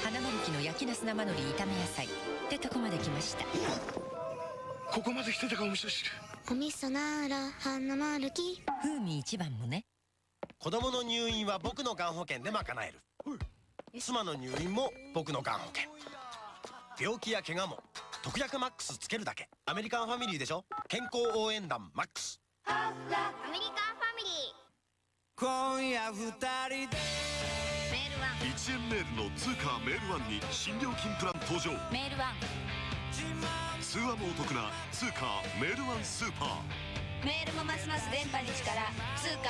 花丸木の焼きナス生海苔炒め野菜ってとこまで来ました。ここまで来てたかお味噌汁。お味噌なら花丸木。風味一番もね。子供の入院は僕のがん保険で賄える。妻の入院も僕のがん保険。病気や怪我も特約マックスつけるだけ。アメリカンファミリーでしょ。健康応援団マックス。アメリカンファミリー。今夜二人でメールワン。1円メールの通貨メールワンに新料金プラン登場。メールワン。通話もお得な通貨メールワンスーパー。メールもますます電波に力。通貨。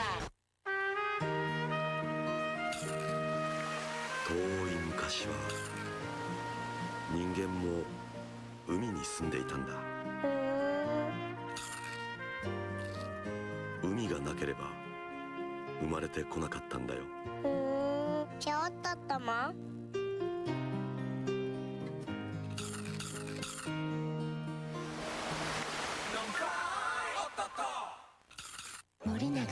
遠い昔は人間も海に住んでいたんだ。海がなければ生まれてこなかったんだよ。ちょっととも森永。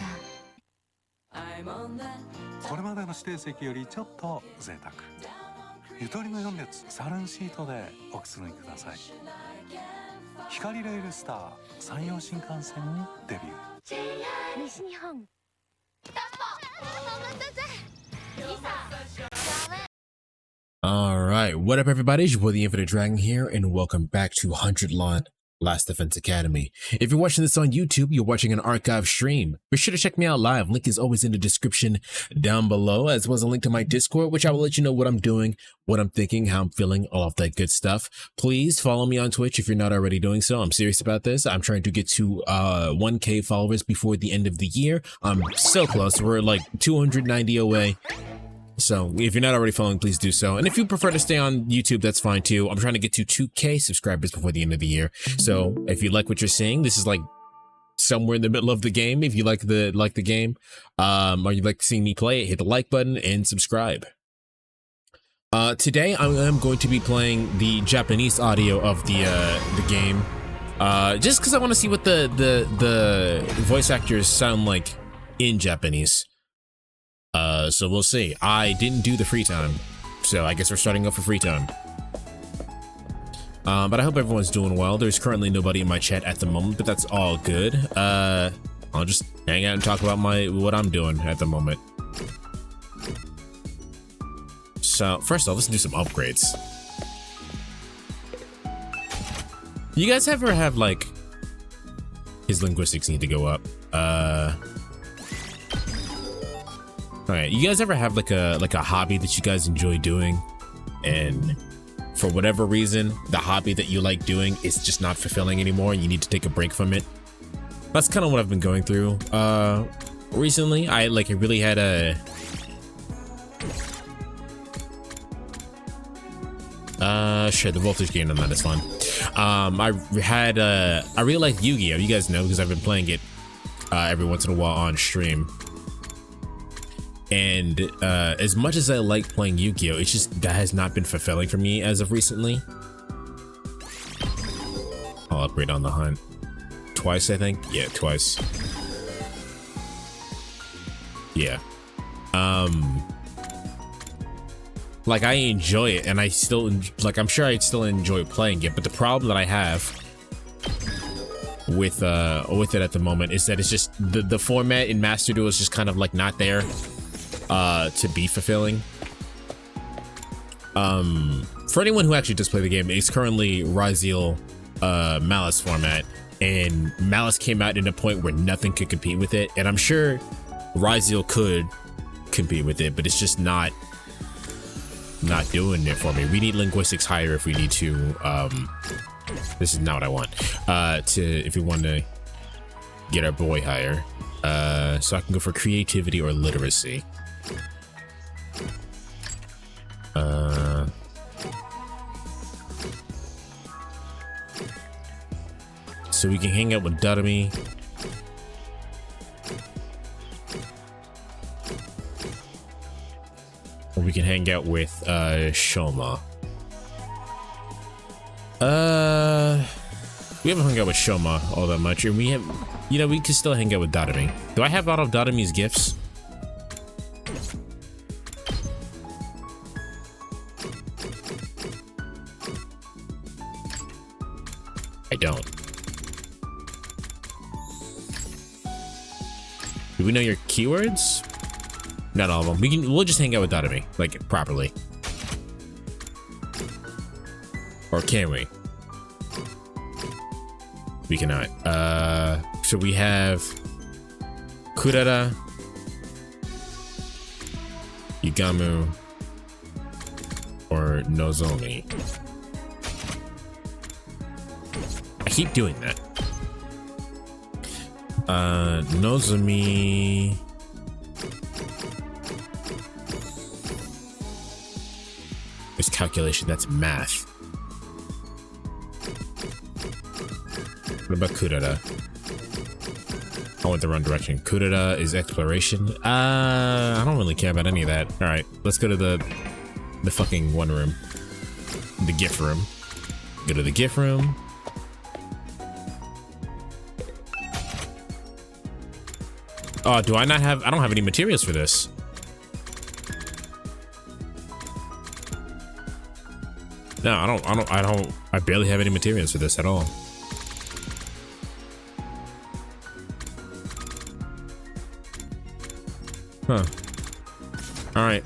これまでの指定席よりちょっと贅沢。ゆとりの4列サルンシートでおくつろぎください。光レールスター山陽新幹線にデビュー。西日本。Alright, what up everybody, it's your boy the Infinite Dragon here, and welcome back to 100 Lawn Last Defense Academy. If you're watching this on YouTube, you're watching an archive stream. Be sure to check me out live, link is always in the description down below, as well as a link to my Discord, which I will let you know what I'm doing, what I'm thinking, how I'm feeling, all of that good stuff. Please follow me on Twitch if you're not already doing so. I'm serious about this. I'm trying to get to 1K followers before the end of the year. I'm so close, we're like 290 away. So if you're not already following, please do so. And if you prefer to stay on YouTube, that's fine too. I'm trying to get to 2K subscribers before the end of the year. So if you like what you're seeing, this is like somewhere in the middle of the game. If you like the game, or you'd like seeing me play it, hit the like button and subscribe. Today I am going to be playing the Japanese audio of the game. Just because I want to see what the voice actors sound like in Japanese. So we'll see. I didn't do the free time, so I guess we're starting off for free time. But I hope everyone's doing well. There's currently nobody in my chat at the moment, but that's all good. I'll just hang out and talk about what I'm doing at the moment. So first off, let's do some upgrades. You guys ever have like his linguistics need to go up? Alright, you guys ever have like a hobby that you guys enjoy doing, and for whatever reason the hobby that you like doing is just not fulfilling anymore and you need to take a break from it? That's kind of what I've been going through recently. I really had a sure, the voltage gain on that is fun. I really like Yu-Gi-Oh! You guys know because I've been playing it every once in a while on stream. And as much as I like playing Yu-Gi-Oh, it's just that has not been fulfilling for me as of recently. I'll upgrade on the hunt twice, I think. Yeah, twice. Yeah. Like I enjoy it, and I still I'm sure I still enjoy playing it. But the problem that I have with it at the moment is that it's just the format in Master Duel is just kind of like not there to be fulfilling. For anyone who actually does play the game, it's currently Ryzeal Malice format, and Malice came out in a point where nothing could compete with it, and I'm sure Ryzeal could compete with it, but it's just not doing it for me. We need linguistics higher if we need to this is not what I want if we want to get our boy higher, so I can go for creativity or literacy. So we can hang out with Darumi. Or we can hang out with Shoma. We haven't hung out with Shoma all that much, and we have, you know, we can still hang out with Darumi. Do I have all of Darumi's gifts? don't. Do we know your keywords? Not all of them. We'll just hang out with Dotami, like, properly. Or can we? We cannot. So we have Kurara, Yugamu, or Nozomi. I keep doing that. Nozomi. It's calculation, that's math. What about Kurara? I went the wrong direction. Kurara is exploration. I don't really care about any of that. All right, let's go to the fucking one room. The gift room. Go to the gift room. Oh, do I not have, I don't have any materials for this. No, I barely have any materials for this at all. Huh. All right.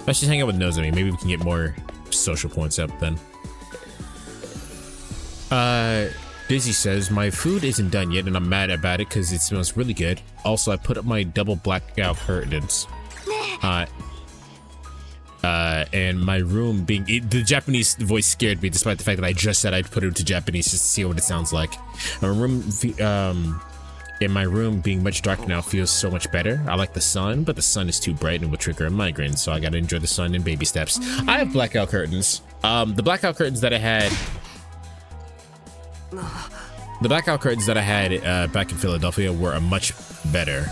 Let's just hang out with Nozomi. Maybe we can get more social points up then. Busy says, my food isn't done yet and I'm mad about it because it smells really good. Also, I put up my double blackout curtains. And my room being, the Japanese voice scared me despite the fact that I just said I'd put it into Japanese just to see what it sounds like. My room, in my room being much darker now feels so much better. I like the sun, but the sun is too bright and will trigger a migraine, so I gotta enjoy the sun in baby steps. I have blackout curtains. The blackout curtains that I had back in Philadelphia were a much better.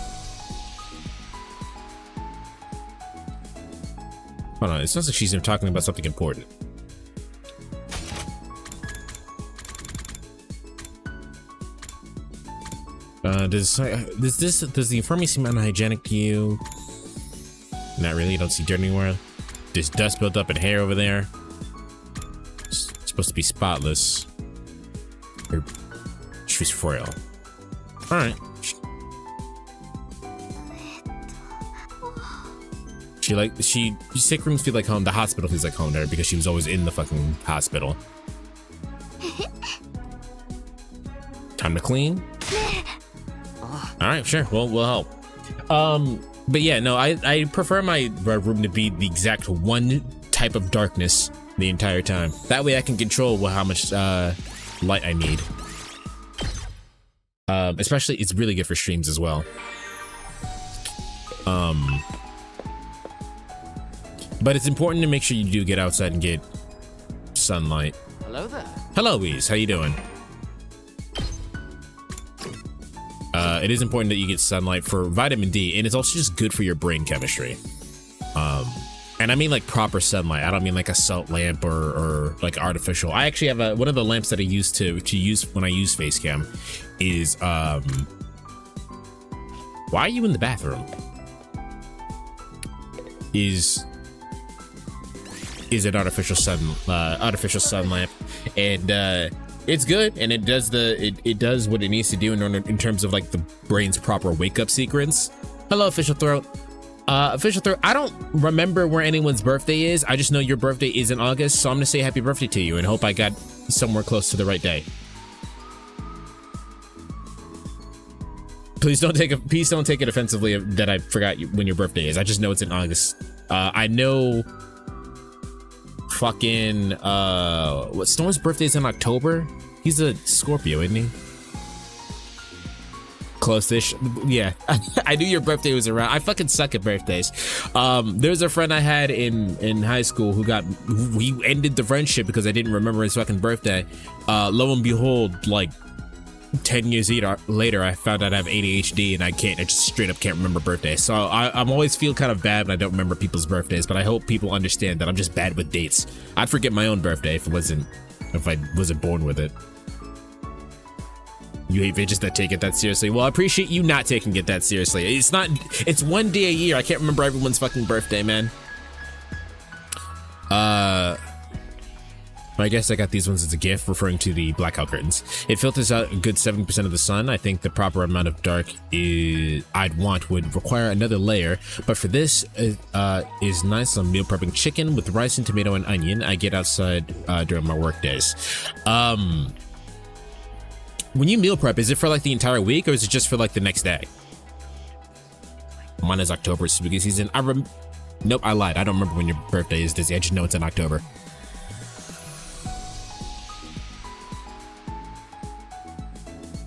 Hold on, it sounds like she's talking about something important. Does the infirmary seem unhygienic to you? Not really. You don't see dirt anywhere. There's dust built up in hair over there. It's supposed to be spotless. Or she's frail. All right. Sick rooms feel like home. The hospital feels like home to her because she was always in the fucking hospital. Time to clean. All right, sure. We'll help. But yeah, no, I prefer my room to be the exact one type of darkness the entire time. That way I can control how much light I need. Especially, it's really good for streams as well. But it's important to make sure you do get outside and get sunlight. Hello there. Hello, Weeze. How you doing? It is important that you get sunlight for vitamin D, and it's also just good for your brain chemistry. And I mean like proper sunlight. I don't mean like a salt lamp or like artificial. I actually have one of the lamps that I use to use when I use Facecam is why are you in the bathroom? Is an artificial sun lamp, and it's good, and it does what it needs to do in terms of like the brain's proper wake up sequence. Hello, Official Throat. Official Throat, I don't remember where anyone's birthday is. I just know your birthday is in August, so I'm gonna say happy birthday to you and hope I got somewhere close to the right day. Please don't take it offensively that I forgot when your birthday is. I just know it's in August. I know fucking what, Storm's birthday is in October. He's a Scorpio, isn't he? Close-ish. Yeah. I knew your birthday was around. I fucking suck at birthdays. There's a friend I had in high school we ended the friendship because I didn't remember his fucking birthday. Lo and behold, like 10 years later, I found out I have ADHD and I just straight up can't remember birthdays. So I'm always feel kind of bad when I don't remember people's birthdays, but I hope people understand that I'm just bad with dates. I'd forget my own birthday if I wasn't born with it. You hate bitches that take it that seriously. Well, I appreciate you not taking it that seriously. It's one day a year. I can't remember everyone's fucking birthday, man. I guess I got these ones as a gift, referring to the blackout curtains. It filters out a good 70% of the sun. I think the proper amount of dark I'd want would require another layer, but for this is nice on meal prepping chicken with rice and tomato and onion. I get outside during my work days. When you meal prep, is it for like the entire week or is it just for like the next day? Mine is October, spooky season. Nope, I lied. I don't remember when your birthday is, Dizzy. I just know it's in October.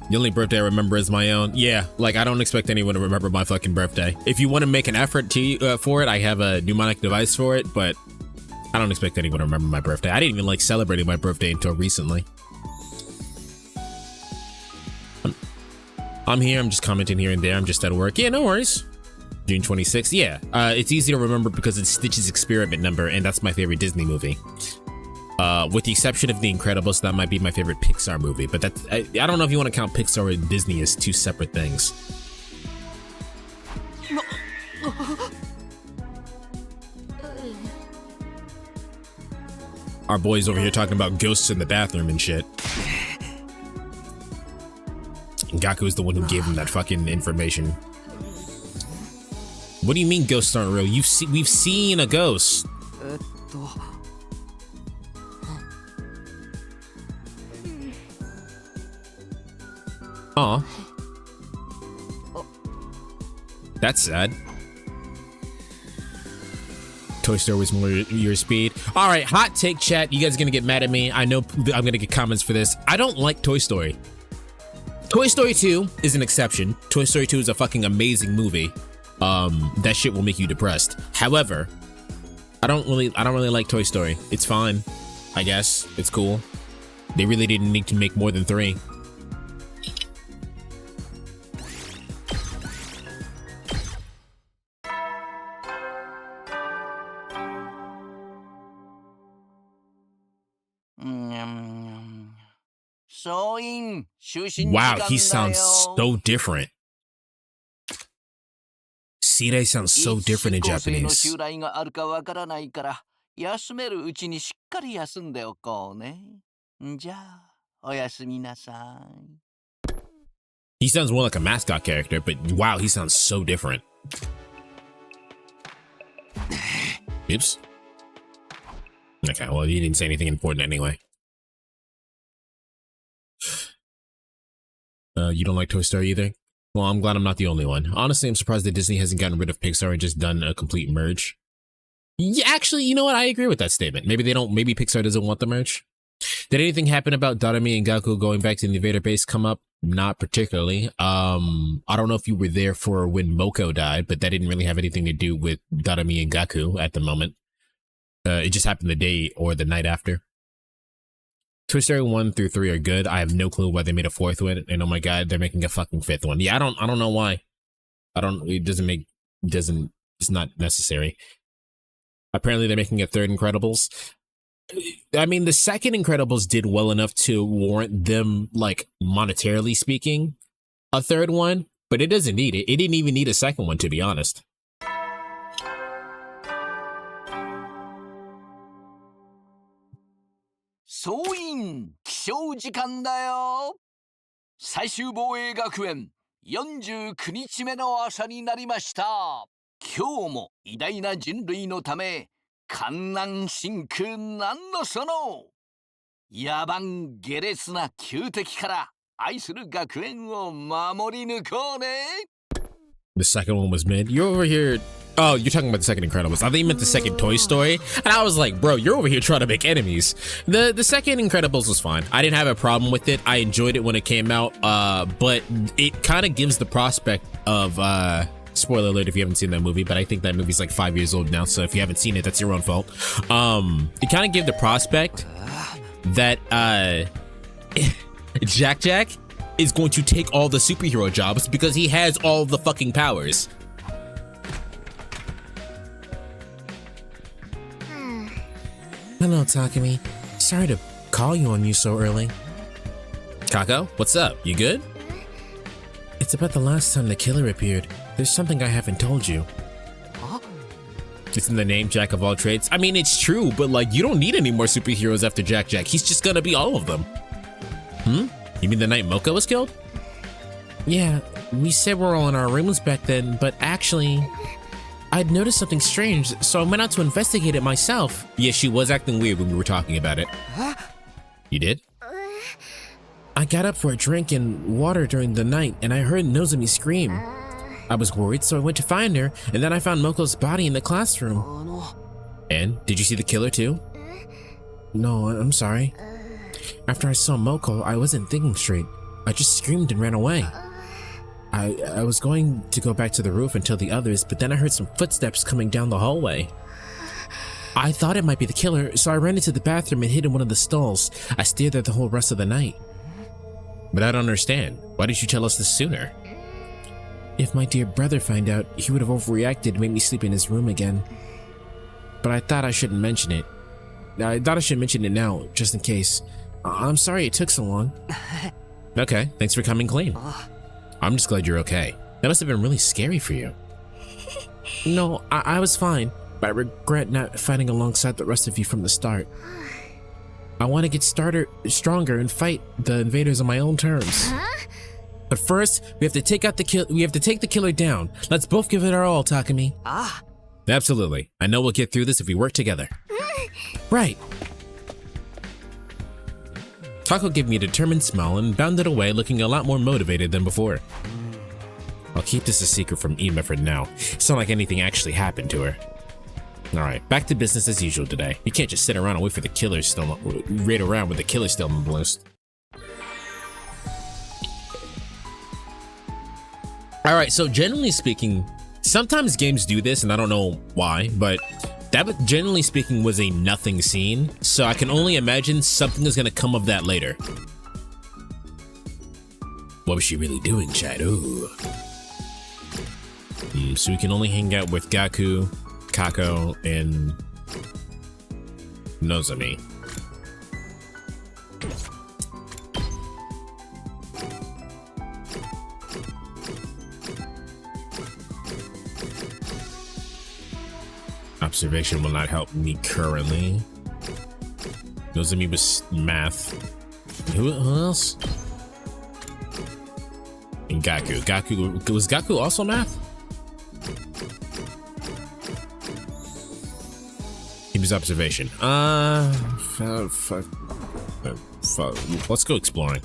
The only birthday I remember is my own. Yeah, like I don't expect anyone to remember my fucking birthday. If you want to make an effort to for it, I have a mnemonic device for it, but I don't expect anyone to remember my birthday. I didn't even like celebrating my birthday until recently. I'm here, I'm just commenting here and there. I'm just at work. Yeah, no worries. June 26th. Yeah, it's easy to remember because it's Stitch's experiment number, and that's my favorite Disney movie. With the exception of The Incredibles, that might be my favorite Pixar movie, but that's, I don't know if you want to count Pixar and Disney as two separate things. Our boys over here talking about ghosts in the bathroom and shit. Gaku is the one who gave him that fucking information. What do you mean ghosts aren't real? We've seen a ghost. Aw. That's sad. Toy Story was more your speed. All right, hot take chat. You guys are gonna get mad at me. I know I'm gonna get comments for this. I don't like Toy Story. Toy Story 2 is an exception. Toy Story 2 is a fucking amazing movie. That shit will make you depressed. However, I don't really like Toy Story. It's fine, I guess. It's cool. They really didn't need to make more than 3. Wow, he sounds so different. Sirei sounds so different in Japanese. He sounds more like a mascot character, but wow, he sounds so different. Oops. Okay, well, he didn't say anything important anyway. You don't like Toy Story either? Well, I'm glad I'm not the only one. Honestly, I'm surprised that Disney hasn't gotten rid of Pixar and just done a complete merge. Yeah, actually, you know what? I agree with that statement. Maybe Pixar doesn't want the merge. Did anything happen about Doremi and Gaku going back to the Invader base come up? Not particularly. I don't know if you were there for when Moko died, but that didn't really have anything to do with Doremi and Gaku at the moment. It just happened the day or the night after. Toy Story 1 through 3 are good. I have no clue why they made a 4th one, and oh my god, they're making a fucking 5th one. Yeah, I don't know why. It's not necessary. Apparently they're making a 3rd Incredibles. I mean, the 2nd Incredibles did well enough to warrant them, like, monetarily speaking, a 3rd one, but it doesn't need it. It didn't even need a 2nd one, to be honest. 소인 기쇼時間だよ。最終防衛学園49日目の朝になりました。今日も偉大な人類のため観覧深空なんのその野蛮下劣な旧敵から愛する学園を守り抜こうね。The second one was mid. You're over here. Oh, you're talking about the 2nd Incredibles. I think you meant the 2nd Toy Story. And I was like, bro, you're over here trying to make enemies. The 2nd Incredibles was fine. I didn't have a problem with it. I enjoyed it when it came out. But it kind of gives the prospect of, spoiler alert if you haven't seen that movie, but I think that movie's like 5 years old now. So if you haven't seen it, that's your own fault. It kind of gave the prospect that, Jack is going to take all the superhero jobs because he has all the fucking powers. Hello, Takumi. Sorry to call you on you so early. Kako, what's up? You good? It's about the last time the killer appeared. There's something I haven't told you. It's in the name, Jack of all trades. I mean, it's true, but like, you don't need any more superheroes after Jack Jack. He's just gonna be all of them. You mean the night Mocha was killed? Yeah, we said we're all in our rooms back then, but actually, I'd noticed something strange, so I went out to investigate it myself. Yeah, she was acting weird when we were talking about it. You did? I got up for a drink and water during the night, and I heard Nozomi scream. I was worried, so I went to find her, and then I found Moko's body in the classroom. And? Did you see the killer too? No, I'm sorry. After I saw Moko, I wasn't thinking straight. I just screamed and ran away. I was going to go back to the roof and tell the others, but then I heard some footsteps coming down the hallway. I thought it might be the killer, so I ran into the bathroom and hid in one of the stalls. I stayed there the whole rest of the night. But I don't understand. Why didn't you tell us this sooner? If my dear brother found out, he would have overreacted and made me sleep in his room again. But I thought I shouldn't mention it. I thought I should mention it now, just in case. I'm sorry it took so long. Okay, thanks for coming clean. I'm just glad you're okay. That must have been really scary for you. No, I was fine, but I regret not fighting alongside the rest of you from the start. I want to get stronger and fight the invaders on my own terms. But first, we have to take the killer down. Let's both give it our all, Takumi. Absolutely. I know we'll get through this if we work together. Right. Tako gave me a determined smile and bounded away looking a lot more motivated than before. I'll keep this a secret from Ima for now. It's not like anything actually happened to her. Alright, back to business as usual today. You can't just sit around and wait for the killer still raid around with the killer still on the list. Alright, so generally speaking, sometimes games do this and I don't know why, but that generally speaking was a nothing scene, so I can only imagine something is gonna come of that later. What was she really doing, Chad? Ooh. So we can only hang out with Gaku, Kako, and Nozomi. Observation will not help me currently. Nozomi was math. Who else? And Gaku. Was Gaku also math? He was observation. Let's go exploring.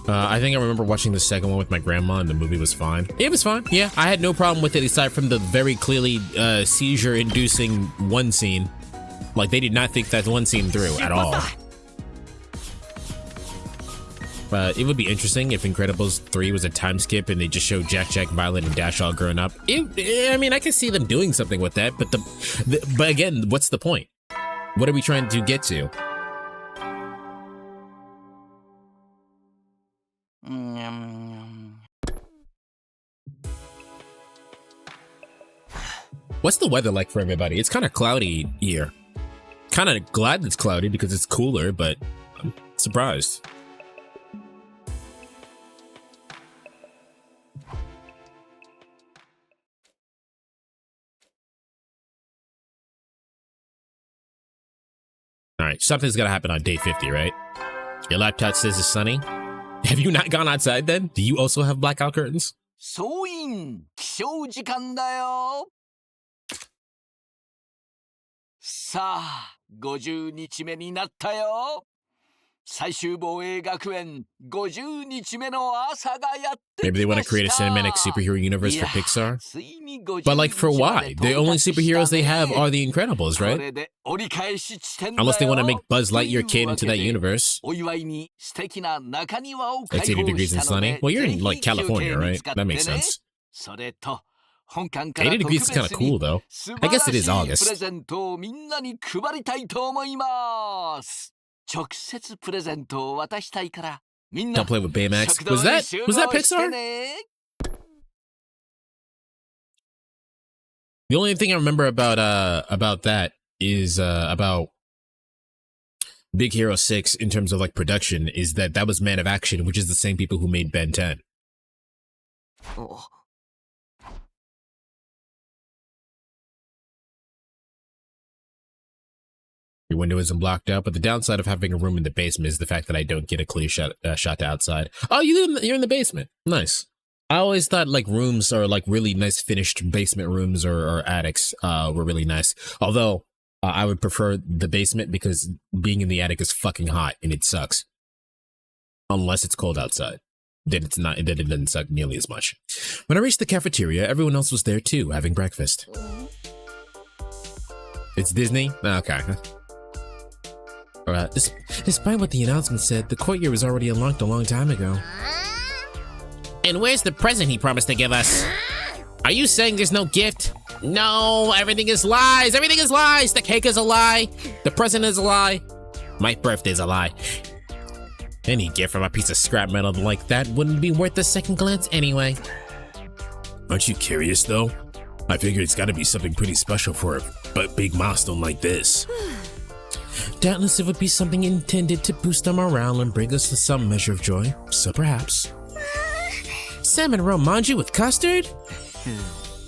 I think I remember watching the second one with my grandma and the movie was fine. It was fine, yeah. I had no problem with it aside from the very clearly seizure-inducing one scene. Like, they did not think that one scene through at all. It would be interesting if Incredibles 3 was a time skip and they just showed Jack, Violet, and Dash all grown up. I mean, I can see them doing something with that, but but again, what's the point? What are we trying to get to? What's the weather like for everybody? It's kind of cloudy here. Kind of glad it's cloudy because it's cooler, but I'm surprised. All right, something's gotta happen on day 50, right? Your laptop says it's sunny. Have you not gone outside then? Do you also have blackout curtains? 総員起床時間だよ。さあ、50日目になったよ。最終防衛学園50日目の朝がやってきました。 Maybe they want to create a cinematic superhero universe for Pixar? But like for why? The only superheroes they have are the Incredibles, right? Unless they want to make Buzz Lightyear kid into that universe. It's 80 degrees and sunny. Well, you're in like California, right? That makes sense. 80 degrees is kind of cool though. I guess it is August. Don't play with Baymax. Was that Pixar? The only thing I remember about that is about Big Hero 6 in terms of like production is that was Man of Action, which is the same people who made Ben 10. Your window isn't blocked out, but the downside of having a room in the basement is the fact that I don't get a clear shot to outside. Oh, you're in the basement. Nice. I always thought like rooms or like really nice finished basement rooms or attics were really nice. Although I would prefer the basement because being in the attic is fucking hot and it sucks. Unless it's cold outside. Then it's not. Then it doesn't suck nearly as much. When I reached the cafeteria, everyone else was there too, having breakfast. It's Disney? Okay. Despite what the announcement said, the courtyard was already unlocked a long time ago. And where's the present he promised to give us? Are you saying there's no gift? No, everything is lies. Everything is lies. The cake is a lie. The present is a lie. My birthday's a lie. Any gift from a piece of scrap metal like that wouldn't be worth a second glance anyway. Aren't you curious though? I figure it's gotta be something pretty special for a big milestone like this. Doubtless it would be something intended to boost our morale and bring us to some measure of joy. So perhaps. Salmon roe manju with custard?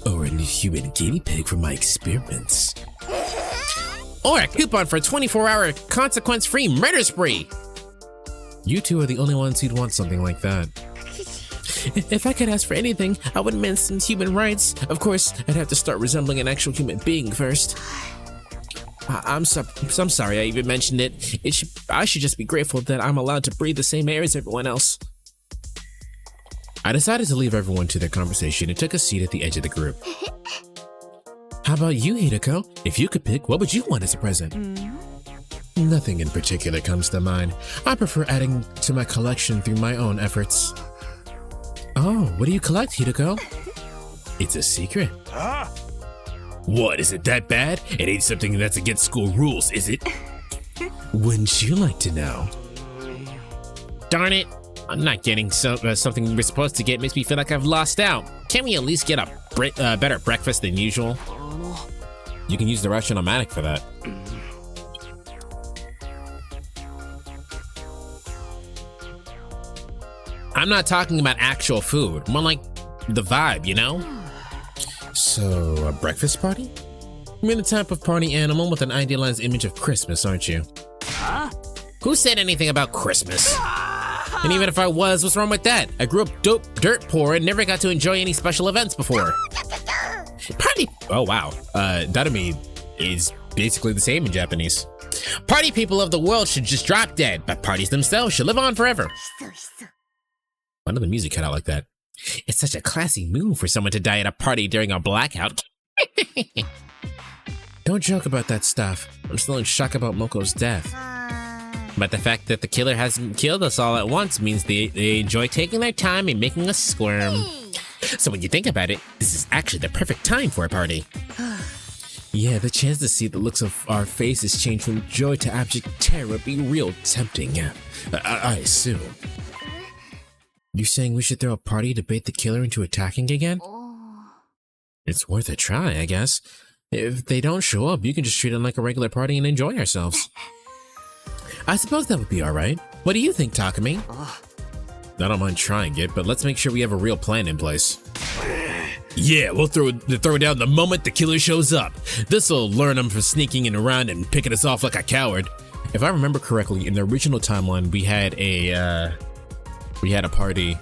Or a new human guinea pig for my experiments. Or a coupon for a 24-hour consequence-free murder spree. You two are the only ones who'd want something like that. If I could ask for anything, I would mention human rights. Of course, I'd have to start resembling an actual human being first. I'm sorry I even mentioned it. I should just be grateful that I'm allowed to breathe the same air as everyone else. I decided to leave everyone to their conversation and took a seat at the edge of the group. How about you, Hideko? If you could pick, what would you want as a present? Nothing in particular comes to mind. I prefer adding to my collection through my own efforts. Oh, what do you collect, Hideko? It's a secret. What, is it that bad? It ain't something that's against school rules, is it? Wouldn't you like to know? Darn it, I'm not getting something we're supposed to get. Makes me feel like I've lost out. Can't we at least get a better breakfast than usual? You can use the Russian-O-Matic for that. I'm not talking about actual food, more like the vibe, you know? So, a breakfast party? You're the type of party animal with an idealized image of Christmas, aren't you? Huh? Who said anything about Christmas? And even if I was, what's wrong with that? I grew up dirt poor and never got to enjoy any special events before. Party! Oh wow, Darumi is basically the same in Japanese. Party people of the world should just drop dead, but parties themselves should live on forever. Why did the music cut out like that? It's such a classy move for someone to die at a party during a blackout. Don't joke about that stuff. I'm still in shock about Moko's death. But the fact that the killer hasn't killed us all at once means they enjoy taking their time and making us squirm. So when you think about it, this is actually the perfect time for a party. Yeah, the chance to see the looks of our faces change from joy to abject terror would be real tempting, I assume. You're saying we should throw a party to bait the killer into attacking again? It's worth a try, I guess. If they don't show up, you can just treat it like a regular party and enjoy ourselves. I suppose that would be alright. What do you think, Takumi? I don't mind trying it, but let's make sure we have a real plan in place. Yeah, we'll throw down the moment the killer shows up. This'll learn him from sneaking in around and picking us off like a coward. If I remember correctly, in the original timeline, we had a party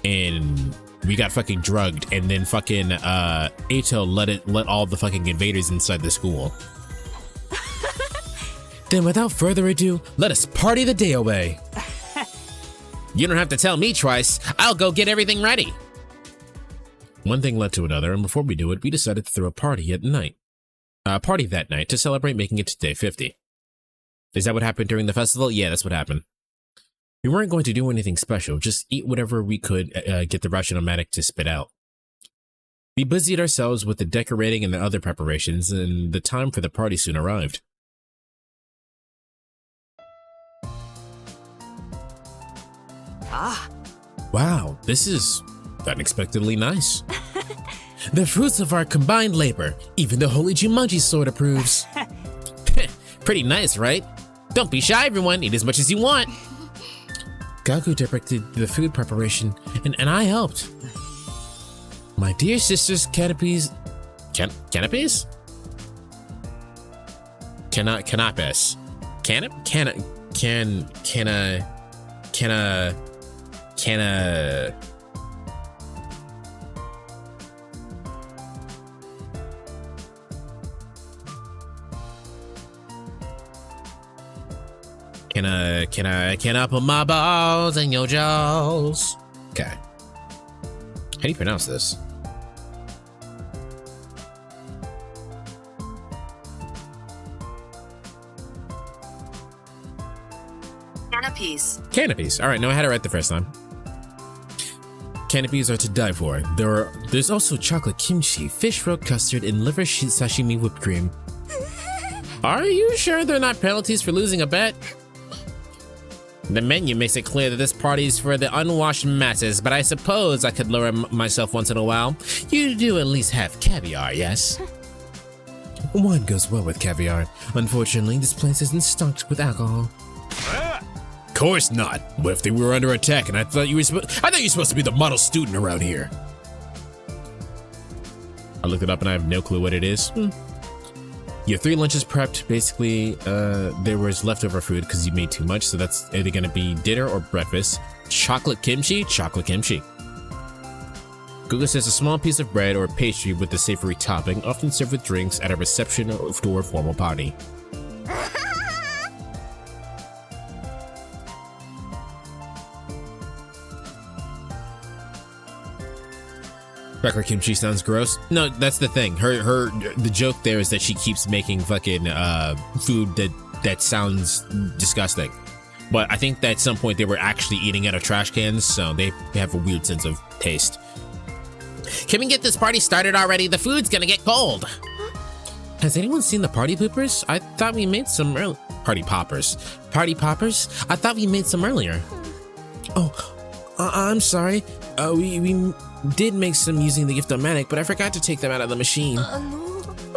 and we got fucking drugged, and then fucking Eito let all the fucking invaders inside the school. Then without further ado, let us party the day away. You don't have to tell me twice. I'll go get everything ready. One thing led to another, and before we do it, we decided to throw a party that night to celebrate making it to day 50. Is that what happened during the festival? Yeah, that's what happened. We weren't going to do anything special, just eat whatever we could get the Russian-O-Matic to spit out. We busied ourselves with the decorating and the other preparations, and the time for the party soon arrived. Wow, this is unexpectedly nice. The fruits of our combined labor, even the Holy Jumanji sword approves. Pretty nice, right? Don't be shy, everyone. Eat as much as you want. Gaku directed the food preparation, and I helped. My dear sister's canopies. Canopies? Canapes. Can I put my balls in your jaws? Okay. How do you pronounce this? Canopies. Canopies. All right, no, I had it right the first time. Canopies are to die for. There's also chocolate kimchi, fish roe custard, and liver sashimi whipped cream. Are you sure they're not penalties for losing a bet? The menu makes it clear that this party's for the unwashed masses, but I suppose I could lower myself once in a while. You do at least have caviar, yes? Wine goes well with caviar. Unfortunately, this place isn't stocked with alcohol. Course not. What if they were under attack and I thought you were supposed to be the model student around here? I looked it up and I have no clue what it is. You have 3 lunches prepped. Basically, there was leftover food because you made too much, so that's either gonna be dinner or breakfast. Chocolate kimchi? Chocolate kimchi. Google says a small piece of bread or pastry with a savory topping, often served with drinks at a reception or formal party. Regular kimchi sounds gross. No, that's the thing. The joke there is that she keeps making fucking food that sounds disgusting. But I think that at some point they were actually eating out of trash cans, so they have a weird sense of taste. Can we get this party started already? The food's gonna get cold. Has anyone seen the party poopers? I thought we made some earlier. Party poppers. Party poppers? I thought we made some earlier. Oh, I'm sorry. We did make some using the Gift-O-Matic, but I forgot to take them out of the machine.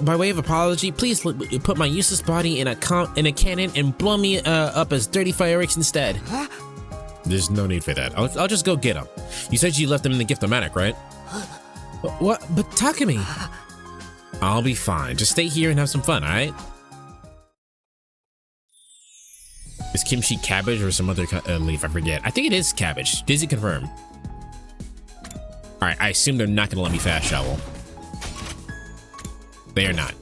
By way of apology, please put my useless body in a cannon and blow me up as dirty fireworks instead. There's no need for that. I'll just go get them. You said you left them in the Gift-O-Matic, right? What? But Takumi. I'll be fine. Just stay here and have some fun, alright? Is kimchi cabbage or some other leaf? I forget. I think it is cabbage. Dizzy confirm. Alright, I assume they're not gonna let me fast shovel. They are not.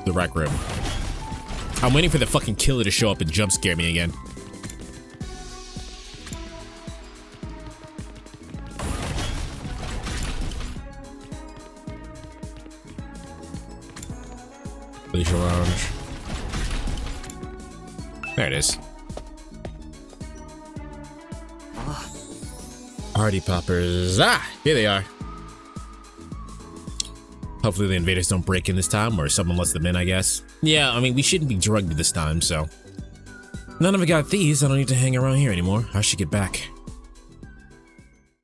The Rec Room. I'm waiting for the fucking killer to show up and jump scare me again. Leisure Lounge. There it is. Party poppers. Ah, here they are. Hopefully the invaders don't break in this time, or someone lets them in, I guess. Yeah, I mean, we shouldn't be drugged this time, so. None of it got thieves. I don't need to hang around here anymore. I should get back.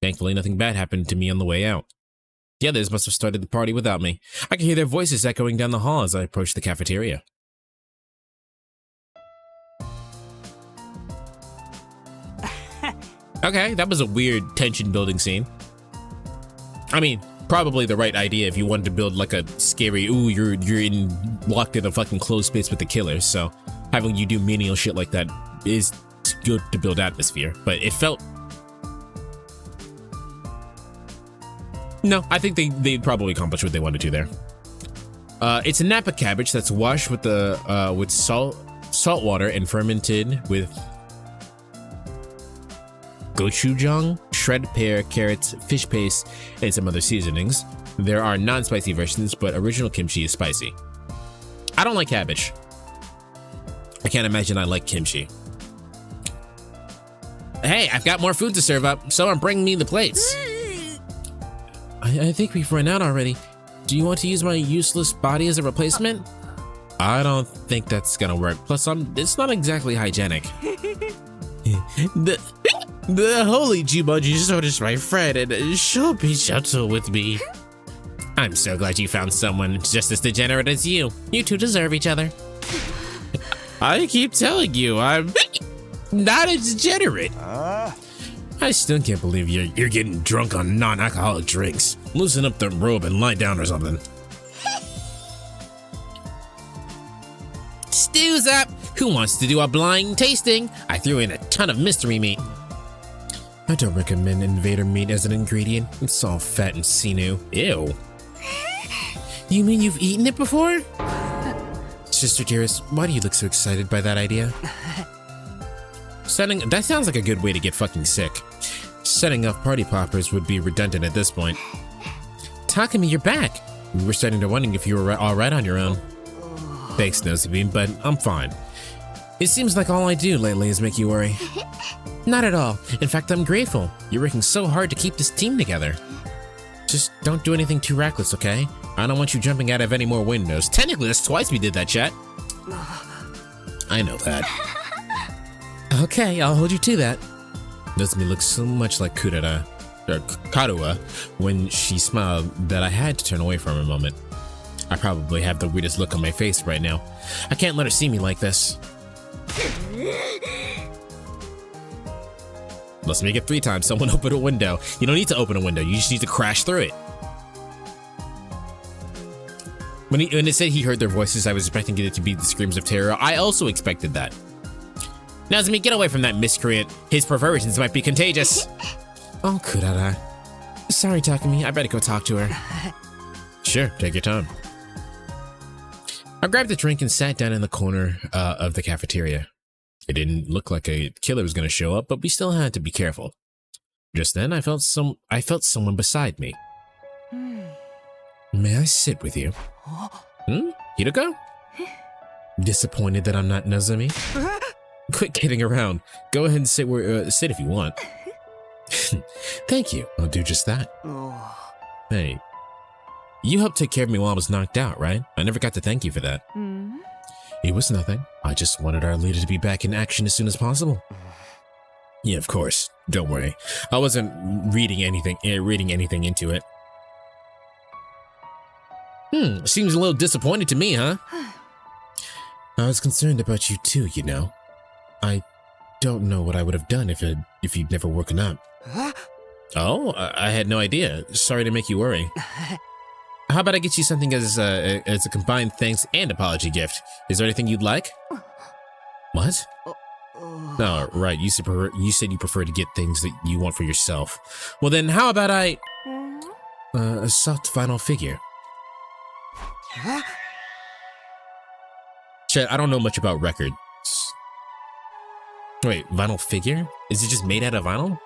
Thankfully, nothing bad happened to me on the way out. The others must have started the party without me. I can hear their voices echoing down the hall as I approach the cafeteria. Okay, that was a weird tension-building scene. I mean, probably the right idea if you wanted to build like a scary, ooh, you're locked in a fucking closed space with the killers, so having you do menial shit like that is good to build atmosphere, but it felt... No, I think they probably accomplished what they wanted to there. It's a Napa cabbage that's washed with with salt water and fermented with gochujang, shredded pear, carrots, fish paste, and some other seasonings. There are non-spicy versions, but original kimchi is spicy. I don't like cabbage. I can't imagine I like kimchi. Hey, I've got more food to serve up. Someone bring me the plates. I think we've run out already. Do you want to use my useless body as a replacement? I don't think that's gonna work. Plus, it's not exactly hygienic. The holy Jumanji sword is my friend, and she'll be gentle with me. I'm so glad you found someone just as degenerate as you. You two deserve each other. I keep telling you, I'm not as degenerate. I still can't believe you're getting drunk on non-alcoholic drinks. Loosen up the robe and lie down or something. Stew's up! Who wants to do a blind tasting? I threw in a ton of mystery meat. I don't recommend invader meat as an ingredient. It's all fat and sinew. Ew. You mean you've eaten it before? Sister dearest, why do you look so excited by that idea? That sounds like a good way to get fucking sick. Setting off party poppers would be redundant at this point. Takumi, you're back. We were starting to wonder if you were alright on your own. Thanks, Nozomi, but I'm fine. It seems like all I do lately is make you worry. Not at all. In fact, I'm grateful. You're working so hard to keep this team together. Just don't do anything too reckless, okay? I don't want you jumping out of any more windows. Technically, that's twice we did that, chat. I know that. Okay, I'll hold you to that. Nozomi looks so much like Karuha when she smiled that I had to turn away from her a moment. I probably have the weirdest look on my face right now. I can't let her see me like this. Let's make it 3 times. Someone open a window. You don't need to open a window. You just need to crash through it. When it said he heard their voices, I was expecting it to be the screams of terror. I also expected that. Nozomi, get away from that miscreant. His perversions might be contagious. Oh, Kurara. Sorry, Takumi. I better go talk to her. Sure, take your time. I grabbed a drink and sat down in the corner of the cafeteria. It didn't look like a killer was going to show up, but we still had to be careful. Just then, I felt someone beside me. May I sit with you? Hiroko? Disappointed that I'm not Nozomi? Quit kidding around. Go ahead and sit if you want. Thank you. I'll do just that. Hey, you helped take care of me while I was knocked out, right? I never got to thank you for that. It was nothing. I just wanted our leader to be back in action as soon as possible. Yeah, of course. Don't worry. I wasn't reading anything into it. Seems a little disappointed to me, huh? I was concerned about you too, you know. I don't know what I would have done if you'd never woken up. Oh, I had no idea. Sorry to make you worry. How about I get you something as a combined thanks and apology gift? Is there anything you'd like? What? Oh, right. You said you prefer to get things that you want for yourself. Well then, how about a soft vinyl figure? Chet, I don't know much about records. Wait, vinyl figure? Is it just made out of vinyl?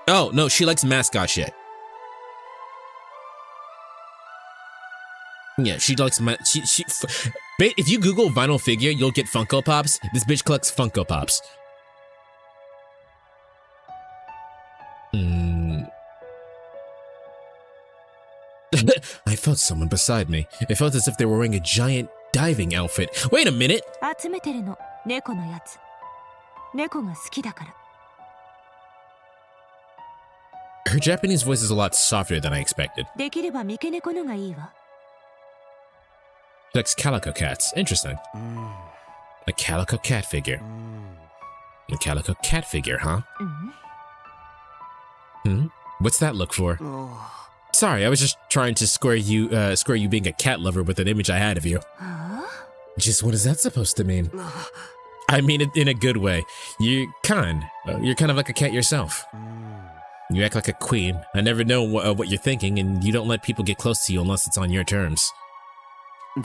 Oh, no, she likes mascot shit. Yeah, she likes if you Google vinyl figure, you'll get Funko Pops. This bitch collects Funko Pops. I felt someone beside me. It felt as if they were wearing a giant diving outfit. Wait a minute! Her Japanese voice is a lot softer than I expected. She likes calico cats. Interesting. A calico cat figure. A calico cat figure, huh? What's that look for? Sorry, I was just trying to square you being a cat lover with an image I had of you. Just what is that supposed to mean? I mean it in a good way. You're kind of like a cat yourself. You act like a queen. I never know what you're thinking, and you don't let people get close to you unless it's on your terms. I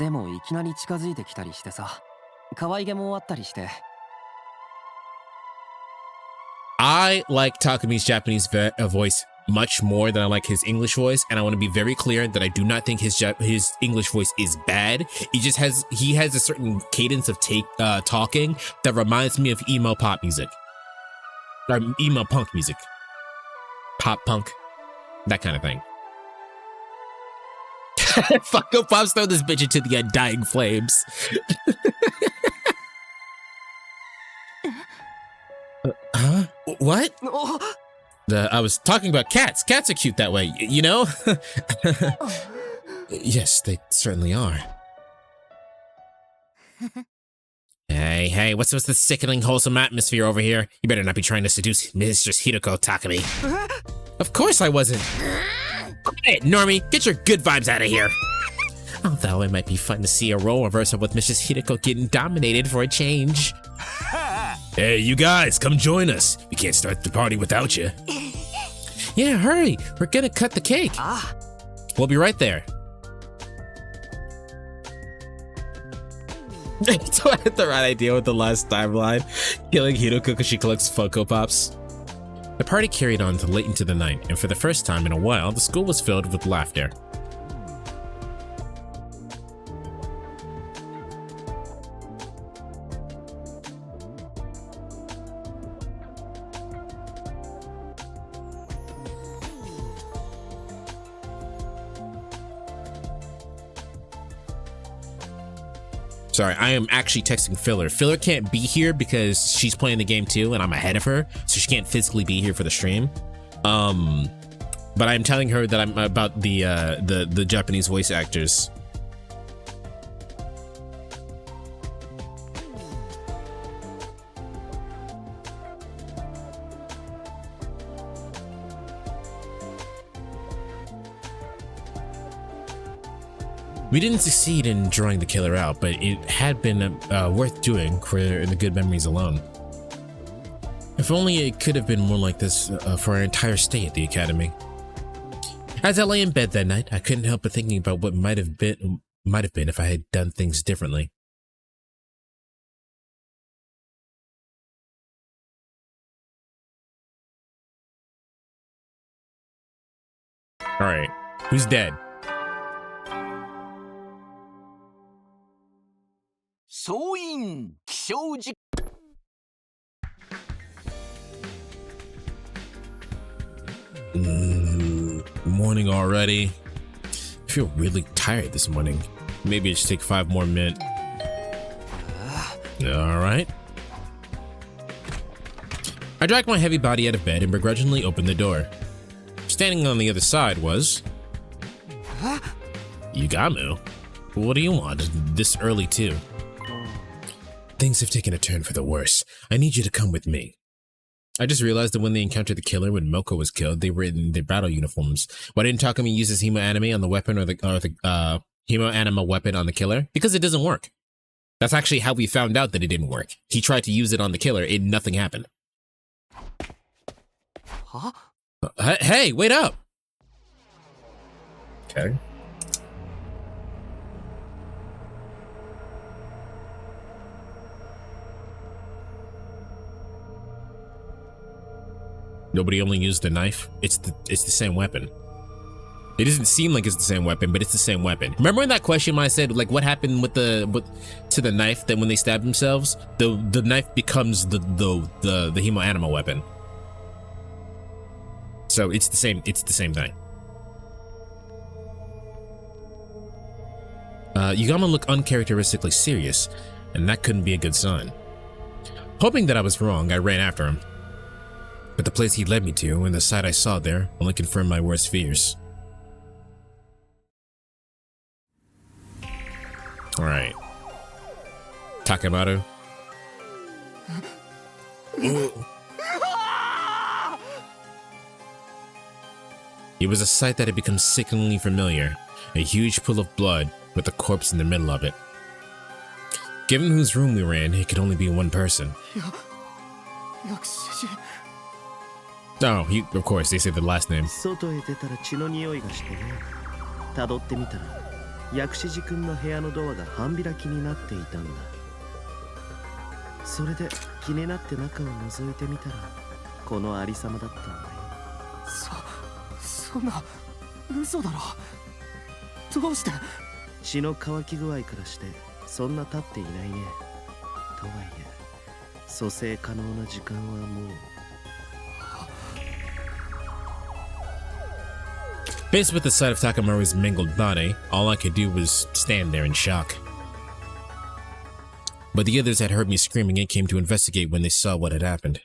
like Takumi's Japanese voice much more than I like his English voice, and I want to be very clear that I do not think his English voice is bad. He has a certain cadence of talking that reminds me of emo pop music, or emo punk music, pop punk, that kind of thing. Funko Pops throw this bitch into the undying flames. Huh? What? I was talking about cats. Cats are cute that way, you know? Yes, they certainly are. Hey, what's with the sickening, wholesome atmosphere over here? You better not be trying to seduce Mistress Hiroko Takami. Of course I wasn't. Quiet, Normie. Get your good vibes out of here. Although it might be fun to see a role reversal with Mistress Hiroko getting dominated for a change. Hey, you guys, come join us. We can't start the party without you. Yeah, hurry. We're gonna cut the cake. We'll be right there. So I had the right idea with the last timeline. Killing Hiroko because she collects Funko Pops. The party carried on till late into the night, and for the first time in a while, the school was filled with laughter. Sorry, I am actually texting Filler. Filler can't be here because she's playing the game too, and I'm ahead of her, so she can't physically be here for the stream. But I'm telling her that I'm about the Japanese voice actors. We didn't succeed in drawing the killer out, but it had been worth doing for the good memories alone. If only it could have been more like this for our entire stay at the academy. As I lay in bed that night, I couldn't help but thinking about what might have been if I had done things differently. All right, who's dead? Morning already. I feel really tired this morning. Maybe I should take 5 more minutes. All right. I dragged my heavy body out of bed and begrudgingly opened the door. Standing on the other side was Yugamu. What do you want this early too? Things have taken a turn for the worse. I need you to come with me. I just realized that when they encountered the killer when Moko was killed, they were in their battle uniforms. Why didn't Takumi use his Hemo Anime on the weapon or the Hemo Anima weapon on the killer? Because it doesn't work. That's actually how we found out that it didn't work. He tried to use it on the killer, and nothing happened. Huh? Hey, wait up! Okay. Nobody only used the knife. It's the same weapon. It doesn't seem like it's the same weapon, but it's the same weapon. Remember in that question when I said like what happened with to the knife? That when they stab themselves, the knife becomes the Hemo Anima weapon. So it's the same thing. Yugama looked uncharacteristically serious, and that couldn't be a good sign. Hoping that I was wrong, I ran after him. But the place he led me to and the sight I saw there only confirmed my worst fears. Alright. Takemaru. It was a sight that had become sickeningly familiar. A huge pool of blood with a corpse in the middle of it. Given whose room we were in, it could only be one person. No, of course, they say the last name. 外へ出たら血の匂いがしてね。辿ってみたら、薬師寺君の部屋のドアが半開きになっていたんだ。それで気になって中を覗いてみたら、このありさまだったんだよ。そんな嘘だろ。どうして？血の乾き具合からしてそんな経っていないね。とはいえ、蘇生可能な時間はもう。Faced with the sight of Takamaru's mangled body, all I could do was stand there in shock. But the others had heard me screaming and came to investigate when they saw what had happened.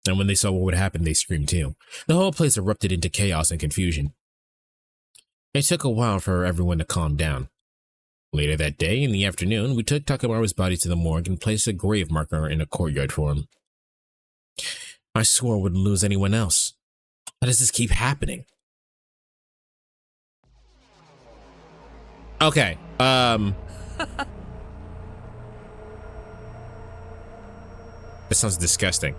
And when they saw what would happen, they screamed too. The whole place erupted into chaos and confusion. It took a while for everyone to calm down. Later that day, in the afternoon, we took Takamaru's body to the morgue and placed a grave marker in a courtyard for him. I swore I wouldn't lose anyone else. How does this keep happening? Okay, That sounds disgusting.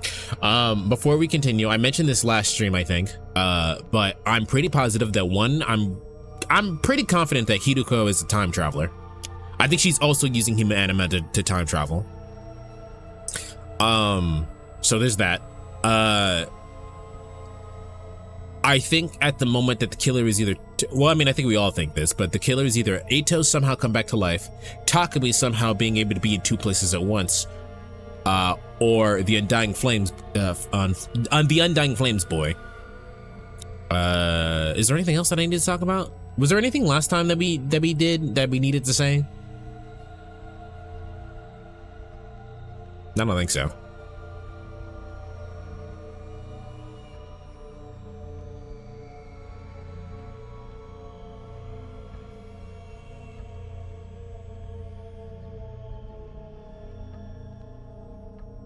Before we continue, I mentioned this last stream, I think, but I'm pretty positive that I'm pretty confident that Hiruko is a time traveler. I think she's also using human anima to time travel. So there's that. I think at the moment that the killer is either, well, I mean, I think we all think this, but the killer is either Eito somehow come back to life, Takumi somehow being able to be in two places at once, or the Undying Flames, on the Undying Flames boy. Is there anything else that I need to talk about? Was there anything last time that we did that we needed to say? I don't think so.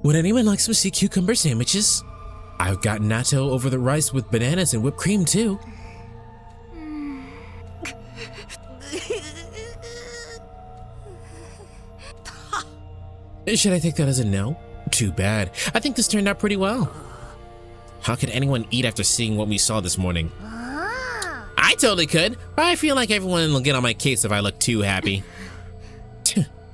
Would anyone like some sea cucumber sandwiches? I've got natto over the rice with bananas and whipped cream too. Should I take that as a no? Too bad. I think this turned out pretty well. How could anyone eat after seeing what we saw this morning? I totally could, but I feel like everyone will get on my case if I look too happy.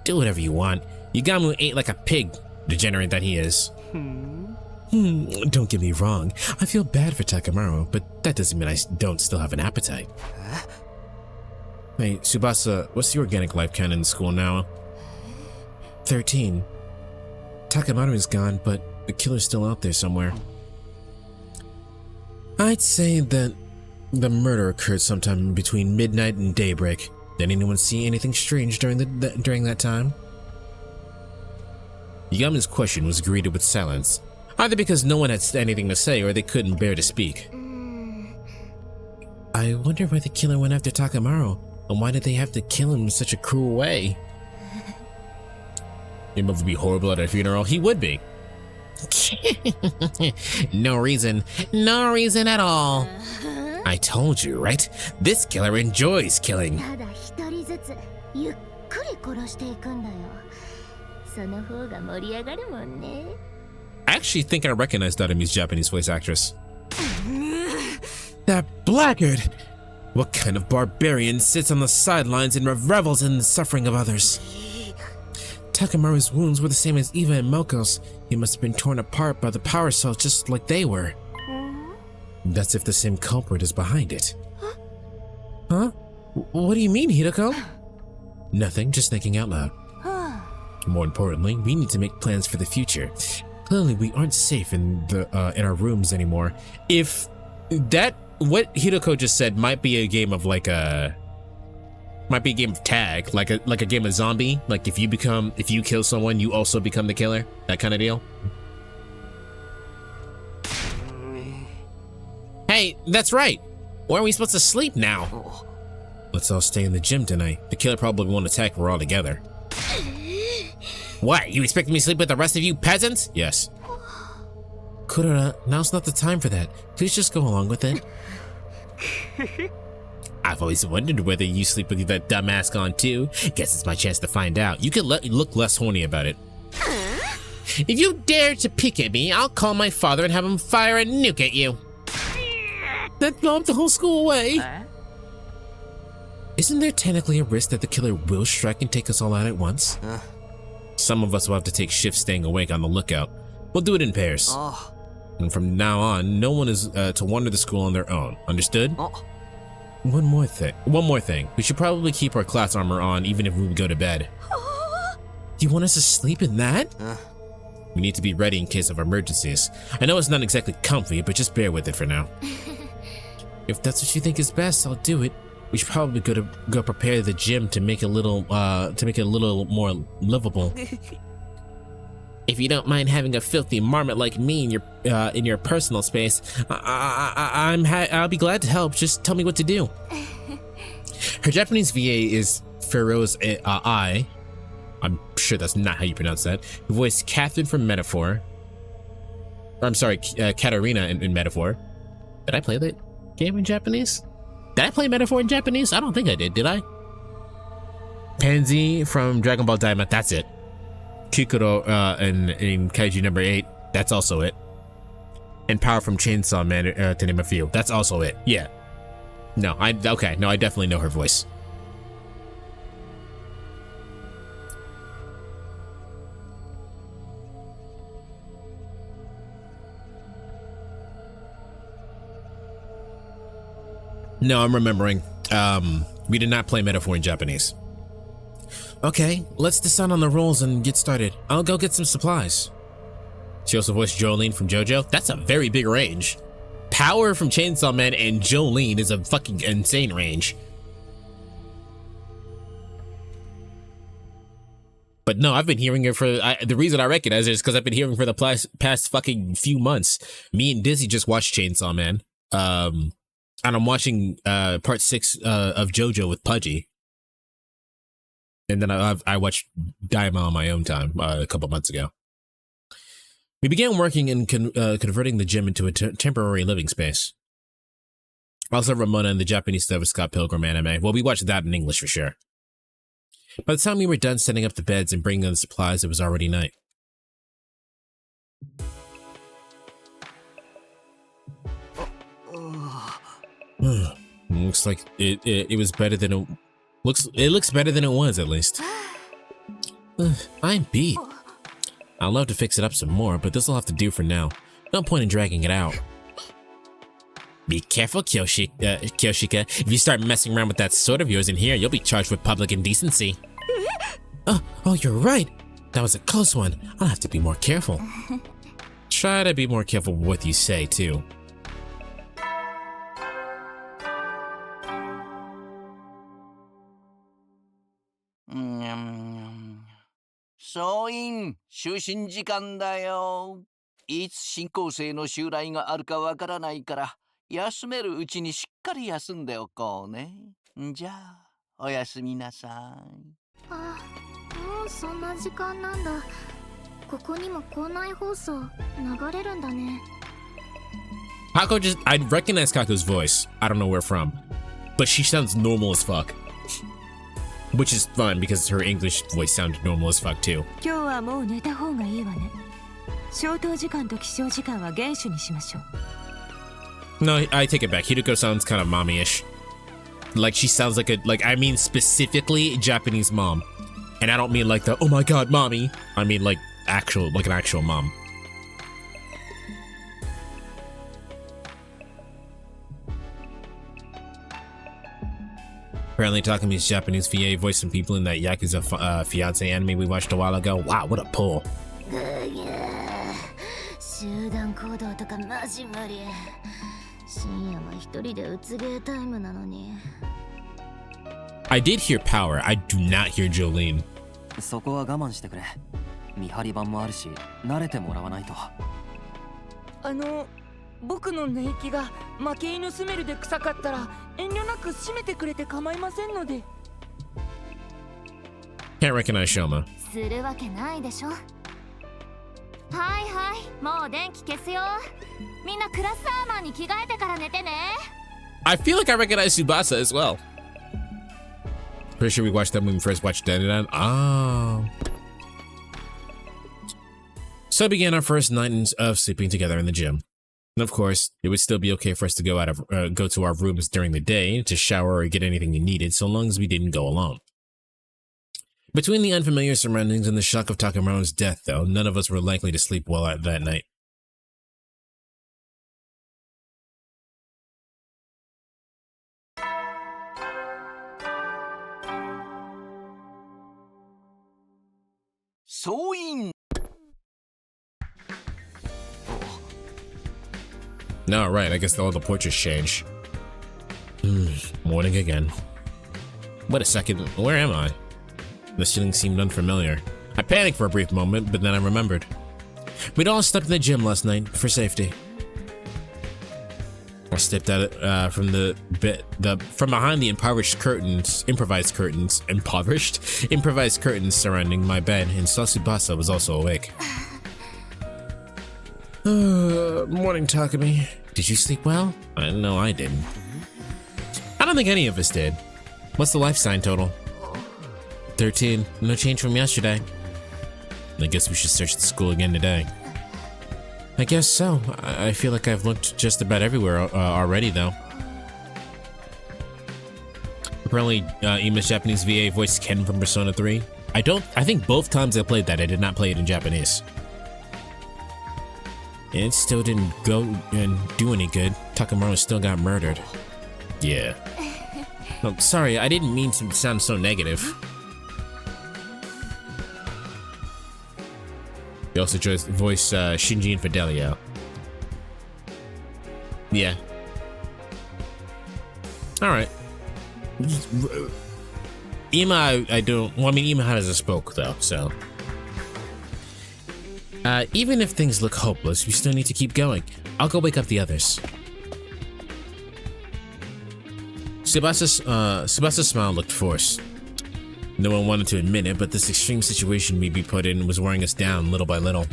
Do whatever you want. Yugamu ate like a pig, degenerate that he is. Don't get me wrong. I feel bad for Takamaru, but that doesn't mean I don't still have an appetite. Hey, Tsubasa, what's the organic life count in the school now? 13. Takamaru is gone, but the killer's still out there somewhere. I'd say that the murder occurred sometime between midnight and daybreak. Did anyone see anything strange during that time? Yama's question was greeted with silence, either because no one had anything to say or they couldn't bear to speak. I wonder why the killer went after Takamaru, and why did they have to kill him in such a cruel way? He would be horrible at a funeral. He would be. No reason at all. I told you, right? This killer enjoys killing. I actually think I recognize Darumi's Japanese voice actress. That blackguard! What kind of barbarian sits on the sidelines and revels in the suffering of others? Takamaru's wounds were the same as Eva and Moko's. He must have been torn apart by the power cells just like they were. That's if the same culprit is behind it. Huh? What do you mean, Hiroko? Nothing, just thinking out loud. More importantly, we need to make plans for the future. Clearly, we aren't safe in our rooms anymore. If that, what Hiroko just said might be a game of like a, might be a game of tag, like a game of zombie. Like if you kill someone, you also become the killer. That kind of deal. Hey, that's right. Where are we supposed to sleep now? Let's all stay in the gym tonight. The killer probably won't attack if we're all together. What? You expect me to sleep with the rest of you peasants? Yes. Kurara, now's not the time for that. Please just go along with it. I've always wondered whether you sleep with that dumb mask on too. Guess it's my chance to find out. You can look less horny about it. If you dare to pick at me, I'll call my father and have him fire a nuke at you. That'd blow up the whole school away. Isn't there technically a risk that the killer will strike and take us all out at once? Some of us will have to take shifts staying awake on the lookout. We'll do it in pairs. And from now on, no one is to wander the school on their own. Understood? One more thing. We should probably keep our class armor on even if we go to bed. You want us to sleep in that? We need to be ready in case of emergencies. I know it's not exactly comfy, but just bear with it for now. If that's what you think is best, I'll do it. We should probably go prepare the gym to make it a little more livable. If you don't mind having a filthy marmot like me in your personal space, I'll be glad to help. Just tell me what to do. Her Japanese VA is Feroz Ai. I'm sure that's not how you pronounce that. Who voiced Catherine from Metaphor. I'm sorry, Katarina in Metaphor. Did I play that game in Japanese? Did I play Metaphor in Japanese? I don't think I did I? Pansy from Dragon Ball Daima, that's it. Kikuro in Kaiju number 8, that's also it. And Power from Chainsaw Man, to name a few, that's also it. Yeah. No, I definitely know her voice. No, I'm remembering. We did not play Metaphor in Japanese. Okay, let's decide on the rules and get started. I'll go get some supplies. She also voiced Jolene from JoJo. That's a very big range. Power from Chainsaw Man and Jolene is a fucking insane range. But no, I've been hearing her for, the reason I recognize her is because I've been hearing for the past fucking few months. Me and Dizzy just watched Chainsaw Man. And I'm watching part 6 of JoJo with Pudgy. And then I watched Daima on my own time a couple months ago. We began working in converting the gym into a temporary living space. Also, Ramona and the Japanese stuff of Scott Pilgrim anime. Well, we watched that in English for sure. By the time we were done setting up the beds and bringing in the supplies, it was already night. Looks like it was better than it looks better than it was, at least. I'm beat. I'd love to fix it up some more, but this'll have to do for now. No point in dragging it out. Be careful, Kyoshika. If you start messing around with that sword of yours in here, you'll be charged with public indecency. Oh, you're right. That was a close one. I'll have to be more careful. Try to be more careful with what you say, too.総員、就寝時間だよ。いつ新校生の襲来があるかわからないから、休めるうちにしっかり休んでおこうね。じゃあ、おやすみなさい。あ、もうそんな時間なんだ。ここにも校内放送流れるんだね。Kako I recognize Kako's voice. I don't know where from. But she sounds normal as fuck. Which is fun because her English voice sounded normal as fuck too. 今日はもう寝た方がいいわね。消灯時間と起床時間は厳守にしましょう。 No, I take it back. Hideko sounds kind of mommy-ish. Like she sounds like I mean specifically Japanese mom. And I don't mean like the, oh my god, mommy. I mean like an actual mom. Apparently Takami's Japanese VA voiced some people in that Yakuza Fiance anime we watched a while ago. Wow, what a pull. 集団行動とかマジ無理。深夜は一人でうつゲータイムなのに。I did hear Power. I do not hear Jolene. そこは我慢してくれ。見張り番もあるし、慣れてもらわないと。僕の寝息が負け犬スメルで臭かったら遠慮なく閉めてくれて構いませんので。Can't recognize Shoma. するわけないでしょ。はいはい、もう電気消すよ。みんなクラスアーマーに着替えてから寝てね。I feel like I recognize Tsubasa as well. Pretty sure we watched that when we first watched Dead. Oh. So began our first night of sleeping together in the gym. And of course, it would still be okay for us to go to our rooms during the day to shower or get anything we needed, so long as we didn't go alone. Between the unfamiliar surroundings and the shock of Takamaru's death, though, none of us were likely to sleep well that night. No, right, I guess all the portraits change. Morning again. Wait a second, where am I? The ceiling seemed unfamiliar. I panicked for a brief moment, but then I remembered. We'd all slept in the gym last night for safety. I stepped out from behind the improvised curtains surrounding my bed, and saw Tsubasa was also awake. Morning, Takumi. Did you sleep well? No, I didn't. I don't think any of us did. What's the life sign total? 13. No change from yesterday. I guess we should search the school again today. I guess so. I feel like I've looked just about everywhere already, though. Apparently, Ima's Japanese VA voiced Ken from Persona 3. I think both times I played that, I did not play it in Japanese. It still didn't go and do any good. Takamaru still got murdered. Yeah. Oh, sorry, I didn't mean to sound so negative. He also voiced Shinji and Fidelio. Yeah. Alright. Ima, Ima hasn't spoke though, so. Even if things look hopeless, we still need to keep going. I'll go wake up the others. Tsubasa's smile looked forced. No one wanted to admit it, but this extreme situation we'd be put in was wearing us down little by little.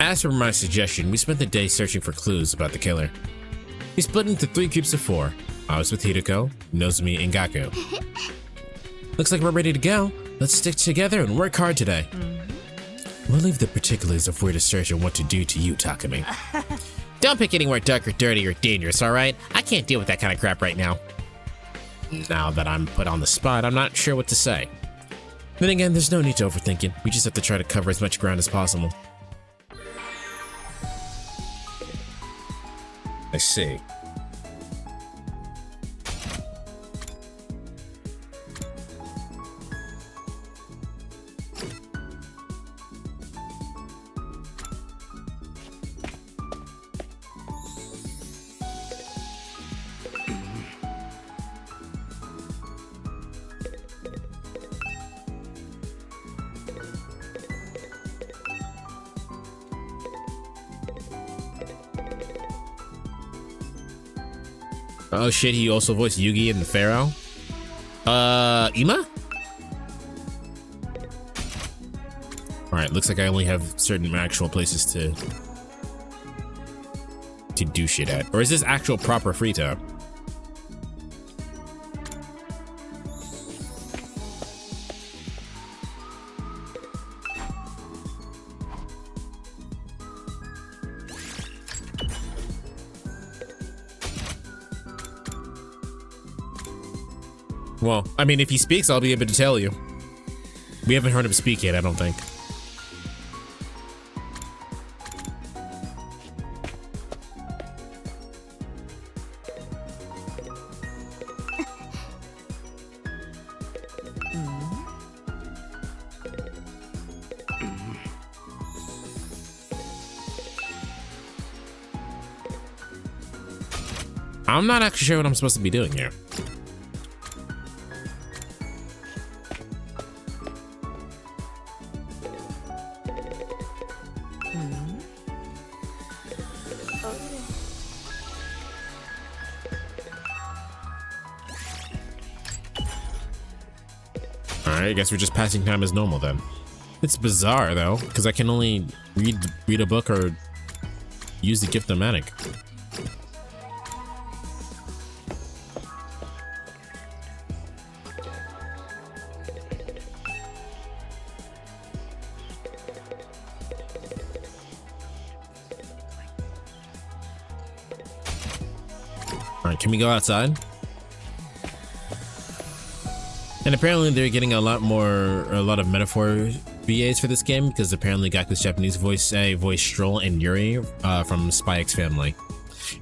As for my suggestion, we spent the day searching for clues about the killer. We split into 3 groups of 4. I was with Hideko, Nozomi, and Gaku. Looks like we're ready to go. Let's stick together and work hard today. We'll leave the particulars of where to search and what to do to you, Takumi. Don't pick anywhere dark or dirty or dangerous, alright? I can't deal with that kind of crap right now. Now that I'm put on the spot, I'm not sure what to say. Then again, there's no need to overthink it. We just have to try to cover as much ground as possible. I see. Oh shit, he also voiced Yugi and the Pharaoh? Ima? Alright, looks like I only have certain actual places to do shit at. Or is this actual proper free time? Well, I mean, if he speaks, I'll be able to tell you. We haven't heard him speak yet, I don't think. I'm not actually sure what I'm supposed to be doing here. I guess we're just passing time as normal then. It's bizarre though, because I can only read a book or use the Gift-O-Matic. Alright, can we go outside? And apparently they're getting a lot of metaphor VAs for this game, because apparently Gaku's Japanese voice voiced Stroll and Yuri from Spy X Family,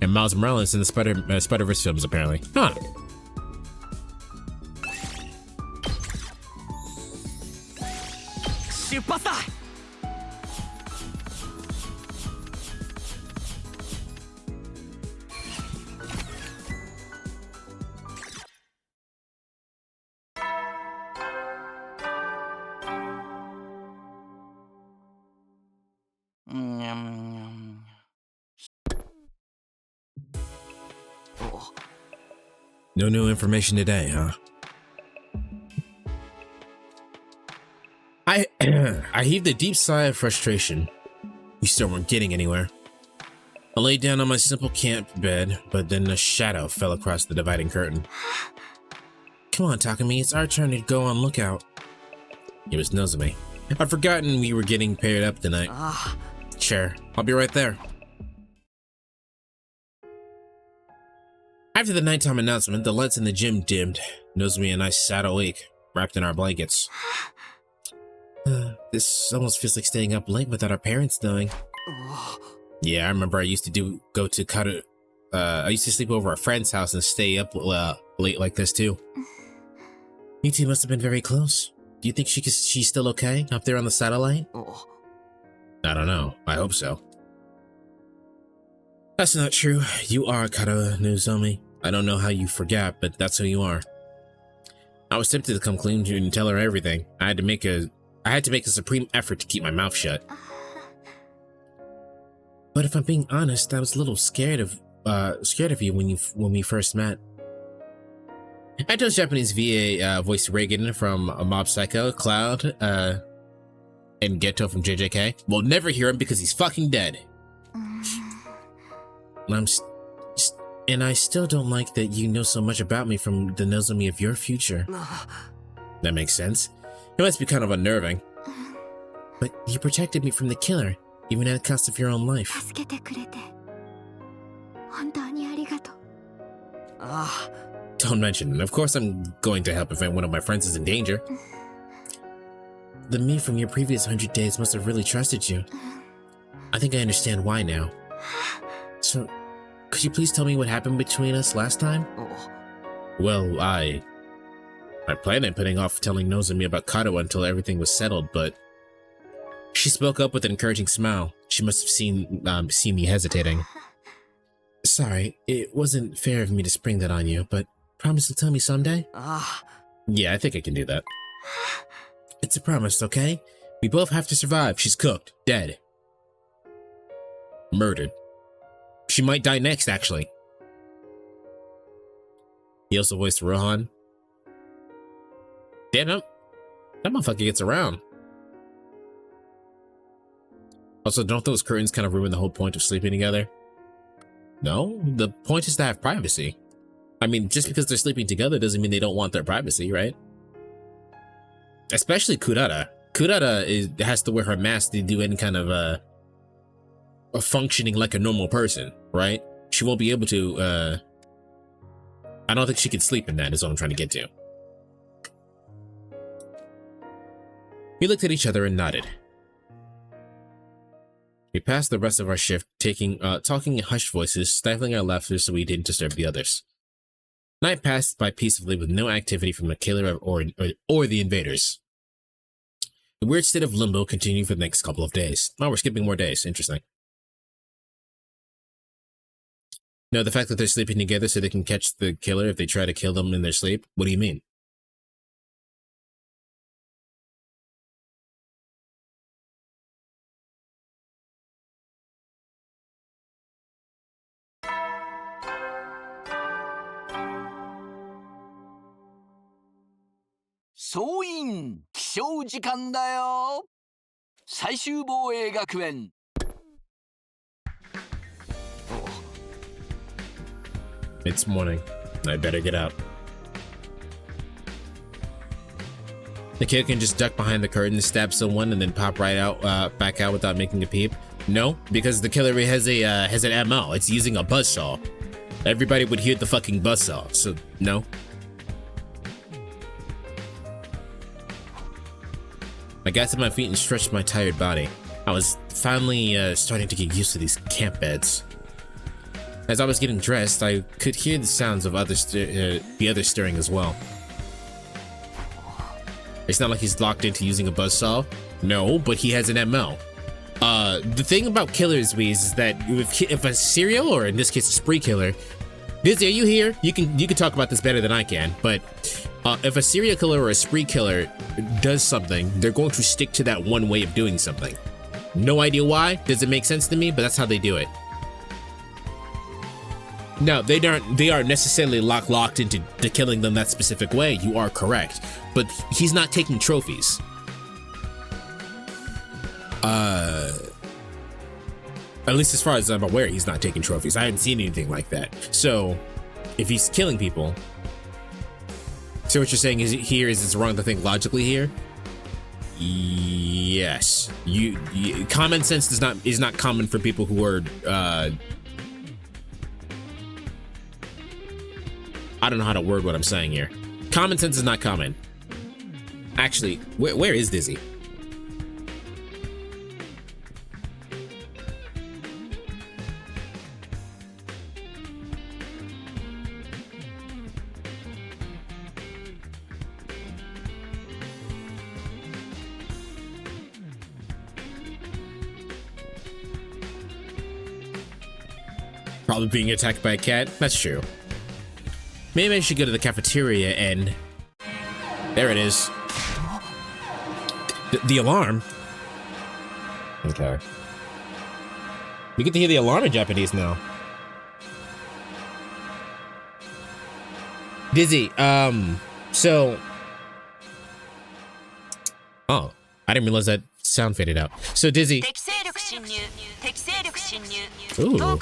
and Miles Morales in the Spider-Verse films apparently. Huh. No new information today, huh? I heaved a deep sigh of frustration. We still weren't getting anywhere. I laid down on my simple camp bed, but then a shadow fell across the dividing curtain. Come on, Takumi, it's our turn to go on lookout. It was Nozomi. I'd forgotten we were getting paired up tonight. Sure, I'll be right there. After the nighttime announcement, the lights in the gym dimmed. Nozomi and I sat awake, wrapped in our blankets. This almost feels like staying up late without our parents knowing. Yeah, I remember I used to go to Karu. I used to sleep over at a friend's house and stay up late like this too. You two must have been very close. Do you think she's still okay up there on the satellite? I don't know. I hope so. That's not true. You are Karu Nozomi. I don't know how you forgot, but that's who you are. I was tempted to come clean to you and tell her everything. I had to make a supreme effort to keep my mouth shut. But if I'm being honest, I was a little scared of you when we first met. I told Japanese VA voiced Reagan from Mob Psycho, Cloud, and Geto from JJK. We'll never hear him because he's fucking dead. And I still don't like that you know so much about me from the Nozomi of your future. That makes sense. It must be kind of unnerving. But you protected me from the killer, even at the cost of your own life. Don't mention it. Of course I'm going to help if one of my friends is in danger. The me from your previous 100 days must have really trusted you. I think I understand why now. So, could you please tell me what happened between us last time? Well, I planned on putting off telling Nozomi about Karu until everything was settled, but she spoke up with an encouraging smile. She must have seen me hesitating. Sorry, it wasn't fair of me to spring that on you, but promise to tell me someday? Yeah, I think I can do that. It's a promise, okay? We both have to survive. She's cooked. Dead. Murdered. She might die next, actually. He also voiced Rohan. Damn, that motherfucker gets around. Also, don't those curtains kind of ruin the whole point of sleeping together? No, the point is to have privacy. I mean, just because they're sleeping together doesn't mean they don't want their privacy, right? Especially Kurata. Kurata has to wear her mask to do any kind of functioning like a normal person, right? She won't be able to, I don't think she could sleep in that, is what I'm trying to get to. We looked at each other and nodded. We passed the rest of our shift talking in hushed voices, stifling our laughter so we didn't disturb the others. Night passed by peacefully with no activity from the killer or the invaders. The weird state of limbo continued for the next couple of days. Oh, we're skipping more days. Interesting. No, the fact that they're sleeping together so they can catch the killer if they try to kill them in their sleep? What do you mean? It's morning. I better get out. The kid can just duck behind the curtain, stab someone, and then pop right out, back out without making a peep. No, because the killer has an MO. It's using a buzzsaw. Everybody would hear the fucking buzzsaw, so no. I got to my feet and stretched my tired body. I was finally starting to get used to these camp beds. As I was getting dressed, I could hear the sounds of the others stirring as well. It's not like he's locked into using a buzzsaw. No, but he has an MO. The thing about killers, Weez, is that if a serial, or in this case a spree killer, Dizzy, are you here? You can talk about this better than I can, but if a serial killer or a spree killer does something, they're going to stick to that one way of doing something. No idea why. Doesn't make sense to me, but that's how they do it. No, they aren't necessarily locked into killing them that specific way. You are correct. But he's not taking trophies. At least as far as I'm aware, he's not taking trophies. I haven't seen anything like that. So, if he's killing people, so what you're saying is it's wrong to think logically here? Yes. You common sense is not common for people who are I don't know how to word what I'm saying here. Common sense is not common. Actually, where is Dizzy? Probably being attacked by a cat. That's true. Maybe I should go to the cafeteria and... There it is. The alarm? Okay. We get to hear the alarm in Japanese now. Dizzy, so... Oh, I didn't realize that sound faded out. So Dizzy... Ooh.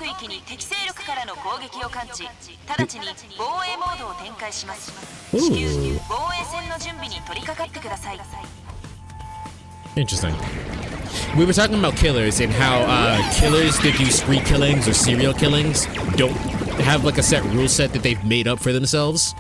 Interesting. We were talking about killers and how killers that do spree killings or serial killings don't have like a set rule set that they've made up for themselves.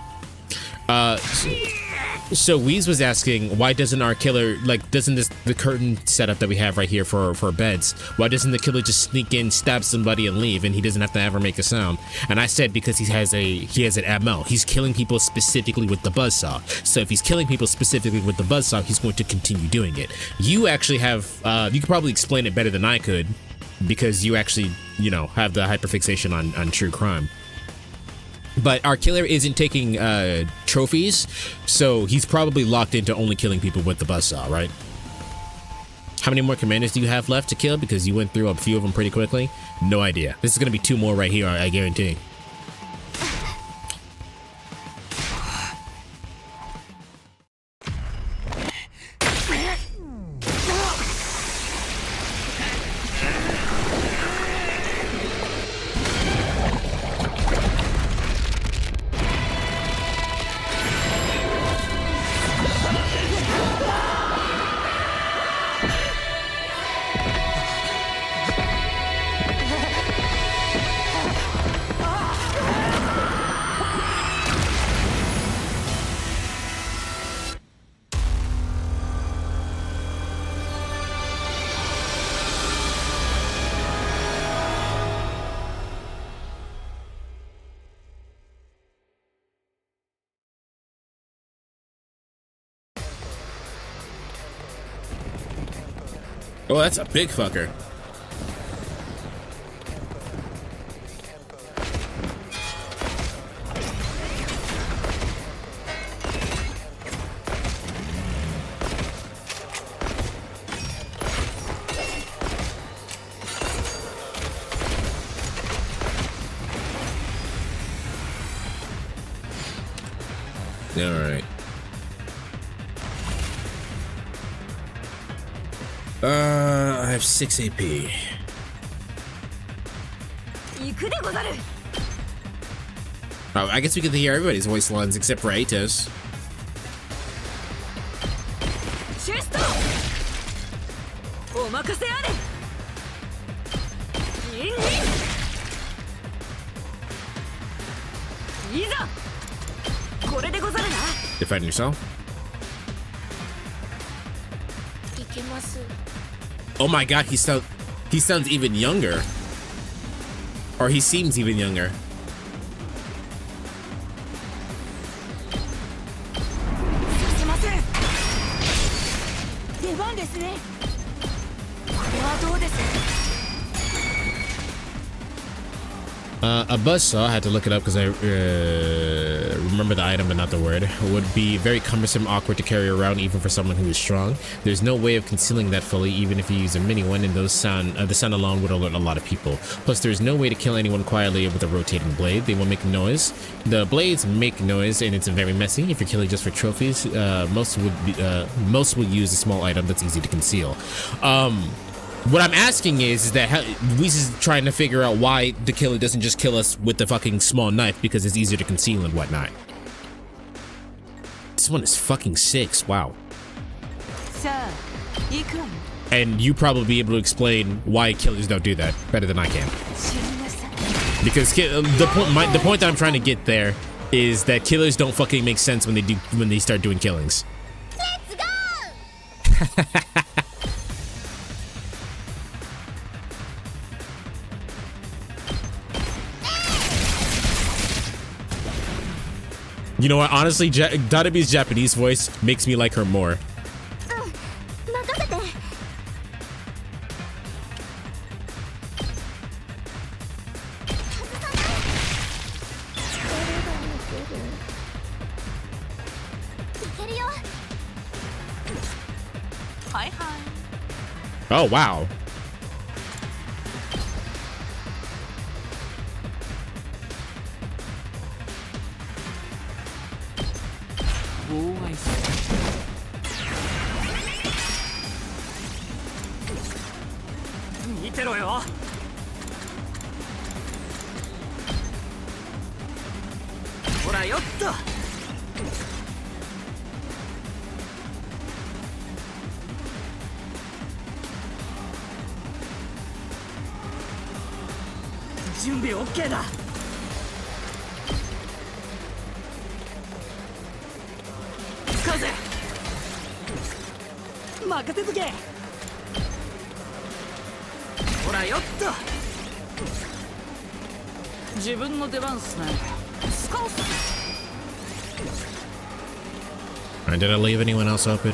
So Weez was asking, why doesn't our killer, like, doesn't the curtain setup that we have right here for beds, why doesn't the killer just sneak in, stab somebody and leave, and he doesn't have to ever make a sound? And I said, because he has an MO. He's killing people specifically with the buzzsaw. So if he's killing people specifically with the buzzsaw, he's going to continue doing it. You actually have, you could probably explain it better than I could, because you actually, you know, have the hyperfixation on true crime. But our killer isn't taking trophies, so he's probably locked into only killing people with the buzzsaw, right? How many more commanders do you have left to kill? Because you went through a few of them pretty quickly. No idea. This is going to be 2 more right here, I guarantee. Oh, that's a big fucker. All right. I have 6 AP. Oh, I guess we get to hear everybody's voice lines except for Atos. Defend yourself. Oh my god, he sounds even younger. Or he seems even younger. A buzzsaw, I had to look it up because I remember the item but not the word, would be very cumbersome, awkward to carry around even for someone who is strong. There's no way of concealing that fully even if you use a mini one, and those the sound alone would alert a lot of people. Plus there's no way to kill anyone quietly with a rotating blade. They will make noise. The blades make noise and it's very messy. If you're killing just for trophies, most will use a small item that's easy to conceal. What I'm asking is that Whis is trying to figure out why the killer doesn't just kill us with the fucking small knife because it's easier to conceal and whatnot. This one is fucking 6. Wow. And you probably be able to explain why killers don't do that better than I can. Because the point that I'm trying to get there is that killers don't fucking make sense when they start doing killings. Let's go. You know what? Honestly, Dadabi's Japanese voice makes me like her more. Oh, wow. Did I leave anyone else open?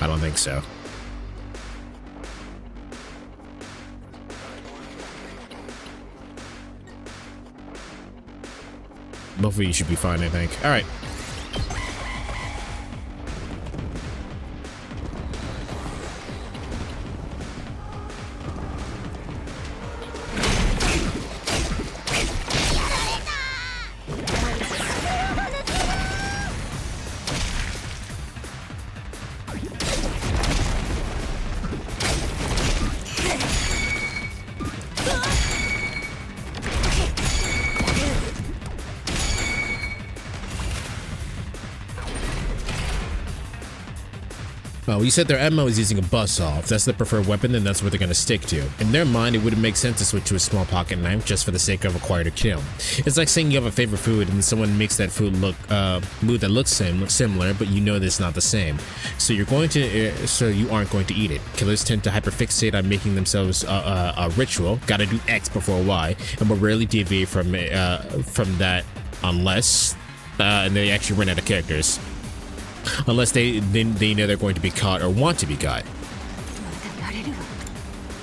I don't think so. Both of you should be fine, I think. All right. Well, you said their MO is using a buzzsaw. If that's the preferred weapon, then that's what they're gonna stick to. In their mind, it wouldn't make sense to switch to a small pocket knife just for the sake of acquired a kill. It's like saying you have a favorite food and someone makes that food look that looks similar, but you know that it's not the same. So you aren't going to eat it. Killers tend to hyperfixate on making themselves a ritual. Gotta do X before Y, and will rarely deviate from that unless and they actually run out of characters. Unless they know they're going to be caught or want to be caught.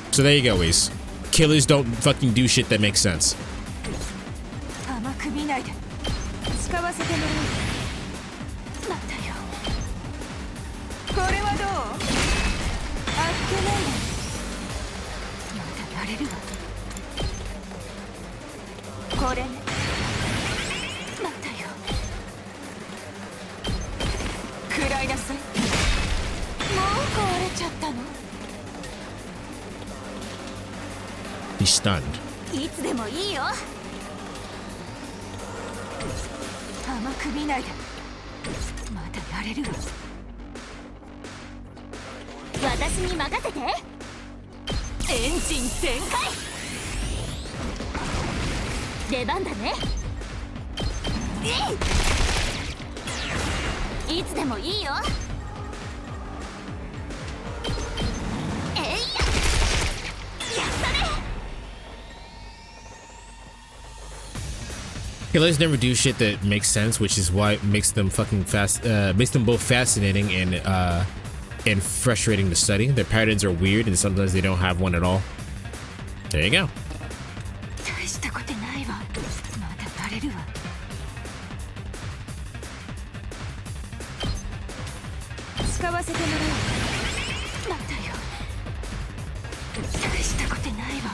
So there you go, Whis. Killers don't fucking do shit that makes sense. He's stunned. Killers never do shit that makes sense, which is why it makes them makes them both fascinating and frustrating to study. Their patterns are weird and sometimes they don't have one at all. There you go. 大したことないわ。まだバレるわ。使わせてもらう。またよ。大したことないわ。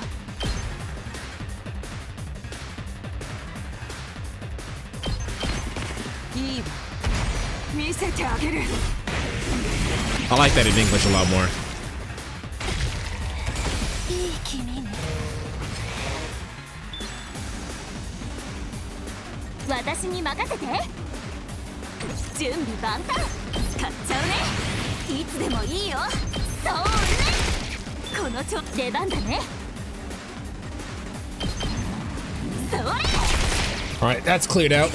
いいわ。見せてあげる。I like that in English a lot more. いい君ね。私に任せて。準備万端。使っちゃうね。いつでもいいよ。そうね。この出番だね。それ。Alright, that's cleared out.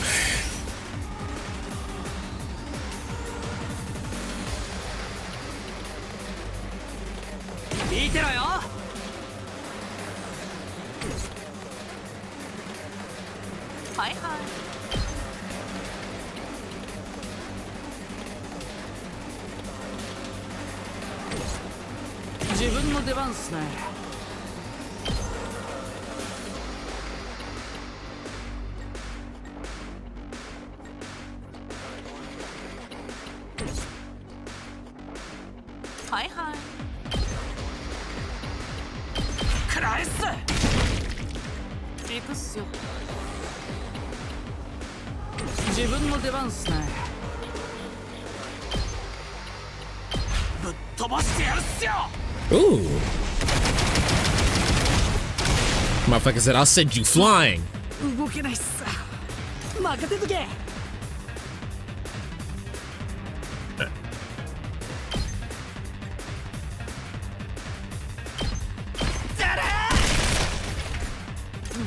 見てろよ。はいはい。自分の出番っすね。はいはい。食らえっす。行くっすよ。自分の出番っすね。ぶっ飛ばしてやるっすよ。Ooh. Motherfucker said, I'll send you flying. 動けないっす。任せとけ。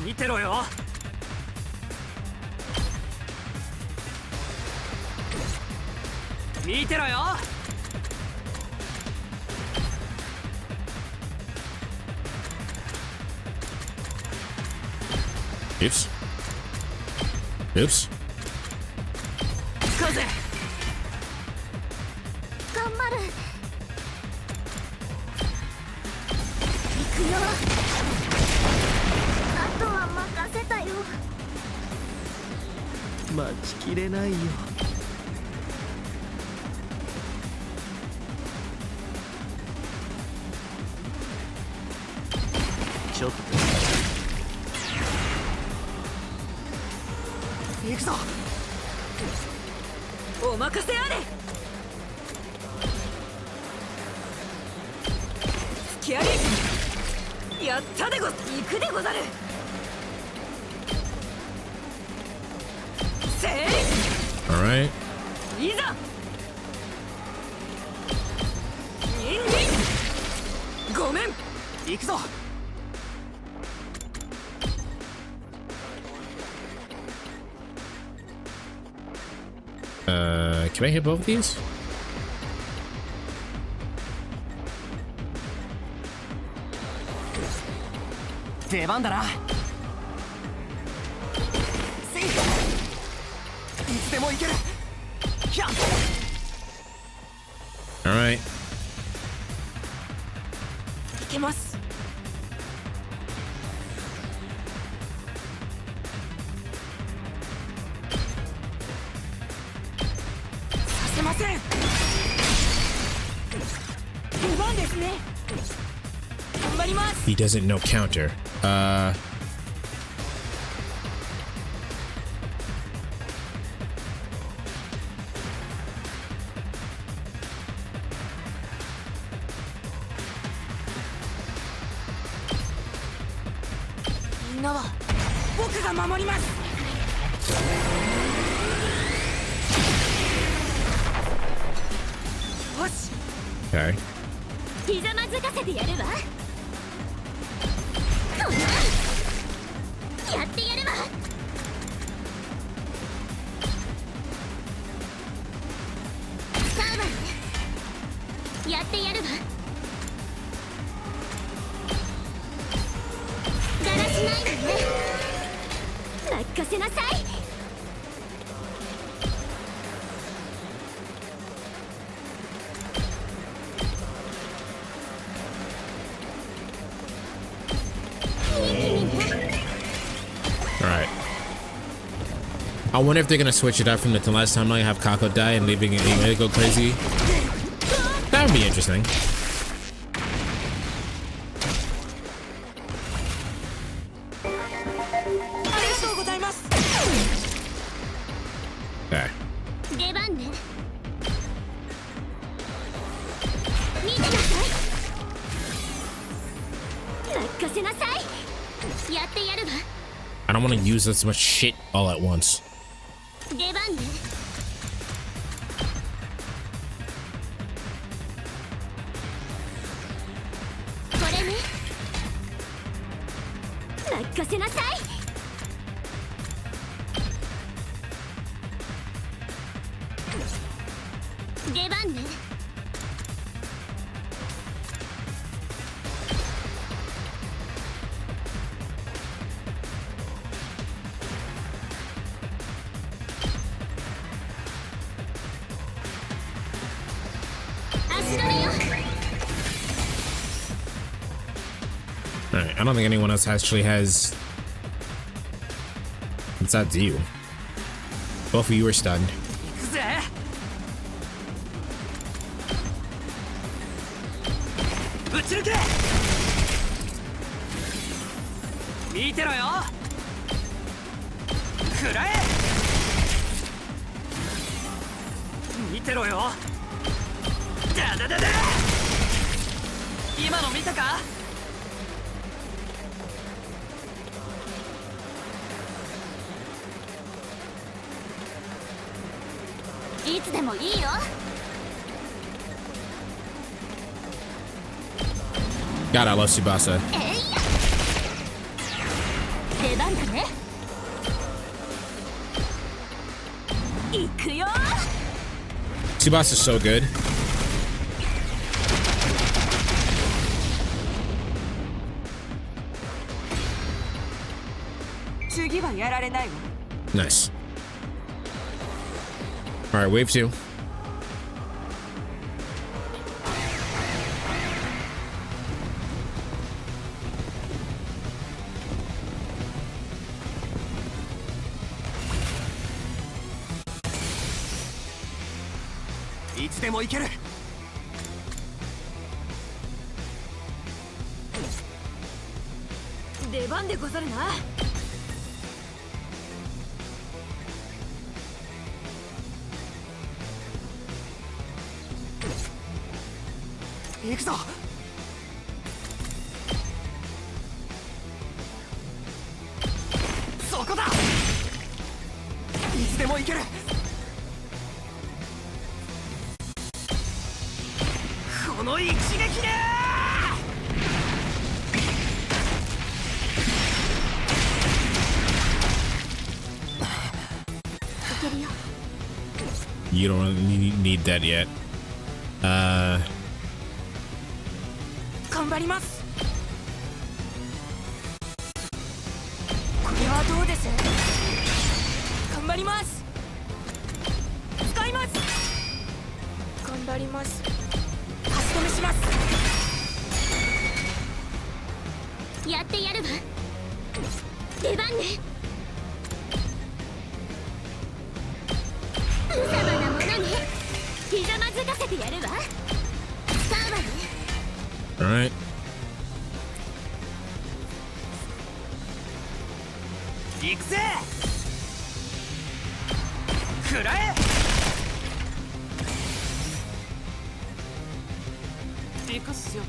見てろよ。見てろよ。Oops. Oops. 使うぜ。頑張る。行くよ。あとは任せたよ。待ちきれないよ。ちょっと行くぞ。お任せあれ。付き合い。やったでご。行くでござる。せい。All right. いざ。ニンニン。ごめん。行くぞ。Can I hit both of these? 出番だな。せい。いつでも行ける。ひゃ。All right. いけます。させません。出番ですね。頑張ります。 He doesn't know counter. みんなは僕が守ります。よし。Okay. ひざまずかせてやるわ。やってやるわ。使うわね。やってやるわ。だらしないわね。任せなさい。I wonder if they're gonna switch it up from the last time I have Kako die and leaving it go crazy. That would be interesting. Okay. 出番ね。見てなさい。任せなさい。やってやるわ。 I don't want to use this much shit all at once. 出番ね。これね。任せなさい。出番ね。足止めよ。 Alright, I don't think anyone else actually has. What's that do? Both of you are stunned. ぶち抜け。見てろよ。食らえ。見てろよ。だだだだ。今の見たか。いつでもいいよ。 God, I love Tsubasa. 出番だね。行くよ。 Tsubasa's so good. 次はやられないわ。 Nice. All right, wave 2. いつでもいける。出番でござるな。行くぞ。そこだ。いつでもいける。この一撃で。You don't really need that yet. 頑張ります。これはどうです。頑張ります。使います。頑張ります。足止めします。やってやるわ。出番ね。無様なものね。ひざまずかせてやるわ。使うわね。 All right. 行くぜ。食らえ。行くっすよ。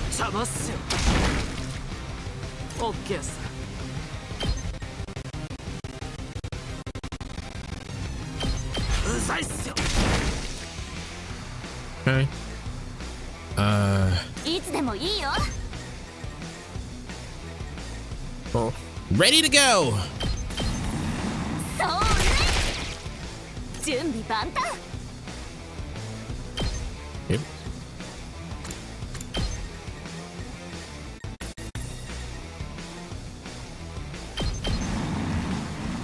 邪魔っすよ。オッケーっす。うざいっすよ。 Okay. いつでもいいよ。 Oh. Ready to go. そうね。準備万端。 Yep.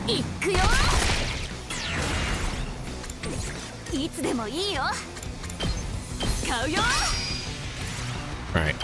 行くよ。いつでもいいよ。使うよ。 All right.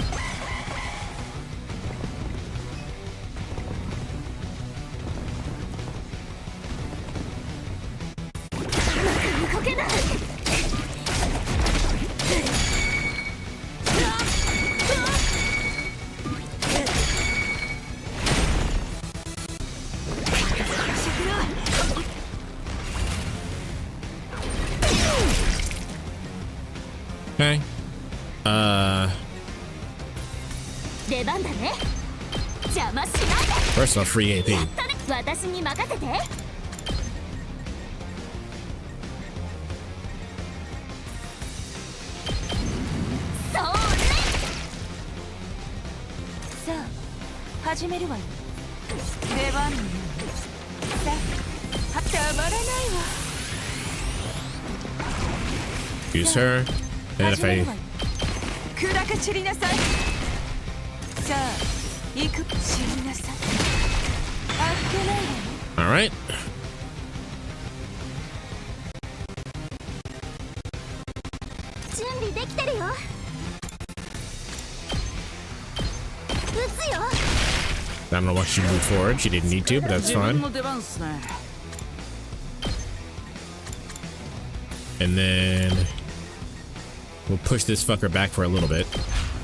出番だね。邪魔しないで。 First off, free AP. やったね。私に任せて。それ。さあ始めるわよ。出番ね。さあたまらないわ。 Use her. And if I 暗く散りなさい。さあ行く。散りなさい。あっけないわよ。 all right. 準備できてるよ。撃つよ。 I don't know why she moved forward. She didn't need to, but that's 自分 fine. の出番っすね。 And then we'll push this fucker back for a little bit.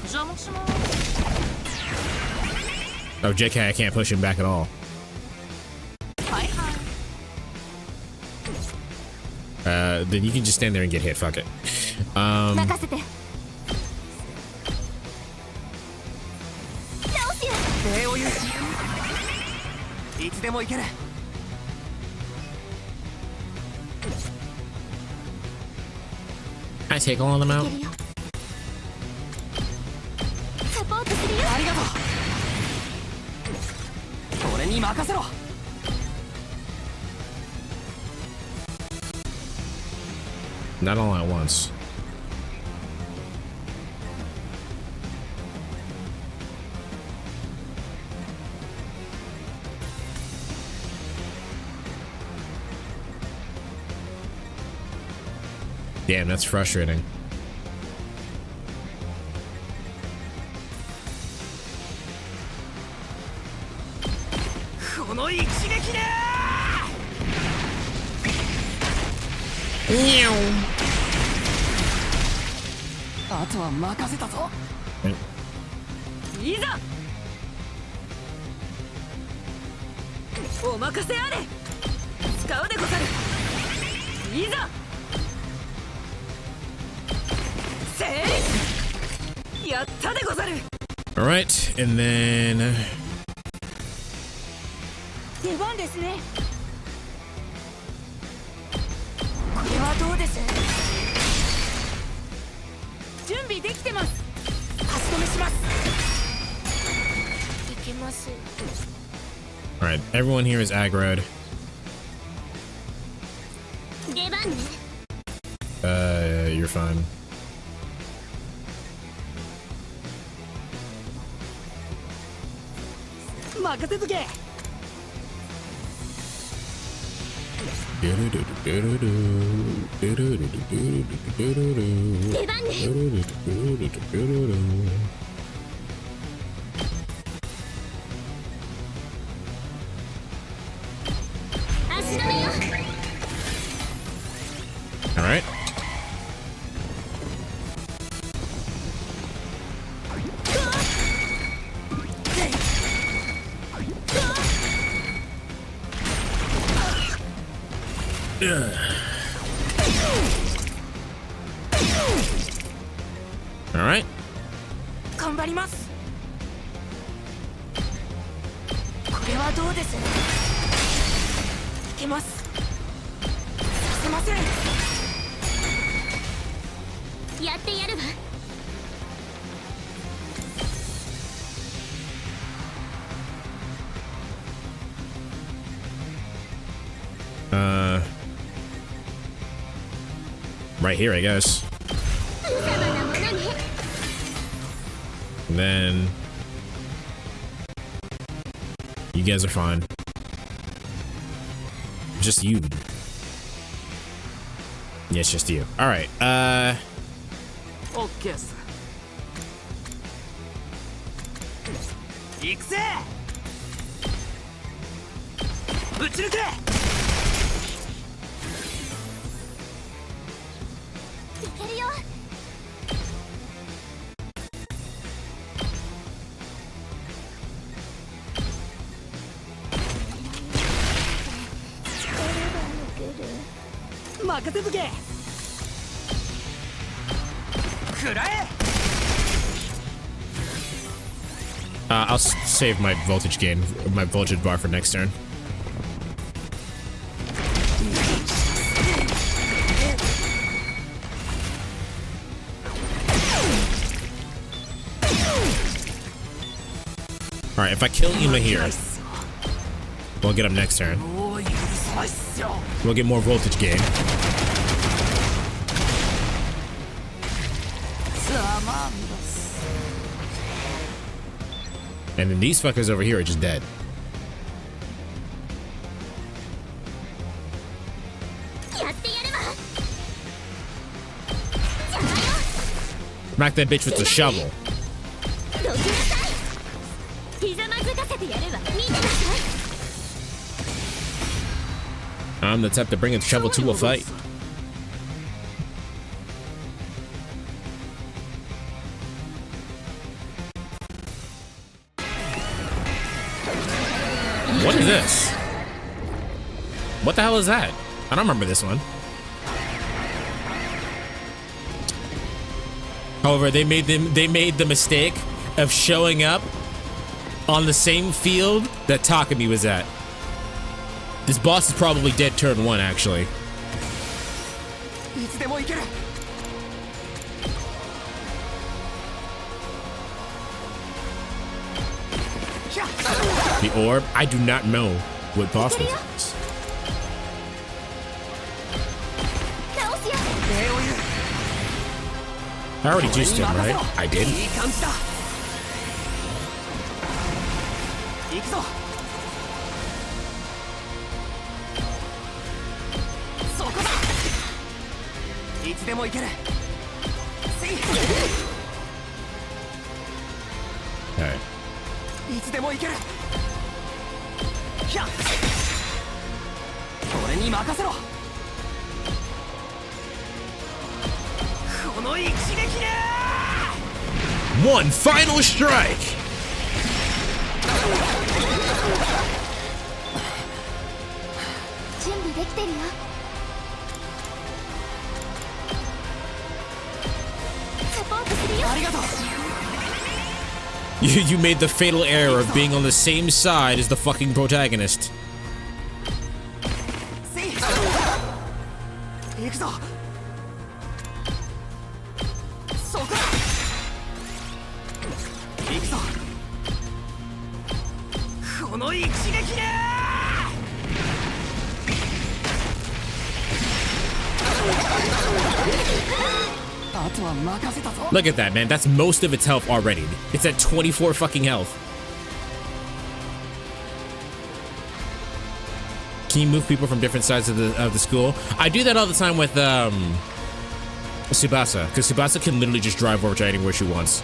邪魔します。 Oh, JK, I can't push him back at all. はいはい。 Then you can just stand there and get hit. Fuck it. 任せて。直すよ。礼を言う。いつでも行ける。 I take all of them out. サポートするよ。ありがとう。俺に任せろ。 Not all at once. Damn, that's frustrating. この一撃で。あとは任せたぞ。いざ。お任せあれ。使うでござる。いざ。せい。やったでござる。 All right, and then 出番ですね。これはどうです。準備できてます。足止めします。いけます。 all right, everyone here is aggroed. 出番ね。You're fine. 任せとけ。 出番ね。 足止めよ。 All right. All right. 頑張ります。これはどうです。いけます。させません。やってやるわ。 Right here, I guess. And then you guys are fine. Just you. Yeah, it's just you. All right. OK っす。行くぜ。ぶち抜け。いけるよ。任せとけ。食らえ。I'll save my voltage gain, my voltage bar for next turn. All right, if I kill Ima here, we'll get him next turn. We'll get more voltage gain. And then these fuckers over here are just dead. Smack that bitch with the shovel. I'm the type to bring a shovel to a fight. What is this? What the hell is that? I don't remember this one. However, they made the mistake of showing up on the same field that Takumi was at. This boss is probably dead turn 1, actually. The orb? I do not know what boss this is. I already juiced him, right? I did. Alright. One final strike. You made the fatal error of being on the same side as the fucking protagonist. Look at that, man. That's most of its health already. It's at 24 fucking health. Can you move people from different sides of the school? I do that all the time with Tsubasa, because Tsubasa can literally just drive over to anywhere she wants.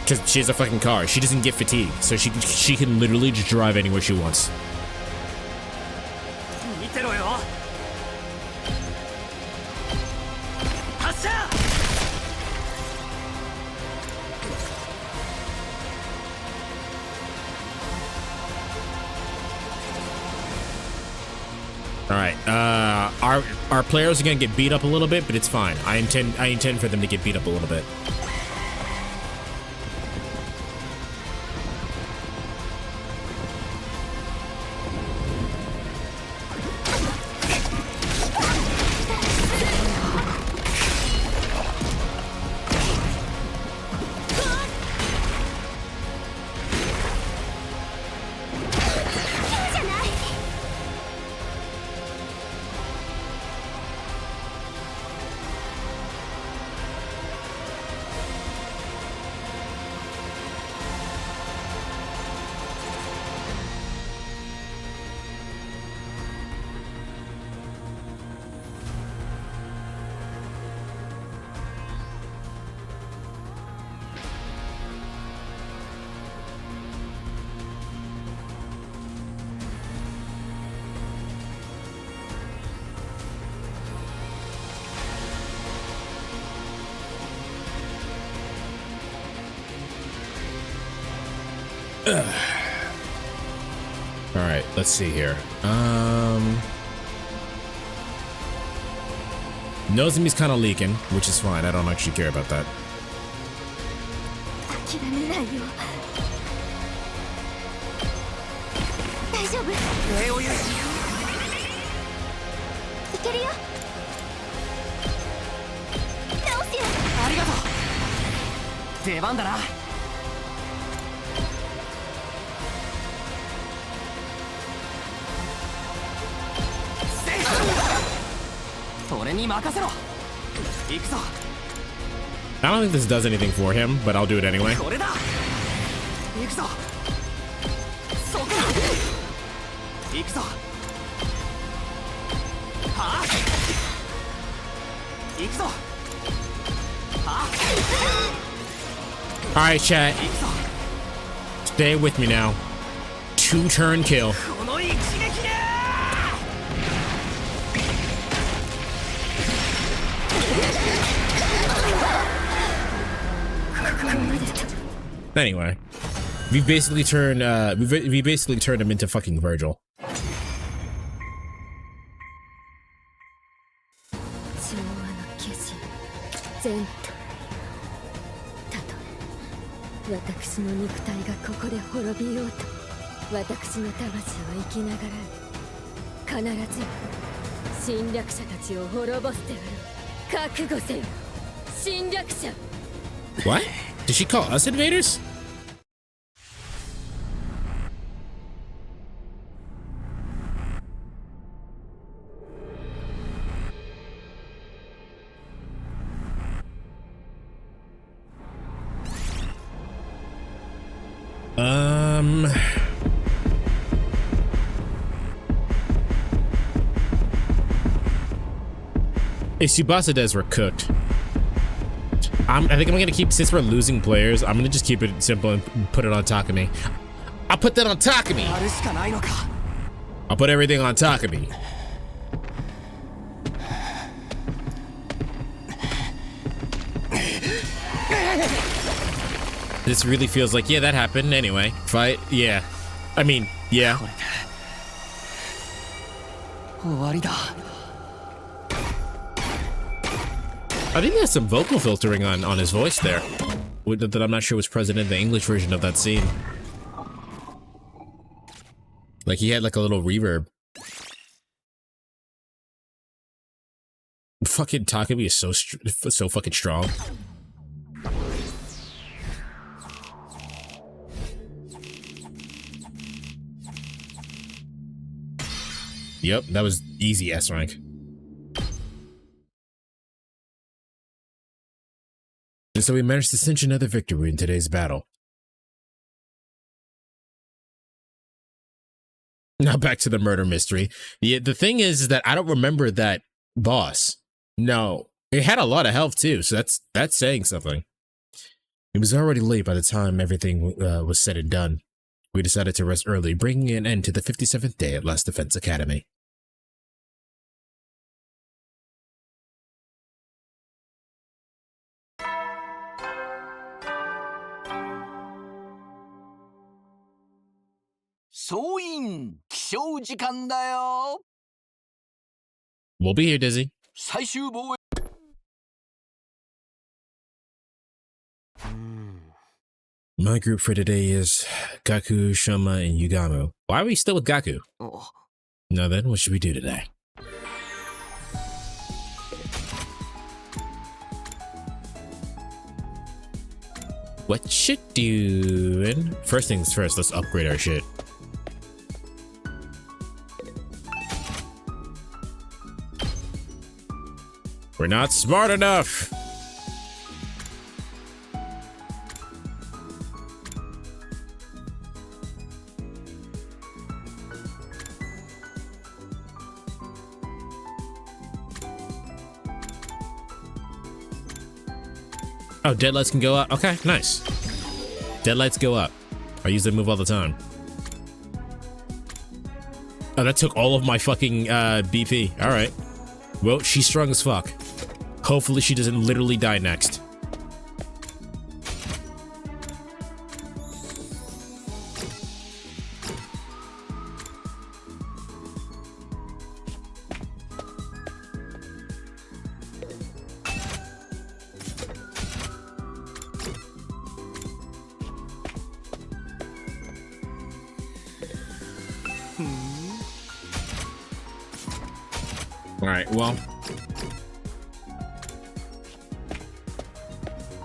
Because she has a fucking car. She doesn't get fatigued, so she can literally just drive anywhere she wants. All right, our players are gonna get beat up a little bit, but it's fine. I intend for them to get beat up a little bit. All right, let's see here. Nozomi's kind of leaking, which is fine. I don't actually care about that. 諦めないよ。大丈夫。上を許し。いけるよ。直すよ。ありがとう。出番だな。俺に任せろ。行くぞ。 I don't think this does anything for him, but I'll do it anyway. これだ。行くぞ。そこだ。行くぞ。はあ。行くぞ。はあ。 Alright, chat. Stay with me now. 2-turn kill. この一撃で。 Anyway, we basically turned we basically turned him into fucking Virgil. 調和の化身全とたとえ私の肉体がここで滅びようと私の魂は生きながら必ず侵略者たちを滅ぼしてやる。覚悟せよ侵略者。 What? Did she call us invaders? If Tsubasa does, we're cooked. I think I'm gonna keep, since we're losing players, I'm gonna just keep it simple and put it on Takumi. I'll put that on Takumi. I'll put everything on Takumi. This really feels like, yeah, that happened anyway. Fight, yeah. I mean, yeah. I think there's some vocal filtering on his voice there that I'm not sure was present in the English version of that scene. Like he had like a little reverb. Fucking Takumi is so fucking strong. Yep, that was easy S rank. And so we managed to cinch another victory in today's battle. Now back to the murder mystery. The thing is that I don't remember that boss. No, it had a lot of health too, so that's saying something. It was already late by the time everything was said and done. We decided to rest early, bringing an end to the 57th day at Last Defense Academy. We'll be here, Dizzy. My group for today is Gaku, Shoma, and Yugamu. Why are we still with Gaku? Now then, what should we do today? What you doing? First things first, let's upgrade our shit. We're not smart enough! Oh, deadlights can go up. Okay, nice. Deadlights go up. I use that move all the time. Oh, that took all of my fucking BP. All right. Well, she's strong as fuck. Hopefully she doesn't literally die next. Alright, well.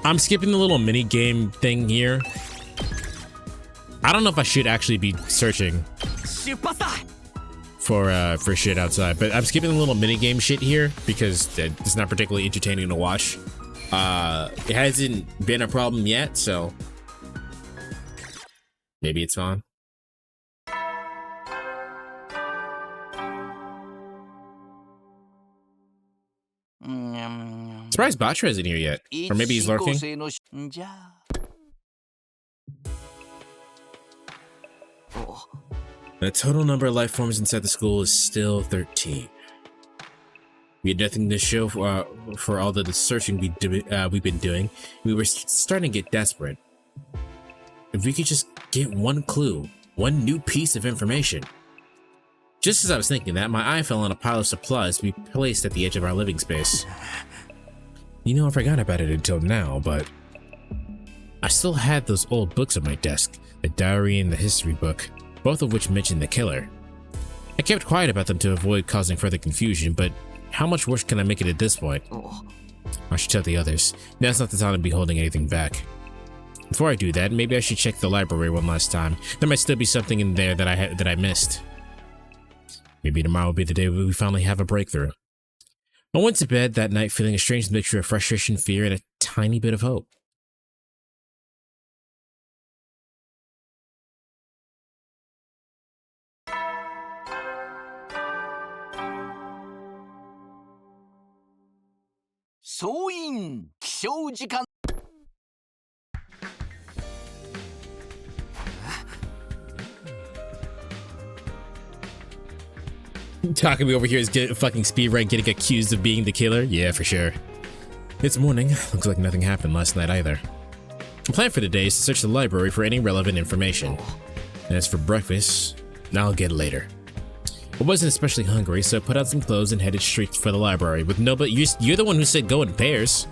I'm skipping the little mini game thing here. I don't know if I should actually be searching for shit outside, but I'm skipping the little mini game shit here because it's not particularly entertaining to watch. It hasn't been a problem yet, so maybe it's fine. Surprised Batra isn't here yet, or maybe he's lurking. The total number of life forms inside the school is still 13. We had nothing to show for all the searching we've been doing. We were starting to get desperate. If we could just get one clue, one new piece of information. Just as I was thinking that, my eye fell on a pile of supplies we placed at the edge of our living space. You know, I forgot about it until now, but I still had those old books on my desk, the diary and the history book, both of which mentioned the killer. I kept quiet about them to avoid causing further confusion, but how much worse can I make it at this point? I should tell the others. Now's not the time to be holding anything back. Before I do that, maybe I should check the library one last time. There might still be something in there that I missed. Maybe tomorrow will be the day we finally have a breakthrough. I went to bed that night feeling a strange mixture of frustration, fear, and a tiny bit of hope. Takumi over here is fucking speed rank getting accused of being the killer? Yeah, for sure. It's morning. Looks like nothing happened last night either. The plan for today is to search the library for any relevant information. And as for breakfast, I'll get it later. I wasn't especially hungry, so I put on some clothes and headed straight for the library with nobody. You're the one who said go in pairs.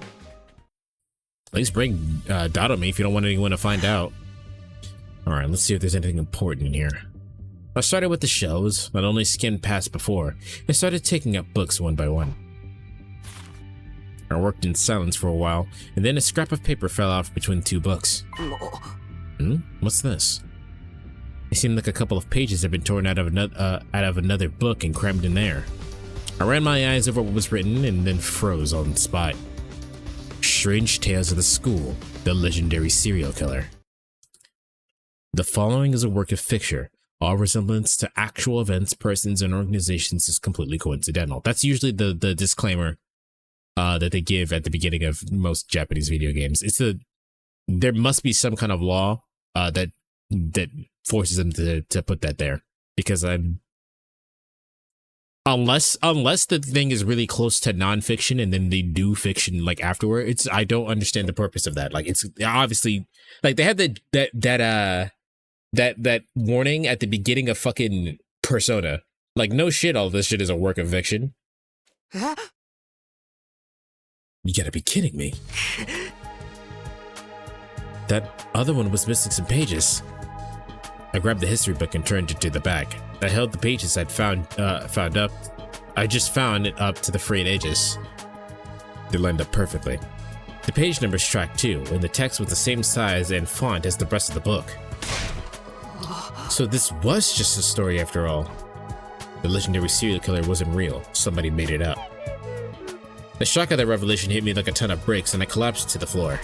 At least bring Dadomi if you don't want anyone to find out. Alright, let's see if there's anything important in here. I started with the shelves, but only skimmed past before, and started taking up books one by one. I worked in silence for a while, and then a scrap of paper fell off between two books. What's this? It seemed like a couple of pages had been torn out of another book and crammed in there. I ran my eyes over what was written and then froze on the spot. Strange Tales of the School, the legendary serial killer. The following is a work of fiction. All resemblance to actual events, persons, and organizations is completely coincidental. That's usually the disclaimer that they give at the beginning of most Japanese video games. There must be some kind of law that forces them to put that there, because unless the thing is really close to nonfiction and then they do fiction like afterward, I don't understand the purpose of that. Like, it's obviously like they had that warning at the beginning of fucking Persona. Like, no shit, all this shit is a work of fiction. You gotta be kidding me. That other one was missing some pages. I grabbed the history book and turned it to the back. I held the pages I'd I just found it up to the frayed edges. They lined up perfectly. The page numbers tracked too, and the text was the same size and font as the rest of the book. So this was just a story after all. The legendary serial killer wasn't real. Somebody made it up. The shock of that revelation hit me like a ton of bricks, and I collapsed to the floor.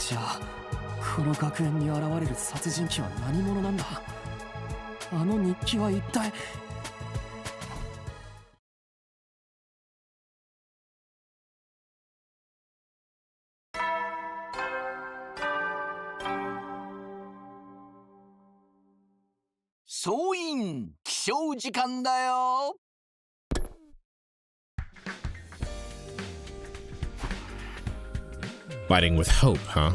Fighting with hope, huh?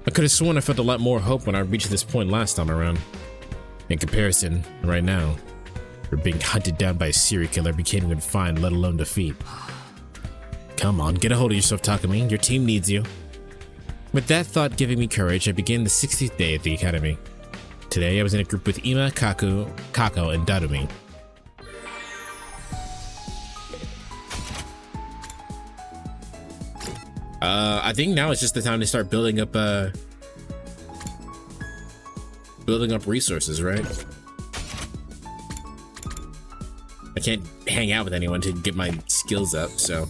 I could have sworn I felt a lot more hope when I reached this point last time around. In comparison, right now, we're being hunted down by a serial killer we can't even find, let alone defeat. Come on, get a hold of yourself, Takumi. Your team needs you. With that thought giving me courage, I began the 60th day at the academy. Today I was in a group with Ima, Kako, and Darumi. I think now it's just the time to start building up resources, right? I can't hang out with anyone to get my skills up, so.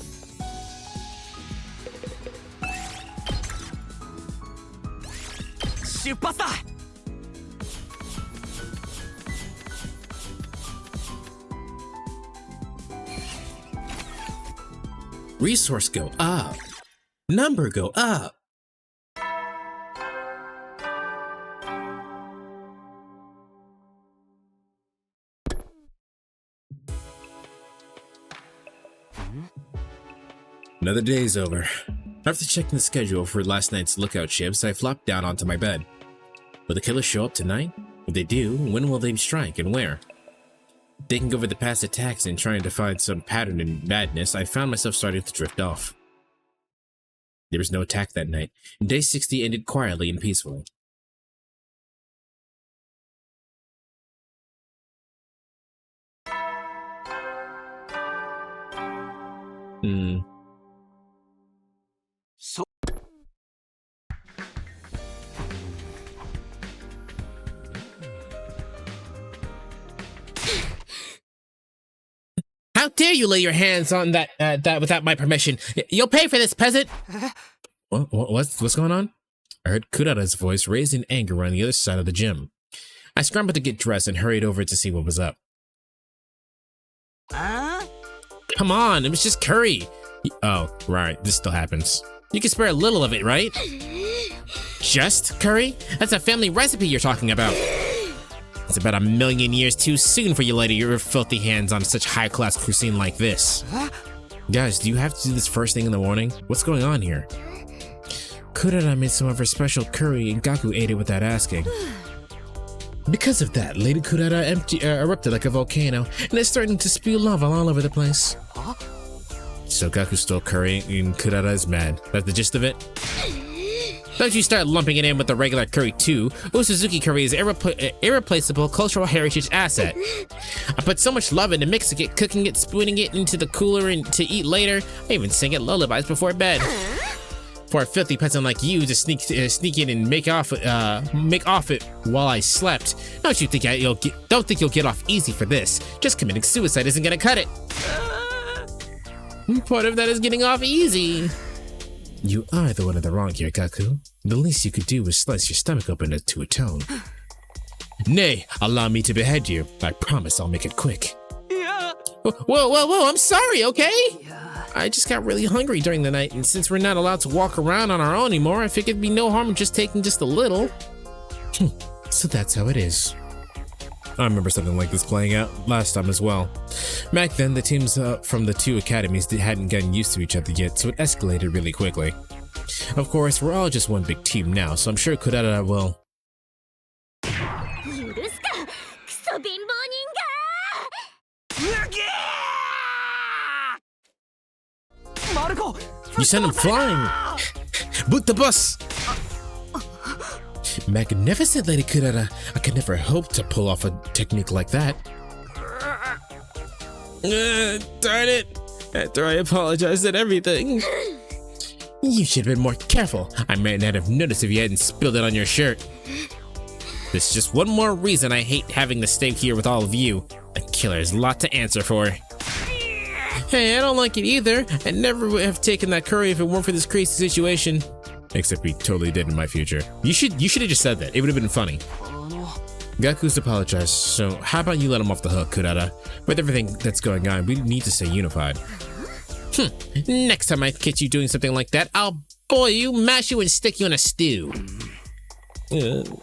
Resource go up. Number go up. Another day's over. After checking the schedule for last night's lookout shifts, I flopped down onto my bed. Will the killers show up tonight? If they do, when will they strike and where? Thinking over the past attacks and trying to find some pattern in madness, I found myself starting to drift off. There was no attack that night, and day 60 ended quietly and peacefully. How dare you lay your hands on that without my permission? You'll pay for this, peasant! What's going on? I heard Kurara's voice raised in anger on the other side of the gym. I scrambled to get dressed and hurried over to see what was up. Come on, it was just curry. Oh, right, this still happens. You can spare a little of it, right? Just curry? That's a family recipe you're talking about. It's about 1,000,000 years too soon for you to lay your filthy hands on such high-class cuisine like this. Guys, do you have to do this first thing in the morning? What's going on here? Kurara made some of her special curry and Gaku ate it without asking. Because of that, Lady Kurara erupted like a volcano and is starting to spew lava all over the place. So Gaku stole curry and Kurara is mad. That's the gist of it? Don't you start lumping it in with the regular curry too. Usuzuki curry is irreplaceable cultural heritage asset. I put so much love into mixing it, cooking it, spooning it into the cooler and to eat later. I even sing it lullabies before bed. For a filthy peasant like you to sneak in and make off it while I slept. Don't think you'll get off easy for this. Just committing suicide isn't gonna cut it. Part of that is getting off easy. You are the one in the wrong here, Gaku. The least you could do is slice your stomach open to atone. Nay, allow me to behead you. I promise I'll make it quick. Whoa, I'm sorry, okay? I just got really hungry during the night, and since we're not allowed to walk around on our own anymore, I figured it'd be no harm in just taking just a little. So that's how it is. I remember something like this playing out last time as well. Back then, the teams from the two academies hadn't gotten used to each other yet, so it escalated really quickly. Of course, we're all just one big team now, so I'm sure Kurara will... You sent him flying! Boot the bus! Magnificent, Lady Kurara. I could never hope to pull off a technique like that. Darn it! After I apologized and everything. You should have been more careful. I might not have noticed if you hadn't spilled it on your shirt. This is just one more reason I hate having to stay here with all of you. A killer has a lot to answer for. Hey, I don't like it either. I'd never would have taken that curry if it weren't for this crazy situation. Except we totally did in my future. You should have just said that. It would have been funny. Gaku's apologized, so how about you let him off the hook, Kurara? With everything that's going on, we need to stay unified. Next time I catch you doing something like that, I'll boil you, mash you, and stick you in a stew.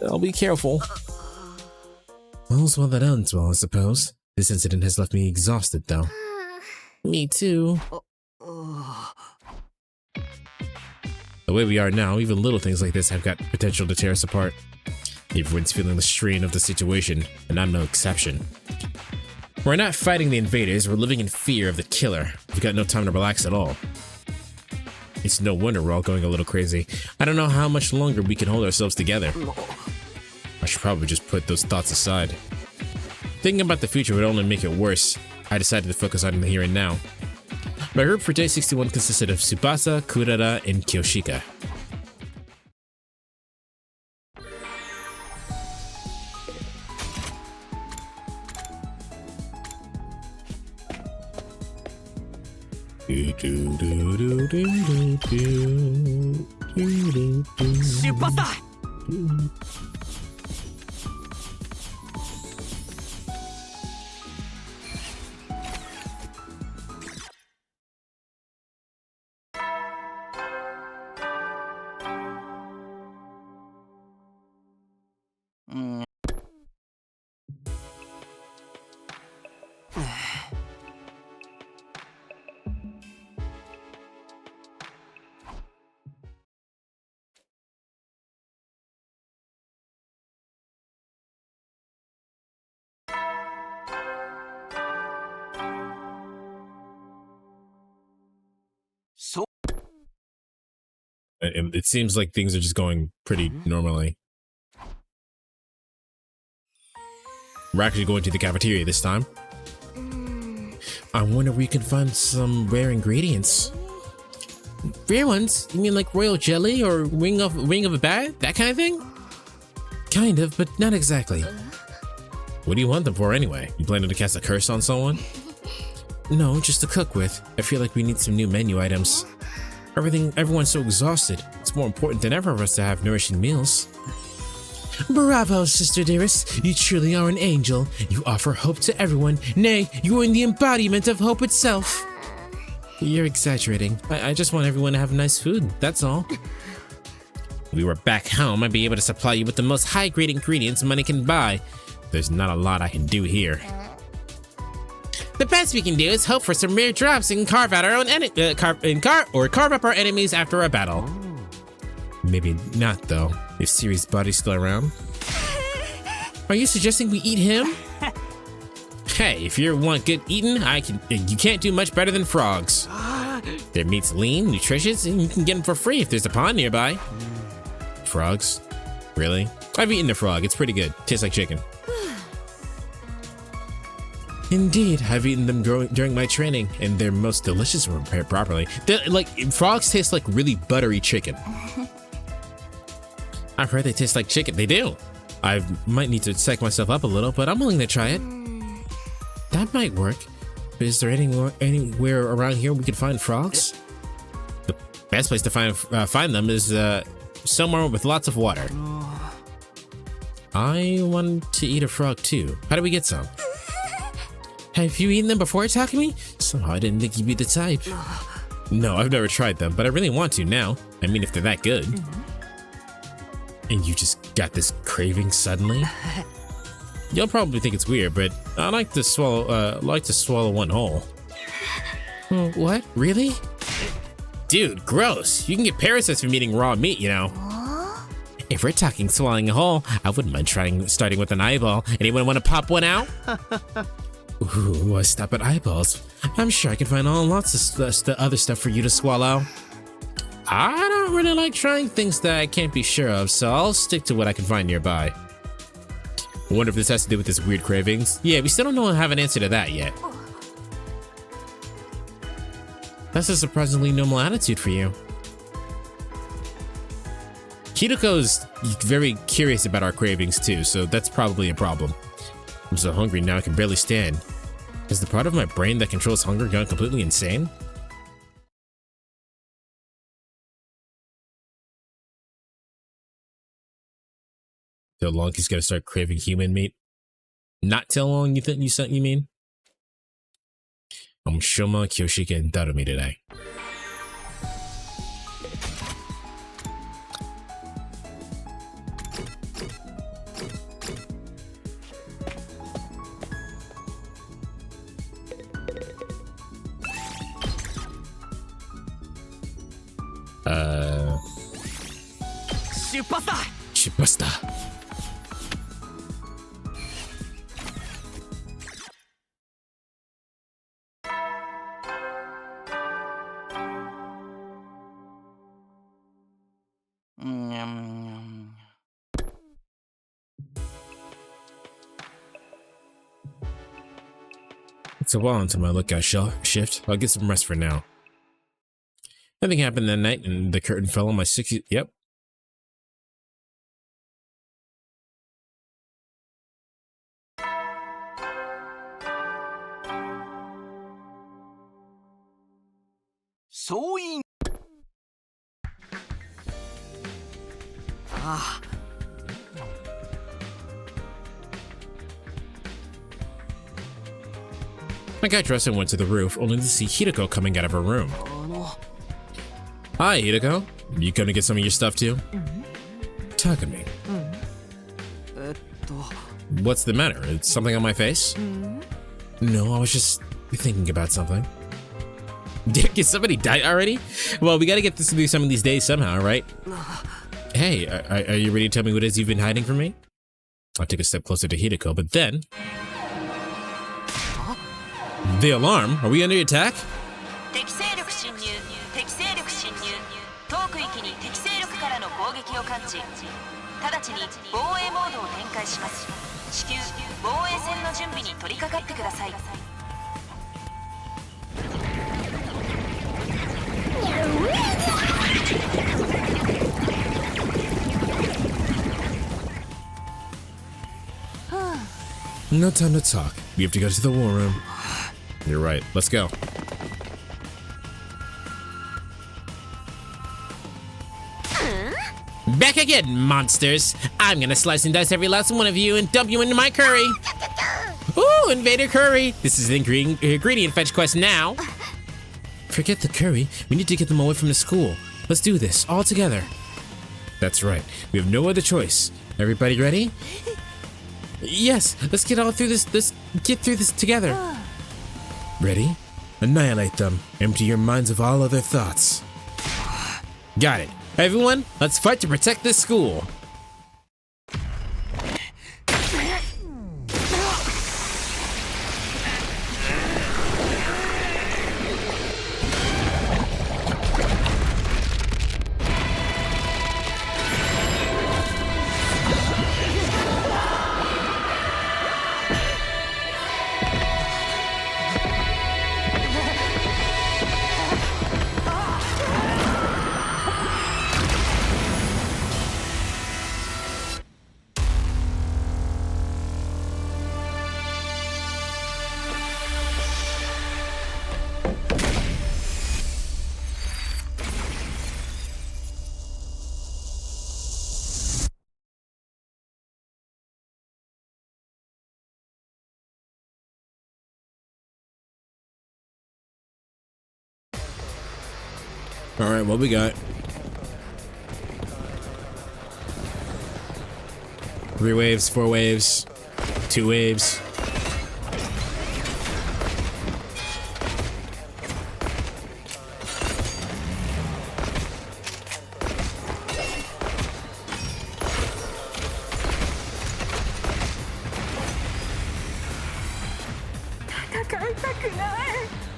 I'll be careful. All's well that ends well, I suppose. This incident has left me exhausted, though. Me too. The way we are now, even little things like this have got potential to tear us apart. Everyone's feeling the strain of the situation, and I'm no exception. We're not fighting the invaders, we're living in fear of the killer. We've got no time to relax at all. It's no wonder we're all going a little crazy. I don't know how much longer we can hold ourselves together. I should probably just put those thoughts aside. Thinking about the future would only make it worse. I decided to focus on the here and now. My group for day 61 consisted of Tsubasa, Kurara, and Kyoshika. So It seems like things are just going pretty normally. We're actually going to the cafeteria this time. I wonder if we can find some rare ingredients. Rare ones? You mean like royal jelly or wing of a bat? That kind of thing? Kind of, but not exactly. What do you want them for anyway? You planning to cast a curse on someone? No, just to cook with. I feel like we need some new menu items. Everyone's so exhausted. It's more important than ever for us to have nourishing meals. Bravo, sister dearest. You truly are an angel. You offer hope to everyone. Nay, you are the embodiment of hope itself. You're exaggerating. I just want everyone to have nice food, that's all. If we were back home, I'd be able to supply you with the most high-grade ingredients money can buy. There's not a lot I can do here. The best we can do is hope for some rare drops and carve out our own carve up our enemies after a battle. Maybe not though, if Siri's body's still around. Are you suggesting we eat him? Hey, if you want good eating, you can't do much better than frogs. Their meat's lean, nutritious, and you can get them for free if there's a pond nearby. Frogs? Really? I've eaten a frog, it's pretty good. Tastes like chicken. Indeed, I've eaten them during my training, and they're most delicious when prepared properly. Frogs taste like really buttery chicken. I've heard they taste like chicken. They do. I might need to psych myself up a little, but I'm willing to try it. That might work. But is there anywhere around here we can find frogs? The best place to find them is somewhere with lots of water. I want to eat a frog too. How do we get some? Have you eaten them before attacking me? Somehow I didn't think you'd be the type. No, I've never tried them, but I really want to now. I mean, if they're that good. And you just got this craving suddenly? You'll probably think it's weird, but I like to swallow one whole. What? Really? Dude, gross. You can get parasites from eating raw meat, you know. If we're talking swallowing a whole, I wouldn't mind starting with an eyeball. Anyone want to pop one out? Ooh, I stop at eyeballs. I'm sure I can find lots of other stuff for you to swallow. I don't really like trying things that I can't be sure of, so I'll stick to what I can find nearby. I wonder if this has to do with his weird cravings. Yeah, we still don't have an answer to that yet. That's a surprisingly normal attitude for you. Hitoko's very curious about our cravings too, so that's probably a problem. I'm so hungry now I can barely stand. Has the part of my brain that controls hunger gone completely insane? Till long he's gonna start craving human meat? Not till long you mean? I'm Shoma, Kyoshika, and Darumi today. Shipasta. takes a while until my lookout shift. I'll get some rest for now. Nothing happened that night, and the curtain fell on my 60. Yep. Sewing. Ah. I got dressed and went to the roof, only to see Hideko coming out of her room. Hi, Hideko. You gonna get some of your stuff too? Talk to me. What's the matter? It's something on my face? No, I was just thinking about something. Did somebody die already? Well, we gotta get this through some of these days somehow, right? Hey, are you ready to tell me what it is you've been hiding from me? I took a step closer to Hideko, but then... The alarm? Are we under attack? 敵勢力侵入敵勢力侵入遠く域に敵勢力からの攻撃を感知直ちに防衛モードを展開します至急防衛戦の準備に取り掛かってくださいNo time to talk. We have to go to the war room. You're right. Let's go. Back again, monsters! I'm gonna slice and dice every last one of you and dump you into my curry! Ooh, Invader Curry! This is the ingredient fetch quest now! Forget the curry. We need to get them away from the school. Let's do this, all together. That's right. We have no other choice. Everybody ready? Yes, let's get all through this. Let's get through this together. Ready? Annihilate them. Empty your minds of all other thoughts. Got it. Everyone, let's fight to protect this school. All right, what we got? 3 waves, 4 waves, 2 waves.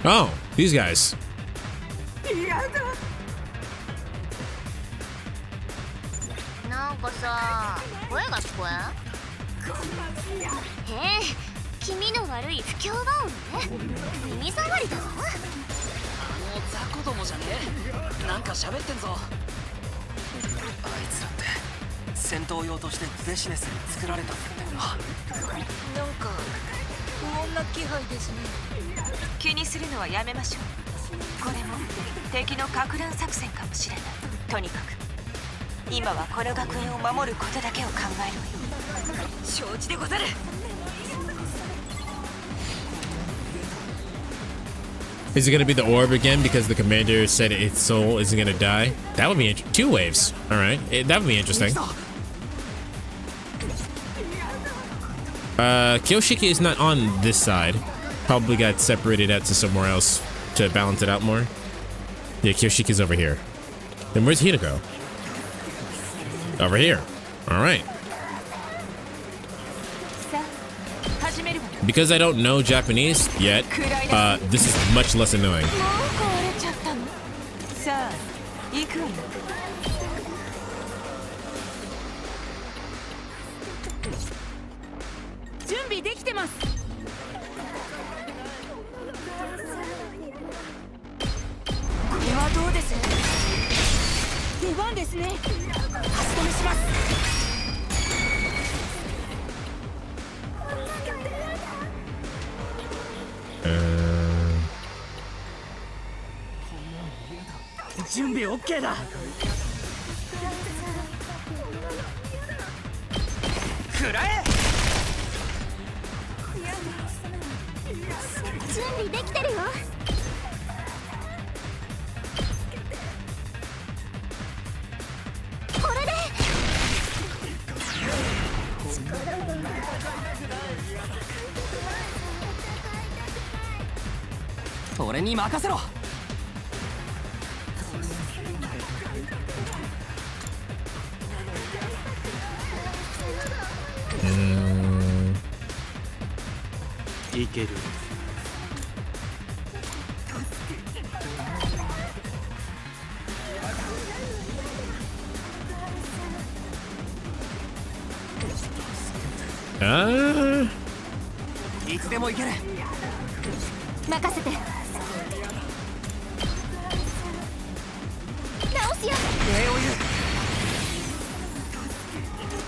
Oh, these guys. なんかさ、声が聞こえん？へえ、気味の悪い不協和音ね。耳障りだわ。雑魚どもじゃねえ。なんか喋ってんぞ。あいつらって戦闘用としてデシネスに作られたんだよな。なんか不穏な気配ですね気にするのはやめましょうこれも敵のか乱作戦かもしれないとにかく今はこの学園を守ることだけを考えろよ承知でござる Is it gonna be the orb again because the commander said its soul isn't gonna die? That would be 2 waves. All right, that would be interesting. Kyoshiki is not on this side. Probably got separated out to somewhere else to balance it out more. Yeah, Kyoshiki's over here. Then where's Hideko? Over here. All right. Because I don't know Japanese yet, this is much less annoying. 止めします。準備 OK だ。食らえ。準備できてるよ。これで俺に任せろ。いける。いつでもいける。任せて。直すよ。礼を言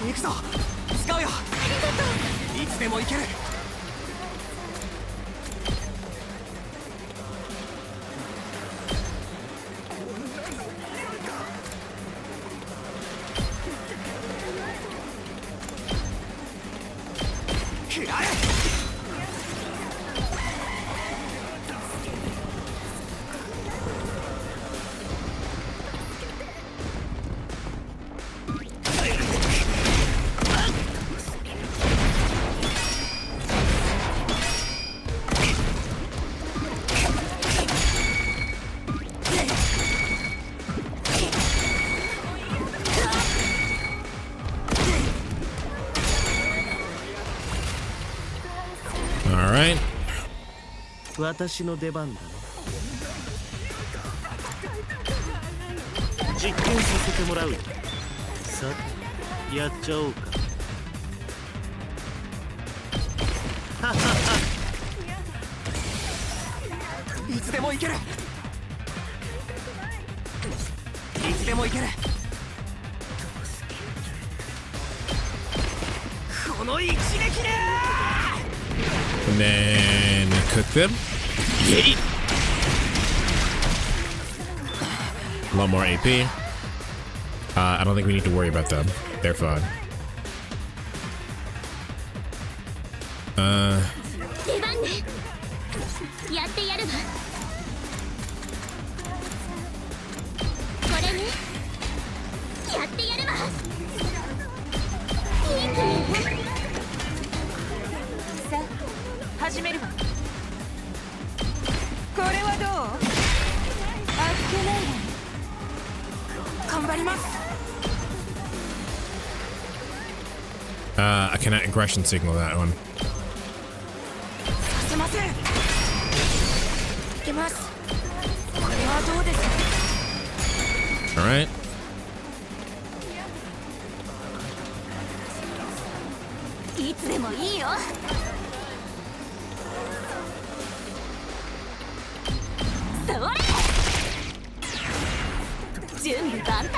う。行くぞ。使うよ。ありがとう。いつでもいける。食らえ。Alright. 私の出番だね。実験させてもらうよ。さあ、やっちゃおうか。いつでもいける。いつでもいける。この一撃で And then cook them. A lot more AP. I don't think we need to worry about them. They're fine. 出番ね。やってやるわ。これね。やってやるわ。いいね。さあ始めるわ。これはどう？あっけないわ。頑張ります。I cannot aggression signal that one. させません。いけます。これはどうですか。 Alright. いつでもいいよ。それ。準備万端。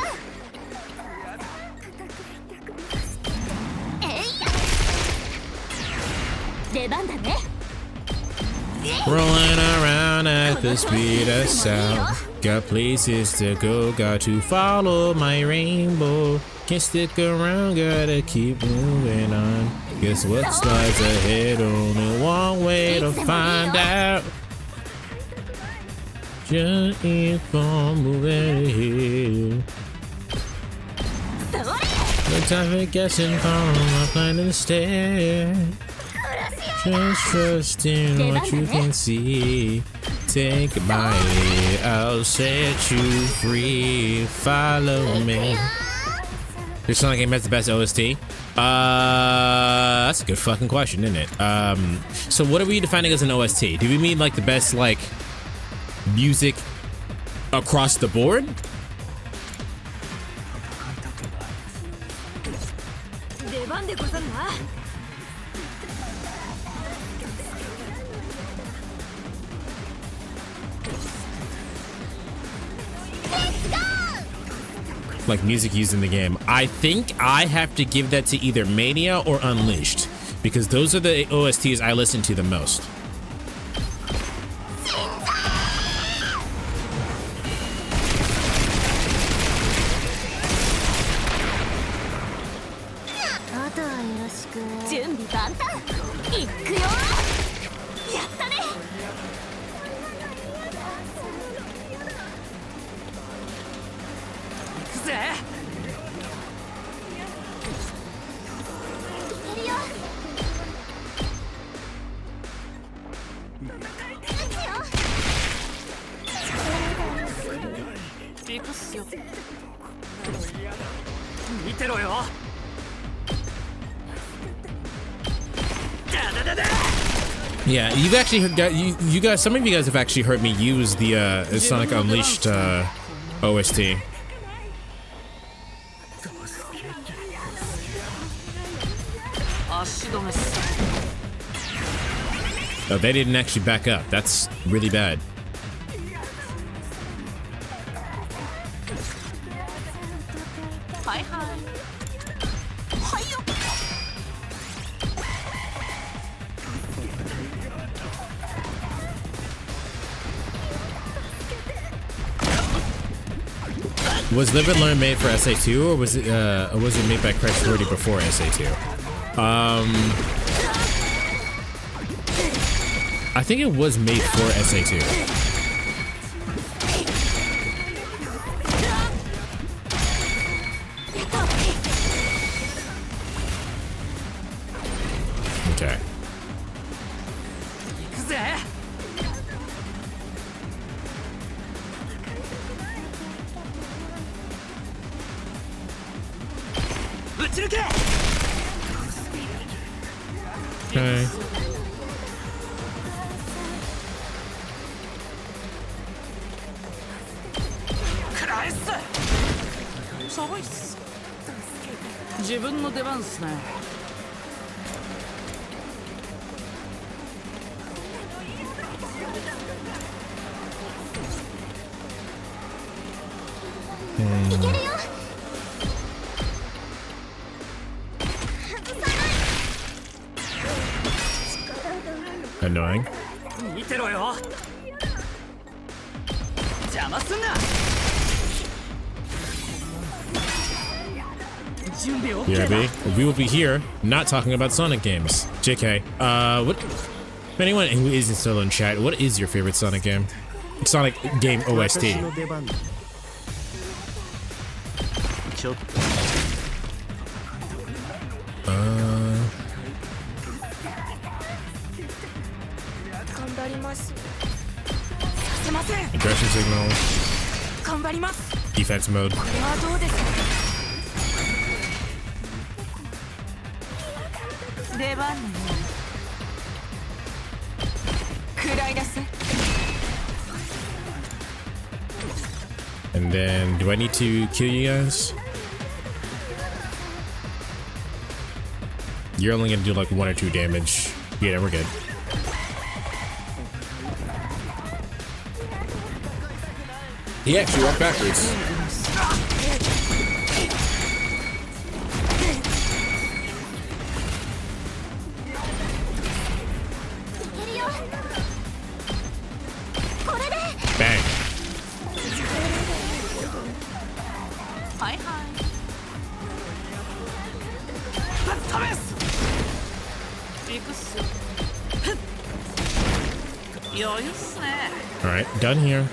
えいや。出番だね。 Rolling around at the speed of sound. Got places to go, got to follow my rainbow. Can't stick around, gotta keep moving on. Guess what lies ahead? Only one way to find out. Just keep on moving ahead. No time for guessing, following my plan instead. Just trust in what you can see. Take a bite, I'll set you free. Follow me. This Sonic game has the best OST? That's a good fucking question, isn't it? So what are we defining as an OST? Do we mean like the best like music across the board? 出番でござるな。like music used in the game. I think I have to give that to either Mania or Unleashed, because those are the OSTs I listen to the most. Yeah, you've actually heard, you guys, some of you guys have actually heard me use the Sonic Unleashed OST. Oh, they didn't actually back up. That's really bad. Was Live and Learn made for SA2, or was it made by Crash 40 before SA2? I think it was made for SA2. Okay. Okay. Annoying. Yeah, we will be here not talking about Sonic games. JK. What? If anyone who isn't still in chat, what is your favorite Sonic game? Sonic game OST. Aggression signal. Defense mode. And then, do I need to kill you guys? You're only gonna do like 1 or 2 damage. Yeah, we're good. He actually walked backwards. Bang. All right, done here.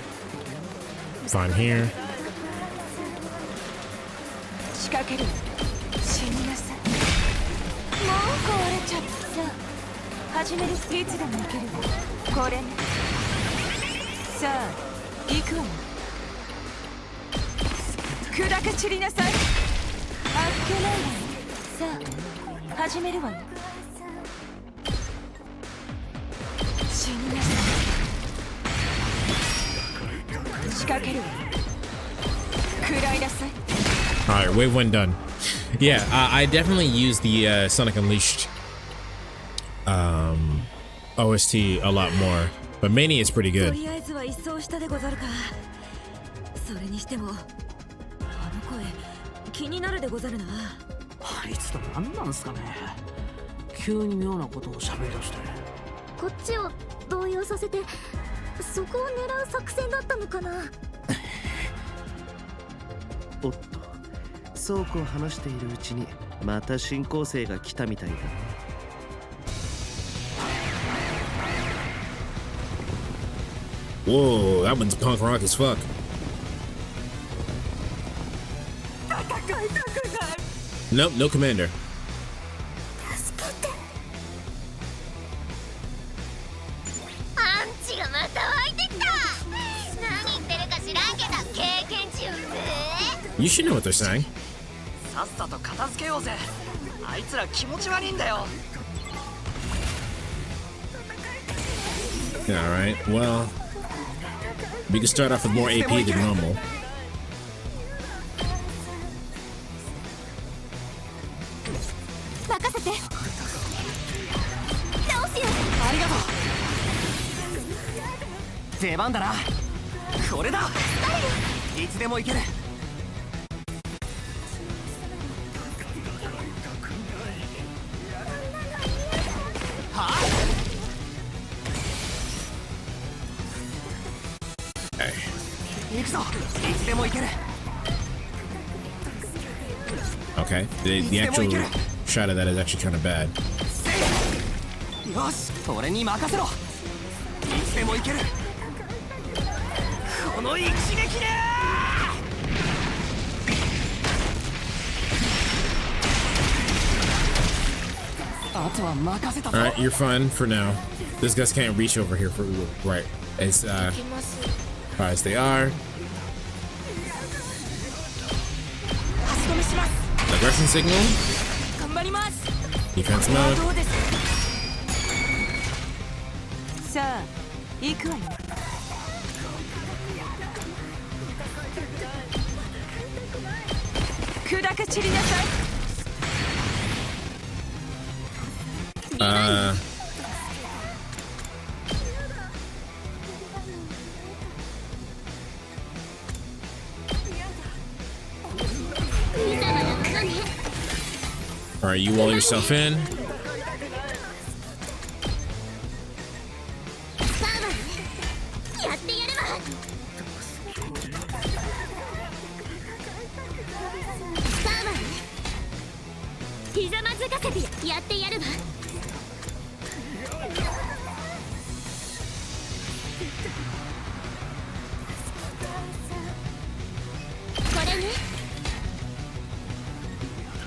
Fine here. Alright, wave 1 done. Yeah, I definitely use the Sonic Unleashed OST a lot more, but Mania is pretty good. 声気になるでござるな。あいつと何なんすかね。急に妙なことを喋り出して。こっちを動揺させてそこを狙う作戦だったのかな。おっと、そうこう話しているうちにまた新構成が来たみたいだ。Whoa, that one's punk rock as fuck. Nope, no commander. アンチがまた湧いてきた。何言ってるか知らんけど経験値をね。 You should know what they're saying. さっさと片付けようぜ。あいつら気持ち悪いんだよ。Alright, well, we can start off with more AP than normal. 任せて。倒すよ。ありがとう。出番だな。これだ。いつでも行ける。はあ。行くぞ。いつでも行ける。 Okay, the actual shot of that is actually kind of bad. よし、俺に任せろ。いつでも行ける。この一撃で。あとは任せたぞ。 Alright, you're fine for now. These guys can't reach over here for right as far as they are. Aggression signal. 頑張ります。 Defense mode. どうです。さあ行くわよ。砕け散りなさい。Alright, you wall yourself in.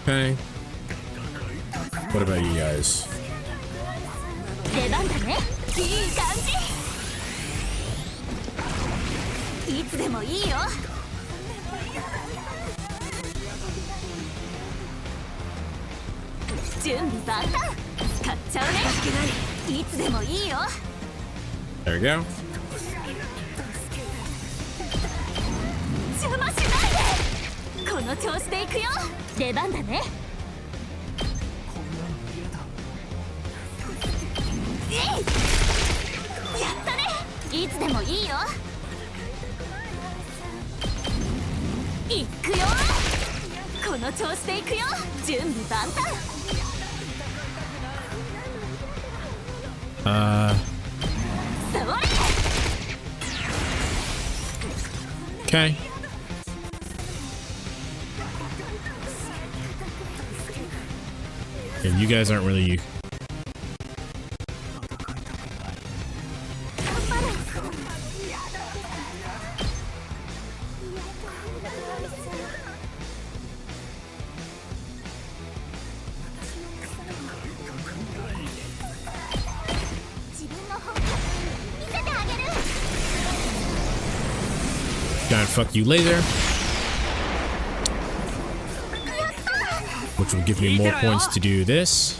Okay. What about you guys? 出番だね。いい感じ。いつでもいいよ。準備万端。使っちゃうね。いつでもいいよ。 There we go. 邪魔しないで。この調子で行くよ。出番だね。やったね。いつでもいいよ。行くよ。この調子で行くよ。準備万端。それ。 Okay. And you guys aren't really. Gonna fuck you later. Which will give me more points to do this.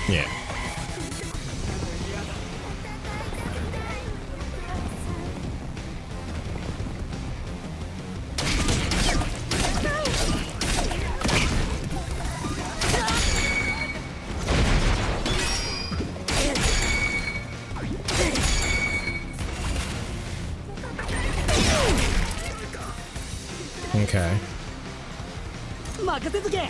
Yeah. Okay. 任せとけ。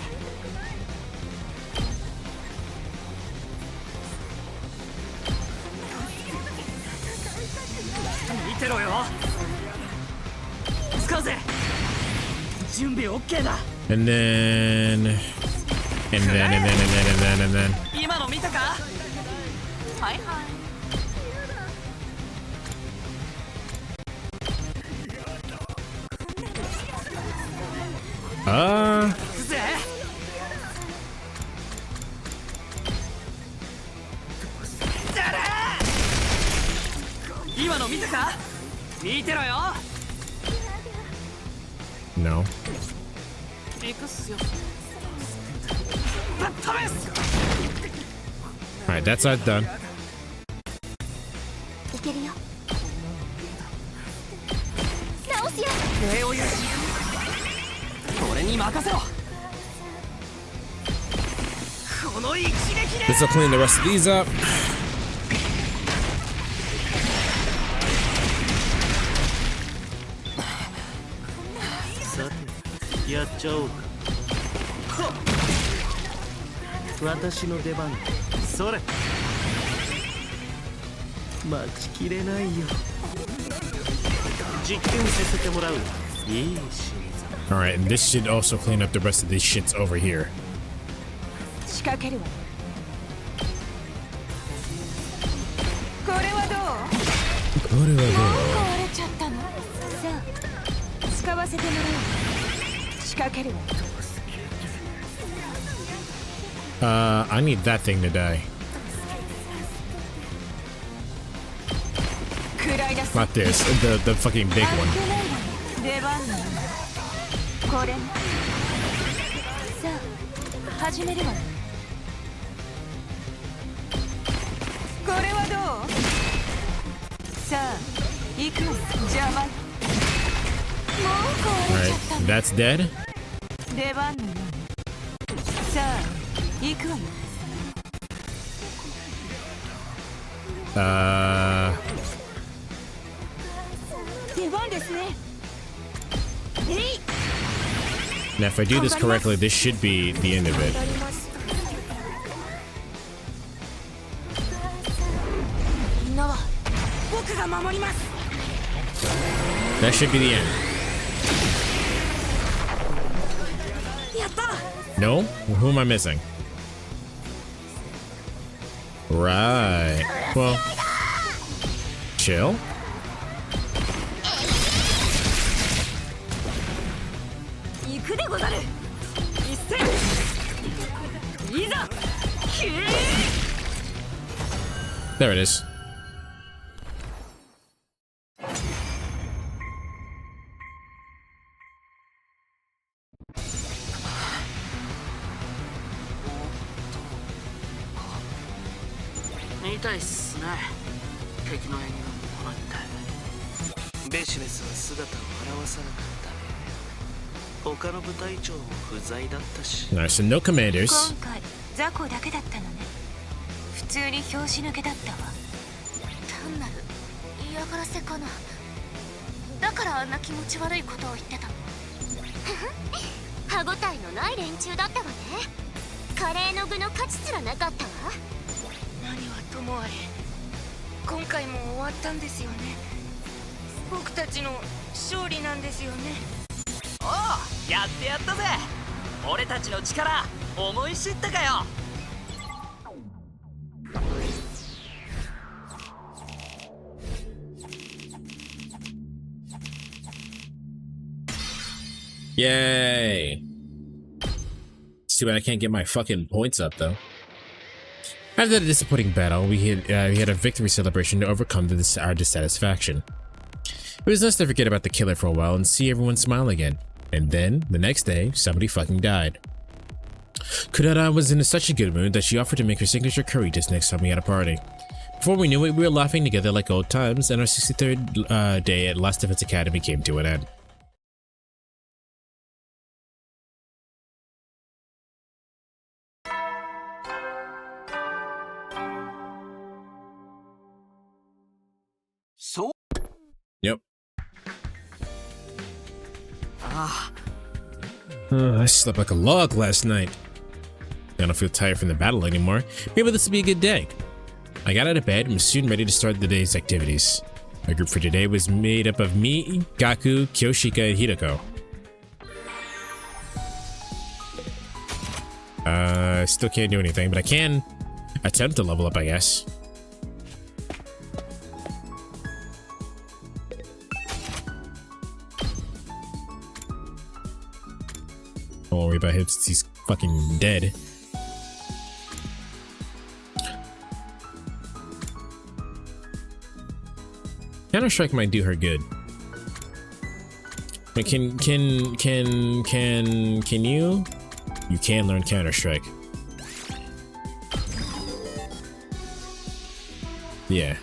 見てろよ。使うぜ。準備 OK だ。And then 今の見たか？はいはい。ぜ。今の見たか？見てろよ。No. 行くっすよ。ぶっ飛べっす。 Alright, that side's done. いけるよ。直すよ。礼を言う。俺に任せろ。この一撃で。 This will clean the rest of these up. さてやっちゃおうか。私の出番。それ待ちきれないよ。実験させてもらう。いいし。 Alright, and this should also clean up the rest of these shits over here. 仕掛けるわ。これはどう？もう壊れちゃったの。さあ、使わせてもらう。仕掛けるわ。I need that thing to die. Not this, the fucking big one. 出番なの。これ。さあ、始めるわ。これはどう？さあ、行くわ。邪魔。もう壊れちゃったの。 Alright, that's dead. 出番なの。さあ、行くわよ。出番ですね。Now, if I do this correctly, this should be the end of it. みんなは僕が守ります。 That should be the end. やった。 No? Who am I missing? Right. Well, chill. 行くでござる。一戦。いざ。There it is.痛いっすね。敵の援軍もらってベシメスは姿を現さなかったね。他の部隊長も不在だったし。 Alright, so no commanders. 今回雑魚だけだったのね。普通に拍子抜けだったわ。単なる嫌がらせかな。だからあんな気持ち悪いことを言ってたの。歯ごたえのない連中だったわね。カレーの具の価値すらなかったわ。何はともあれ、今回も終わったんですよね。僕たちの勝利なんですよね。おう、やってやったぜ。俺たちの力思い知ったかよ。Yay! It's too bad I can't get my fucking points up though. After the disappointing battle, we had a victory celebration to overcome our dissatisfaction. It was nice to forget about the killer for a while and see everyone smile again. And then, the next day, somebody fucking died. Kurara was in such a good mood that she offered to make her signature curry dish next time we had a party. Before we knew it, we were laughing together like old times, and our 63rd day at Last Defense Academy came to an end. So? Yep. Ah. I slept like a log last night. I don't feel tired from the battle anymore. Maybe this will be a good day. I got out of bed and was soon ready to start the day's activities. Our group for today was made up of me, Gaku, Kyoshika, and Hideko. Still can't do anything, but I can attempt to level up, I guess. Don't worry about him since he's fucking dead. Counter-Strike might do her good. But can you? You can learn Counter-Strike. Yeah.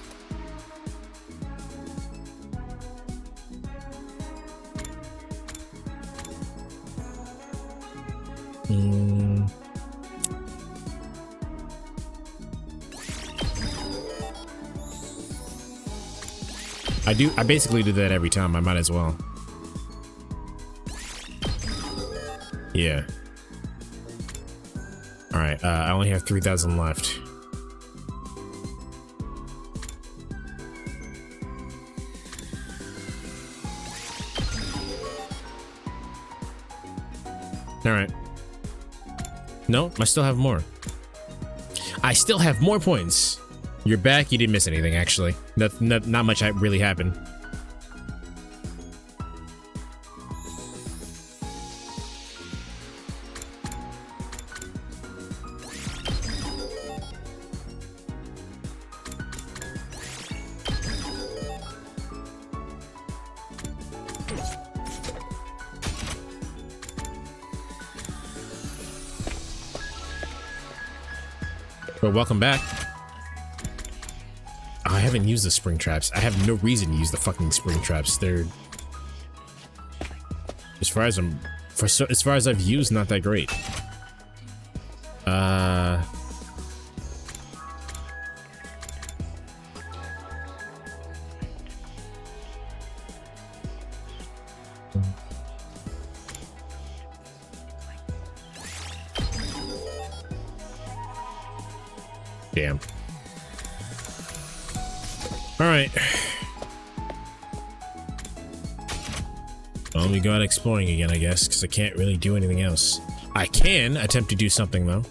I basically do that every time. I might as well. Yeah. Alright, I only have 3,000 left. Alright. No, I still have more. I still have more points. You're back. You didn't miss anything, actually. Not much really happened. Well, welcome back. I haven't used the spring traps. I have no reason to use the fucking spring traps. They're, as far as I've used, not that great. Damn. All right. Well, we go out exploring again, I guess, because I can't really do anything else. I can attempt to do something, though.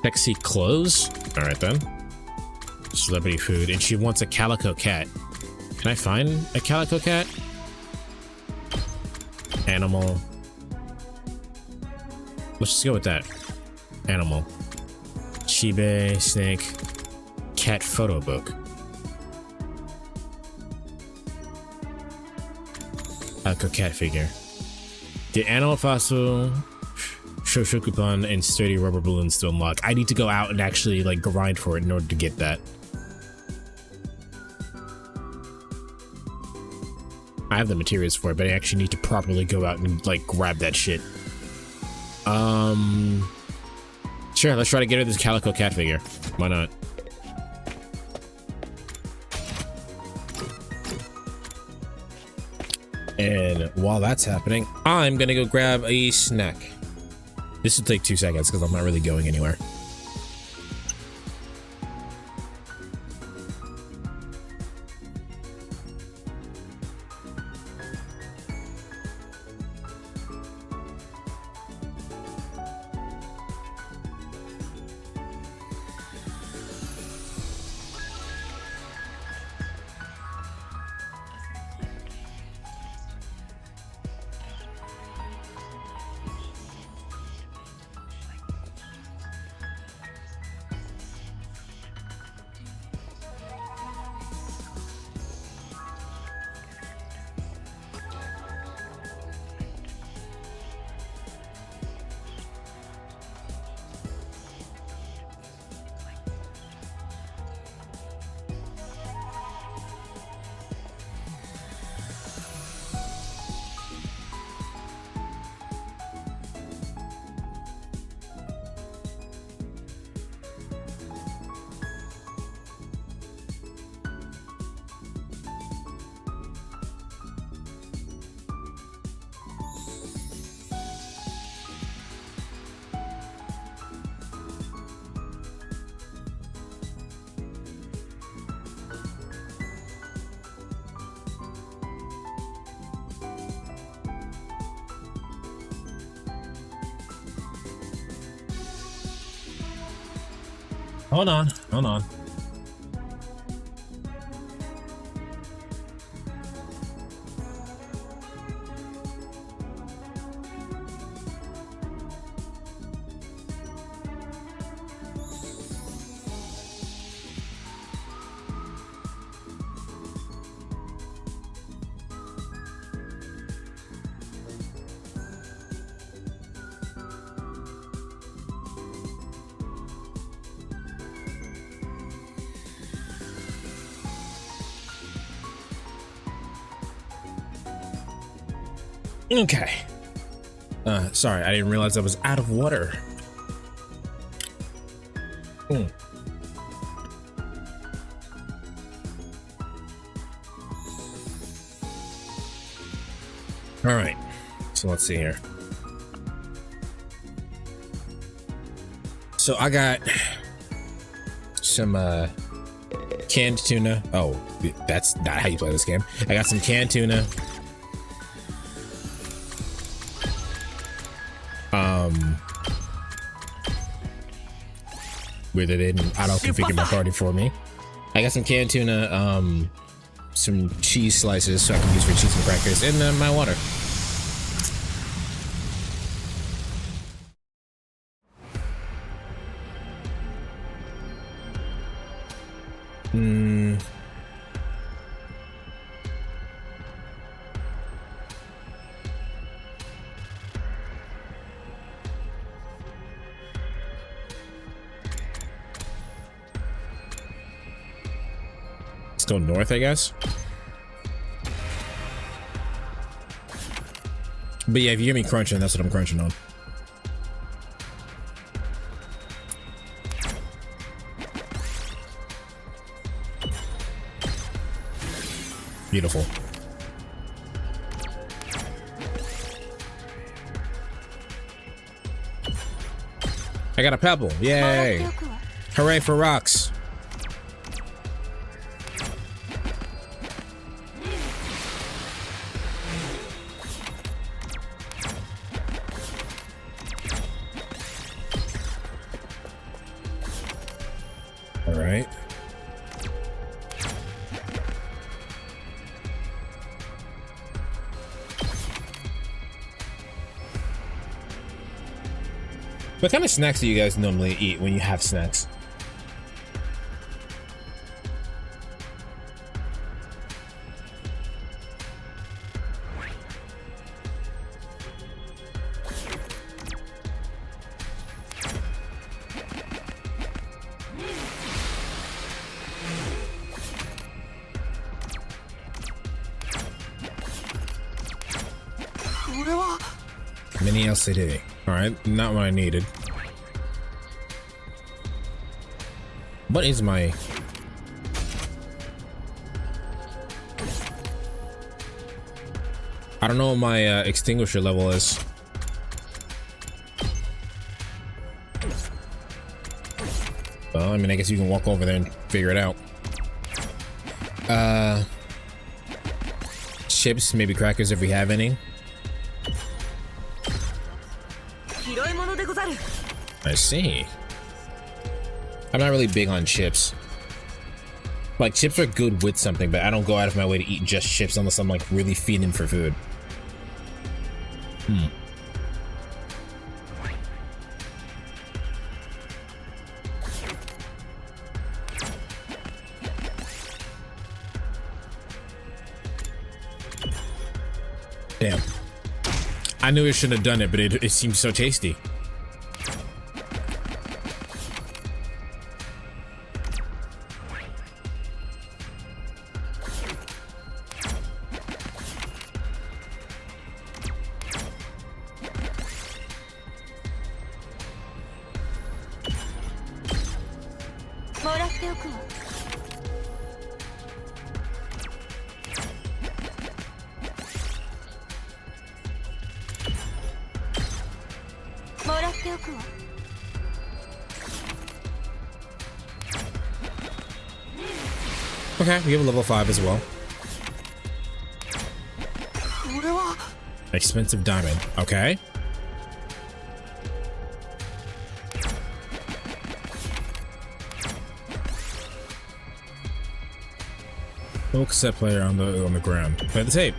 Sexy clothes? Alright then. Celebrity food. And she wants a calico cat. Can I find a calico cat? Animal. Let's just go with that. Animal. Chibe, snake, cat photo book. Calico cat figure. The animal fossil, Shoshokupon, and sturdy rubber balloons to unlock. I need to go out and actually like grind for it in order to get that. I have the materials for it, but I actually need to properly go out and like grab that shit. Sure, let's try to get her this calico cat figure. Why not? And while that's happening, I'm gonna go grab a snack. This will take 2 seconds because I'm not really going anywhere. Hold on, hold on. Okay. Sorry, I didn't realize I was out of water. All right. So let's see here. So I got some canned tuna. Oh, that's not how you play this game. I got some canned tuna. Weird that they didn't auto-configure my party for me. I got some canned tuna, some cheese slices so I can use for cheese and crackers, and my water. Go north, I guess. But yeah, if you hear me crunching, that's what I'm crunching on. Beautiful. I got a pebble. Yay. Hooray for rocks. What kind of snacks do you guys normally eat when you have snacks? Mini LCD. Alright, not what I needed. What is my... I don't know what my extinguisher level is. Well, I mean, I guess you can walk over there and figure it out. Chips, maybe crackers if we have any. I see. I'm not really big on chips. Like, chips are good with something, but I don't go out of my way to eat just chips unless I'm like really feeding for food. Damn. I knew I shouldn't have done it, but it seems so tasty. Okay, we have a level 5 as well. Expensive diamond. Okay. Full cassette player on the ground. Play the tape.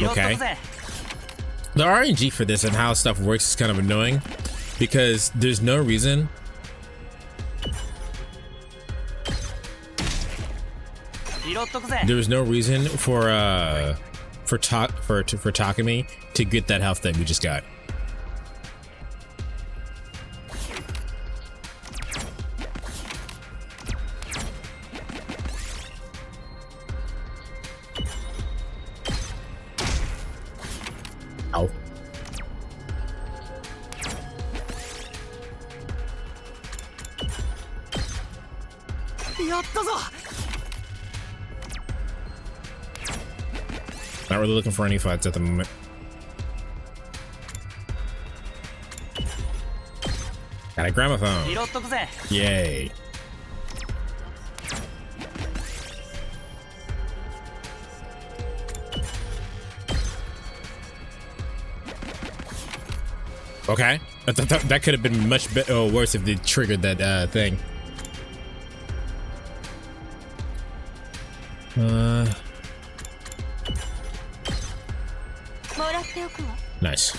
Okay. The RNG for this and how stuff works is kind of annoying because there's no reason for Takumi to get that health that we just got. Ow. Not really looking for any fights at the moment. Got a gramophone. Yay. Okay. That could have been much worse if they triggered that thing. Nice.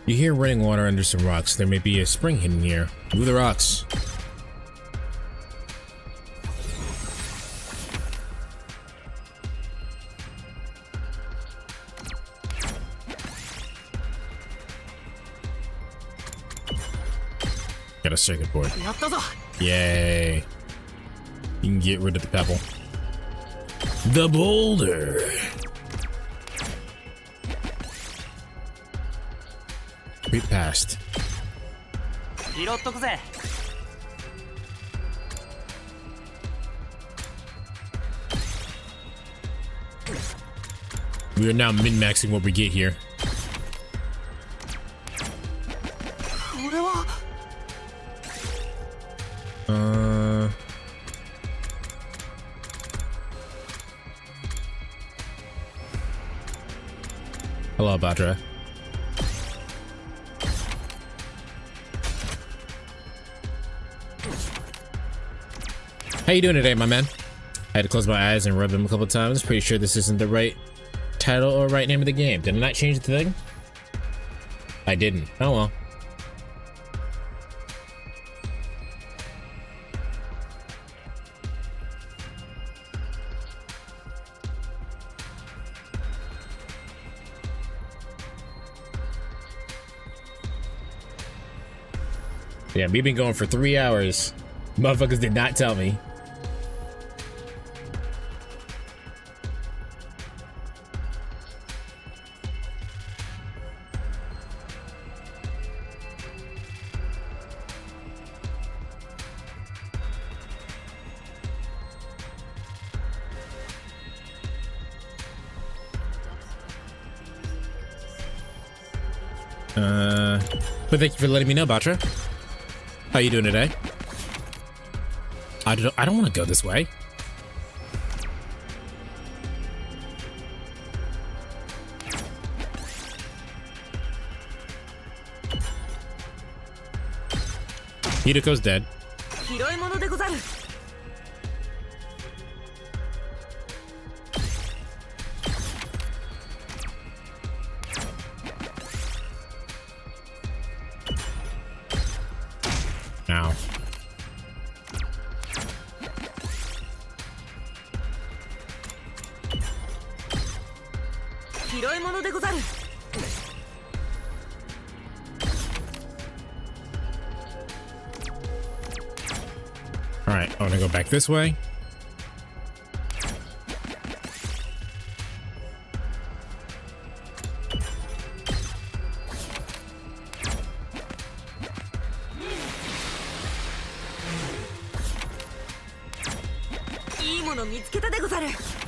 You hear running water under some rocks. There may be a spring hidden here. Move the rocks. Got a circuit board. Yay. You can get rid of the pebble. The boulder. We passed. We are now min-maxing what we get here. Hello, Batra. How you doing today, my man? I had to close my eyes and rub them a couple times. Pretty sure this isn't the right title or right name of the game. Did I not change the thing? I didn't. Oh well. Yeah, we've been going for 3 hours. Motherfuckers did not tell me. But thank you for letting me know, Batra. How you doing today? I don't want to go this way. Hiruko's dead. Now. All right, I want to go back this way.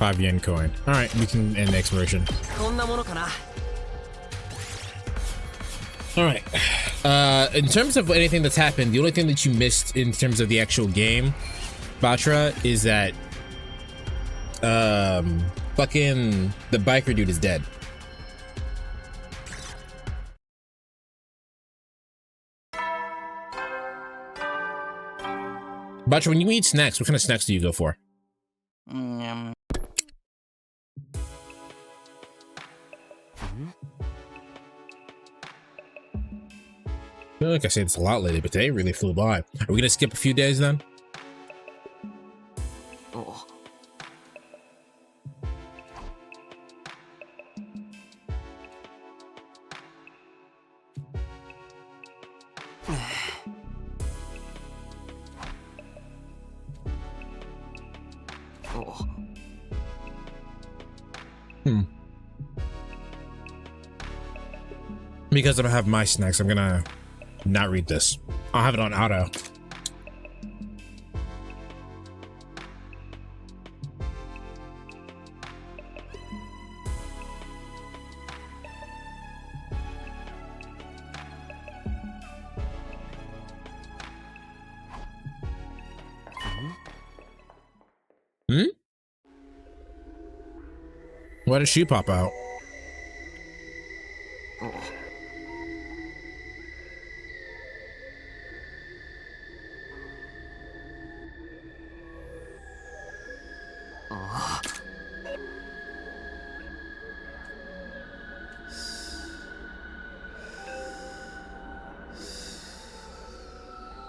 $5 coin. All right, we can end the exploration. All right. In terms of anything that's happened, the only thing that you missed in terms of the actual game, Batra, is that fucking the biker dude is dead. Butcher, when you eat snacks, what kind of snacks do you go for? I feel like I say this a lot lately, but today really flew by. Are we gonna skip a few days then? Oh. Oh. Because I don't have my snacks, I'm gonna not read this. I'll have it on auto. Hmm? Why did she pop out?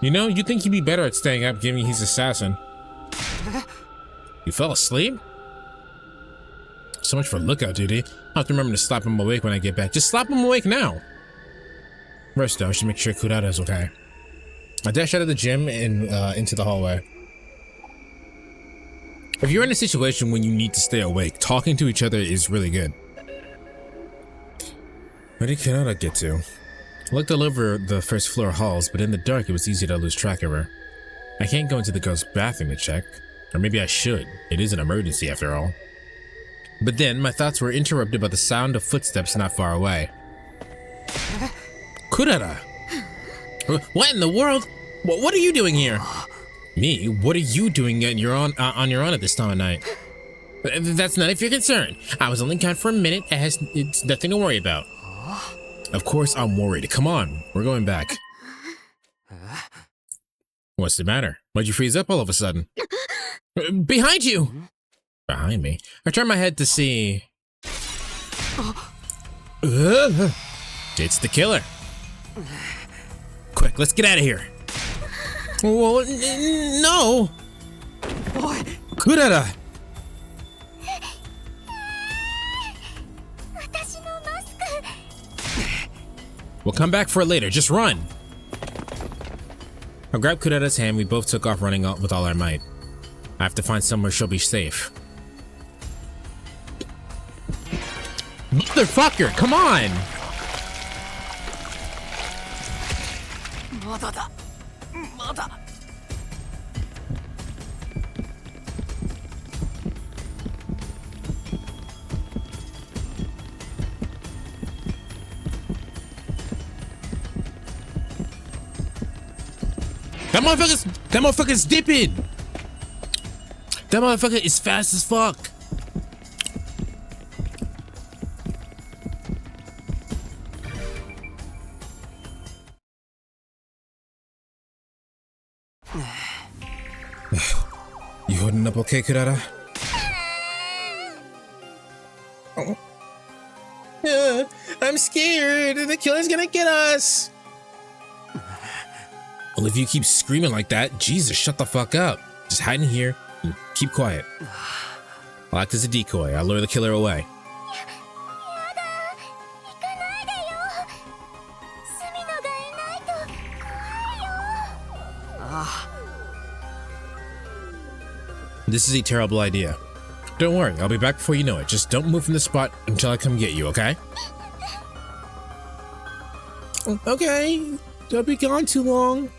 You know, you'd think he'd be better at staying up given he's assassin. You fell asleep? So much for lookout duty. I'll have to remember to slap him awake when I get back. Just slap him awake now. First though, I should make sure Kurata's okay. I dash out of the gym and into the hallway. If you're in a situation when you need to stay awake, talking to each other is really good. Where did Kurata get to? I looked all over the first floor halls, but in the dark it was easy to lose track of her. I can't go into the girl's bathroom to check. Or maybe I should. It is an emergency after all. But then my thoughts were interrupted by the sound of footsteps not far away. Kurata! What in the world? What are you doing here? Me? What are you doing on your own at this time of night? That's none of your concern. I was only gone for a minute. It's nothing to worry about. Of course I'm worried. Come on, we're going back. What's the matter? Why'd you freeze up all of a sudden? Behind you! Behind me? I turned my head to see... It's the killer. Quick, let's get out of here. Well, no! Kurata! We'll come back for it later. Just run! I grabbed Kurata's hand. We both took off running with all our might. I have to find somewhere she'll be safe. Motherfucker! Come on! That motherfucker's dipping! That motherfucker is fast as fuck! You holding up okay, Kurata? Oh. I'm scared! The killer's gonna get us! Well, if you keep screaming like that, Jesus, shut the fuck up. Just hide in here and keep quiet. I'll act as a decoy. I'll lure the killer away. This is a terrible idea. Don't worry, I'll be back before you know it. Just don't move from the spot until I come get you, okay? Okay, don't be gone too long.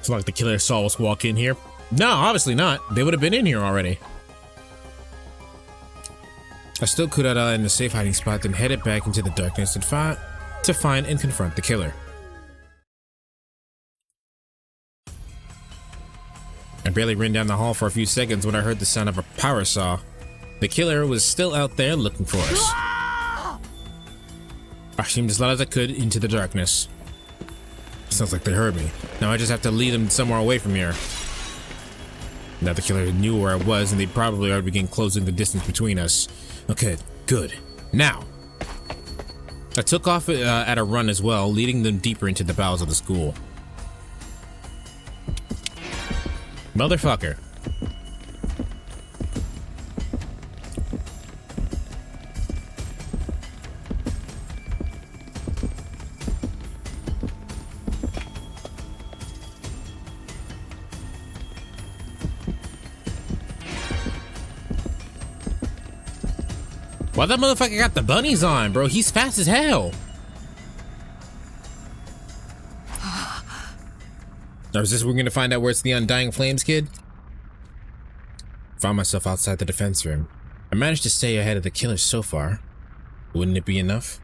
It's like the killer saw us walk in here. No, obviously not. They would have been in here already. I stowed Kurata in the safe hiding spot, then headed back into the darkness to find and confront the killer. I barely ran down the hall for a few seconds when I heard the sound of a power saw. The killer was still out there looking for us. I screamed as loud as I could into the darkness. Sounds like they heard me. Now I just have to lead them somewhere away from here. Now the killer knew where I was, and they probably already began closing the distance between us. Okay, good. Now, I took off at a run as well, leading them deeper into the bowels of the school. Motherfucker. Why that motherfucker got the bunnies on, bro? He's fast as hell. Or is this we're gonna find out where it's the Undying Flames kid? Found myself outside the defense room. I managed to stay ahead of the killers so far. Wouldn't it be enough?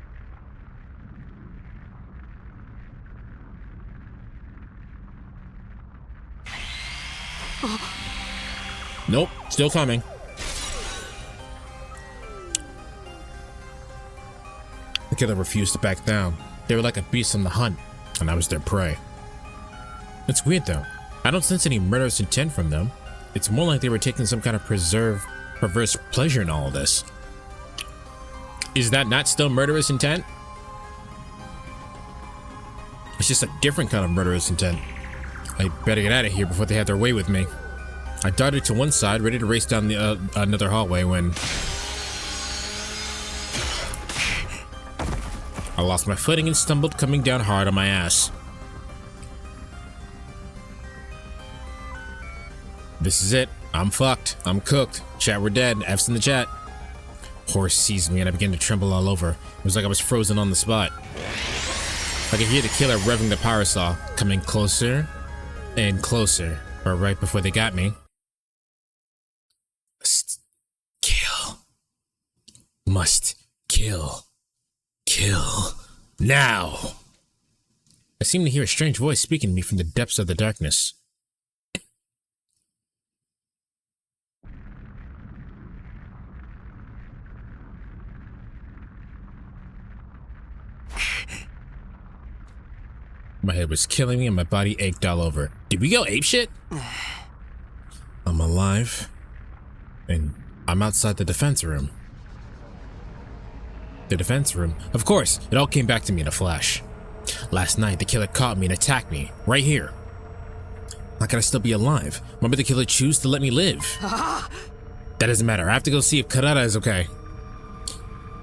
Nope, still coming. The killer refused to back down. They were like a beast on the hunt, and I was their prey. It's weird though. I don't sense any murderous intent from them. It's more like they were taking some kind of perverse pleasure in all of this. Is that not still murderous intent? It's just a different kind of murderous intent. I better get out of here before they have their way with me. I darted to one side, ready to race down the another hallway when I lost my footing and stumbled, coming down hard on my ass. This is it. I'm fucked. I'm cooked. Chat, we're dead. F's in the chat. Horror seized me and I began to tremble all over. It was like I was frozen on the spot. I could hear the killer revving the power saw, coming closer and closer. But right before they got me, must kill. Must kill. Kill. Now! I seem to hear a strange voice speaking to me from the depths of the darkness. My head was killing me and my body ached all over. Did we go apeshit? I'm alive. And I'm outside the defense room. The defense room? Of course, it all came back to me in a flash. Last night, the killer caught me and attacked me, right here. How can I still be alive? Why would the killer choose to let me live? That doesn't matter. I have to go see if Karada is okay.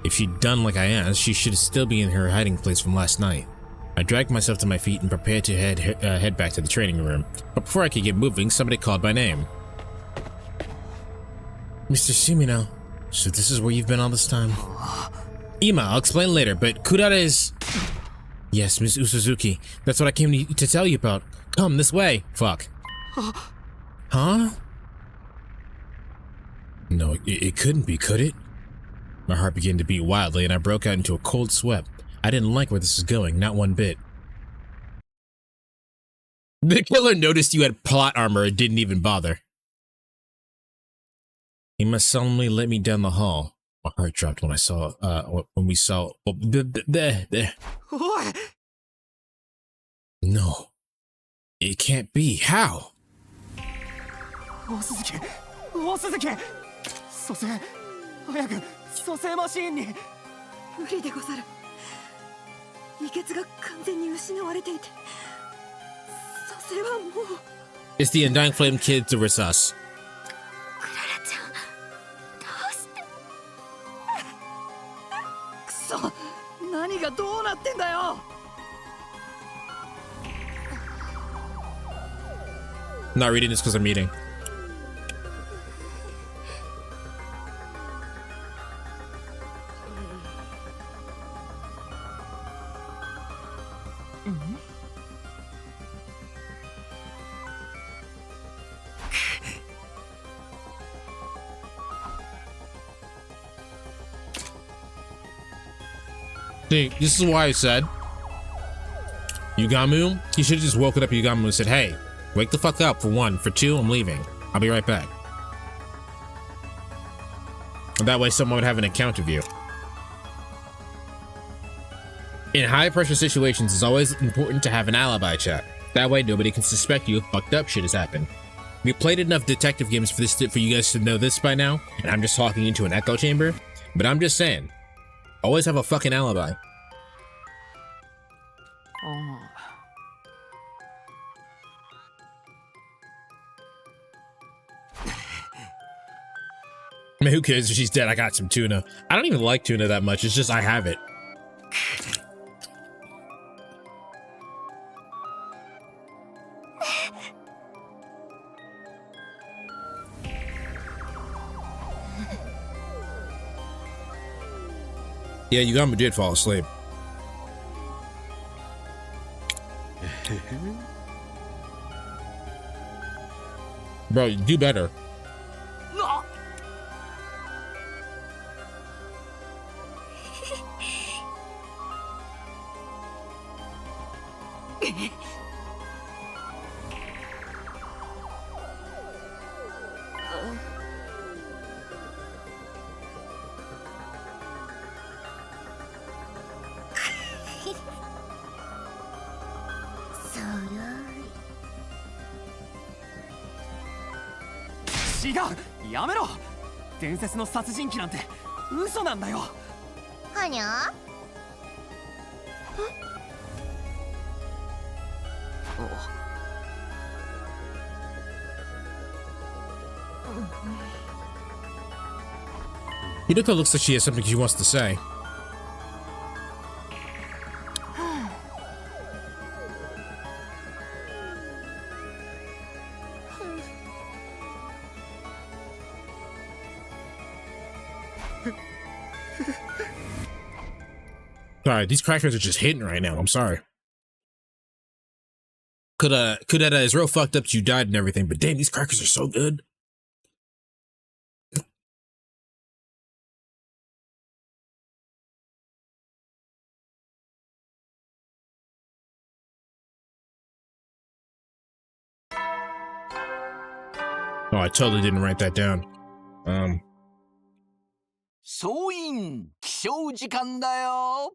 If she'd done like I asked, she should still be in her hiding place from last night. I dragged myself to my feet and prepared to head back to the training room. But before I could get moving, somebody called my name. Mr. Sumino, so this is where you've been all this time? Ima, I'll explain later, but Kurata is... Yes, Miss Usuzuki. That's what I came to tell you about. Come, this way. Fuck. Huh? No, it couldn't be, could it? My heart began to beat wildly and I broke out into a cold sweat. I didn't like where this is going, not one bit. The killer noticed you had plot armor and didn't even bother. He must solemnly let me down the hall. My heart dropped when we saw. No, it can't be. How? 大鈴木大鈴木蘇生早く蘇生マシーンに無理でござる胃血が完全に失われていて蘇生はもう It's the Undying Flame kid to versus us. クララちゃんどうしてくそ何がどうなってんだよ Not reading this because I'm eating. See, this is why I said Yugamu, he should have just woken up Yugamu and said, hey, wake the fuck up for one. For two, I'm leaving. I'll be right back. And that way someone would have an account of you. In high pressure situations, it's always important to have an alibi, chat. That way, nobody can suspect you if fucked up shit has happened. We played enough detective games for you guys to know this by now, and I'm just talking into an echo chamber. But I'm just saying, always have a fucking alibi. Oh. I mean, who cares if she's dead? I got some tuna. I don't even like tuna that much. It's just I have it. Yeah, Yugama did fall asleep. Bro, you do better.違う、やめろ。伝説の殺人鬼なんて嘘なんだよ。はにゃ？Hideko looks like she has something she wants to say. Sorry, these crackers are just hitting right now. I'm sorry. Kudeta is real fucked up. You died and everything, but damn, these crackers are so good. Oh, I totally didn't write that down. 総員起床時間だよ。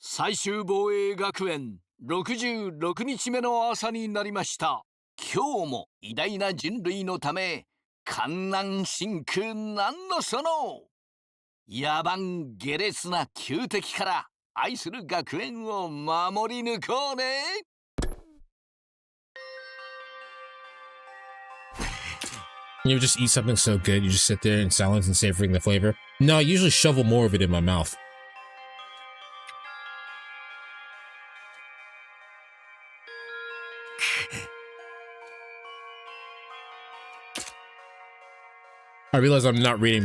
最終防衛学園66日目の朝になりました。今日も偉大な人類のため観覧深空なんのその野蛮下劣な旧敵から愛する学園を守り抜こうね。You just eat something so good, you just sit there in silence and savoring the flavor. No, I usually shovel more of it in my mouth. I realize I'm not reading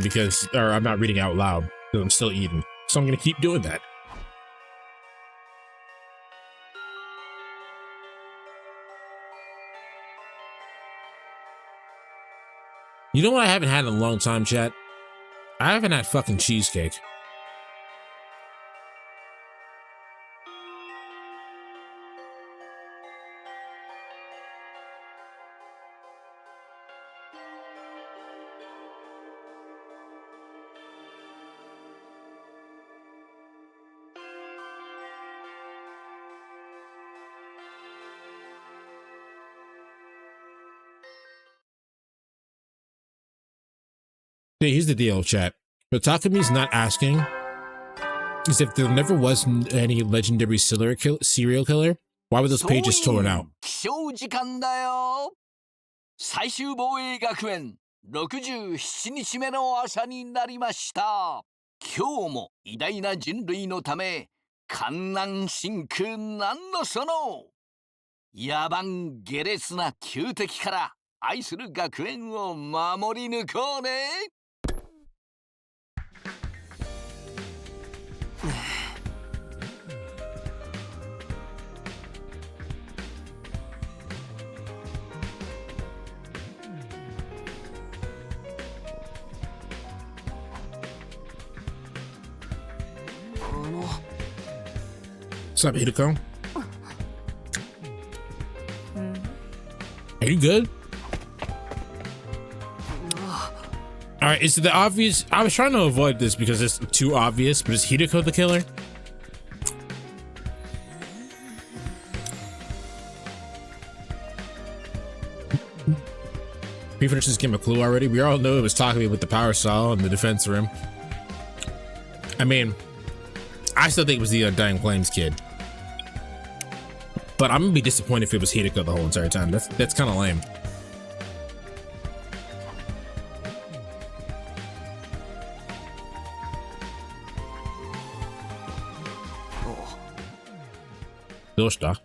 I'm not reading out loud because I'm still eating. So I'm gonna keep doing that. You know what I haven't had in a long time, chat? I haven't had fucking cheesecake. Hey, here's the deal, chat. What Takami's not asking is if there never was any legendary serial killer, why were those pages torn out? 起床時間だよ。最終防衛学園67日目の朝になりました。今日も偉大な人類のため観覧深空なんのその野蛮下劣な旧敵から愛する学園を守り抜こうね。What's up, Hideko? Are you good? Alright, is it the obvious? I was trying to avoid this because it's too obvious, but is Hideko the killer? We finished this game of Clue already. We all know it was Takumi with the power saw in the defense room. I mean, I still think it was the Undying Flames kid. But I'm gonna be disappointed if it was Hideko the whole entire time. That's kind of lame. Doshita.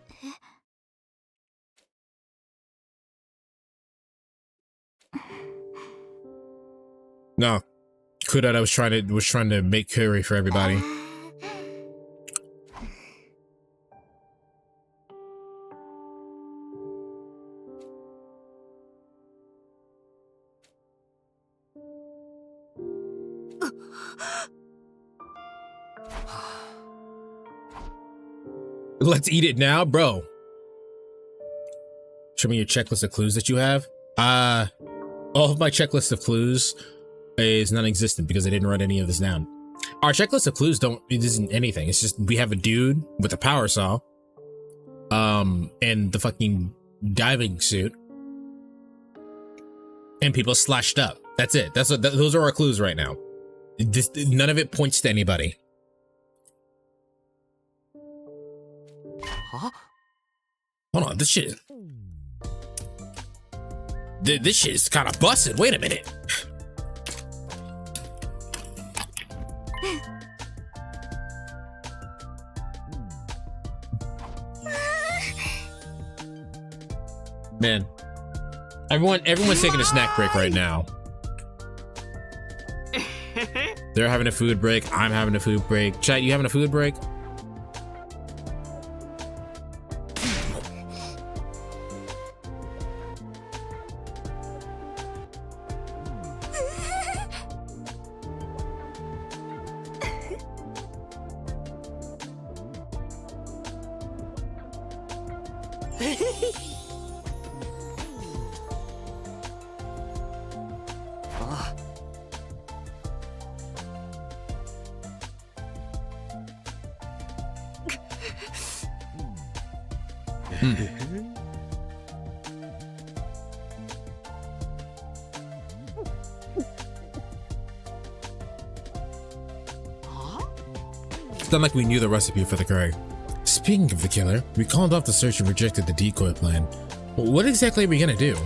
No, Kurata was trying to make curry for everybody. Let's eat it now, bro. Show me your checklist of clues that you have. All of my checklist of clues is non-existent because I didn't write any of this down. Our checklist of clues isn't anything. It's just we have a dude with a power saw, and the fucking diving suit, and people slashed up. That's it. Those are our clues right now. None of it points to anybody. Huh? Hold on, this shit is kind of busted. Wait a minute. Man, everyone's taking a snack break right now. They're having a food break. I'm having a food break. Chat, you having a food break? It's not like we knew the recipe for the curry. Speaking of the killer, we called off the search and rejected the decoy plan. What exactly are we gonna do?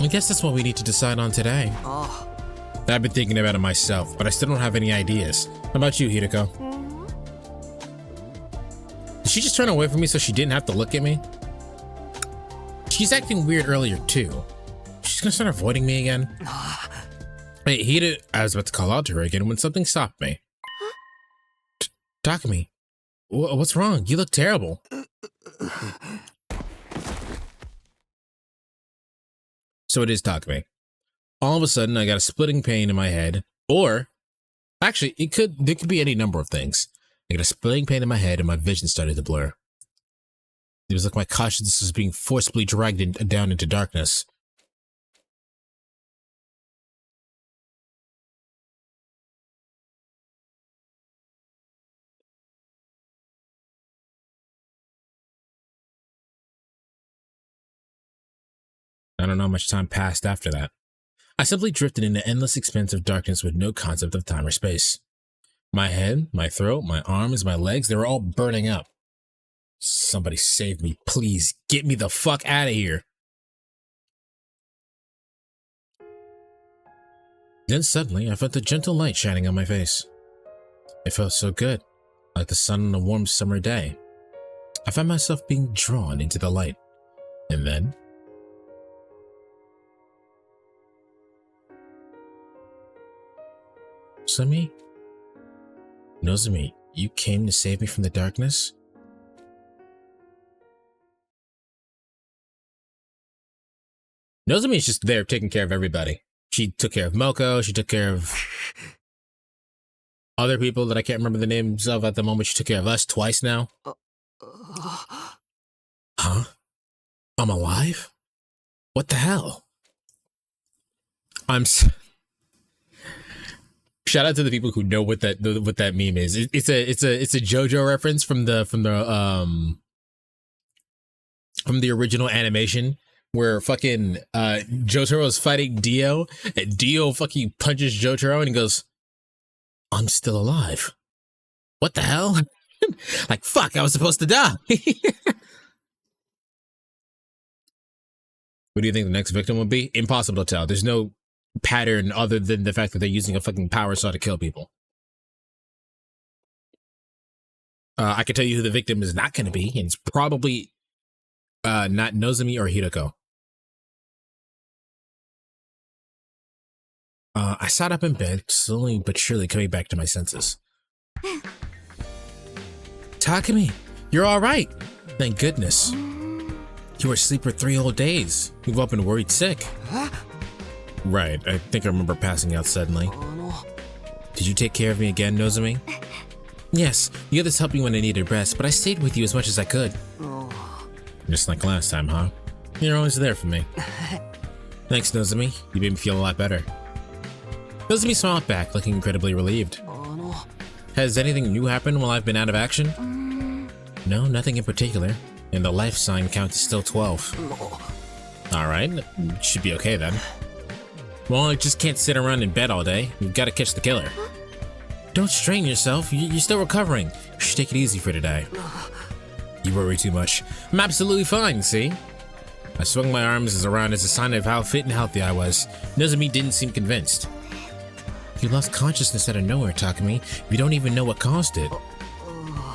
I guess that's what we need to decide on today. I've been thinking about it myself, but I still don't have any ideas. How about you, Hideko? Did she just turn away from me so she didn't have to look at me? She's acting weird earlier too. She's gonna start avoiding me again. Hey, Hideko, I was about to call out to her again when something stopped me. Takumi, what's wrong? You look terrible. So it is Takumi. All of a sudden, I got a splitting pain in my head, or actually, there could be any number of things. I got a splitting pain in my head, and my vision started to blur. It was like my consciousness was being forcibly dragged down into darkness. I don't know how much time passed after that. I simply drifted into endless expanse of darkness with no concept of time or space. My head, my throat, my arms, my legs, they were all burning up. Somebody save me, please. Get me the fuck out of here. Then suddenly, I felt a gentle light shining on my face. It felt so good, like the sun on a warm summer day. I found myself being drawn into the light. And then Nozomi, you came to save me from the darkness? Nozomi is just there taking care of everybody. She took care of Moko, she took care of other people that I can't remember the names of at the moment. She took care of us twice now. Huh? I'm alive? What the hell? Shout out to the people who know what that meme is. It's a JoJo reference from the original animation where fucking Jotaro's fighting Dio, and Dio fucking punches Jotaro and he goes, "I'm still alive. What the hell?" Like, fuck, I was supposed to die. What do you think the next victim would be? Impossible to tell. There's no pattern other than the fact that they're using a fucking power saw to kill people. I can tell you who the victim is not going to be, and it's probably not Nozomi or Hiroko. I sat up in bed, slowly but surely coming back to my senses. Takumi, you're all right. Thank goodness. You were asleep for 3 whole days. You've all been worried sick. Right, I think I remember passing out suddenly. Did you take care of me again, Nozomi? Yes, the others helped me when I needed rest, but I stayed with you as much as I could. Just like last time, huh? You're always there for me. Thanks, Nozomi. You made me feel a lot better. Nozomi smiled back, looking incredibly relieved. Has anything new happened while I've been out of action? No, nothing in particular. And the life sign count is still 12. Alright, should be okay then. Well, I just can't sit around in bed all day. We've got to catch the killer. Don't strain yourself. You're still recovering. You should take it easy for today. You worry too much. I'm absolutely fine, see? I swung my arms around as a sign of how fit and healthy I was. Nozomi didn't seem convinced. You lost consciousness out of nowhere, Takumi. You don't even know what caused it.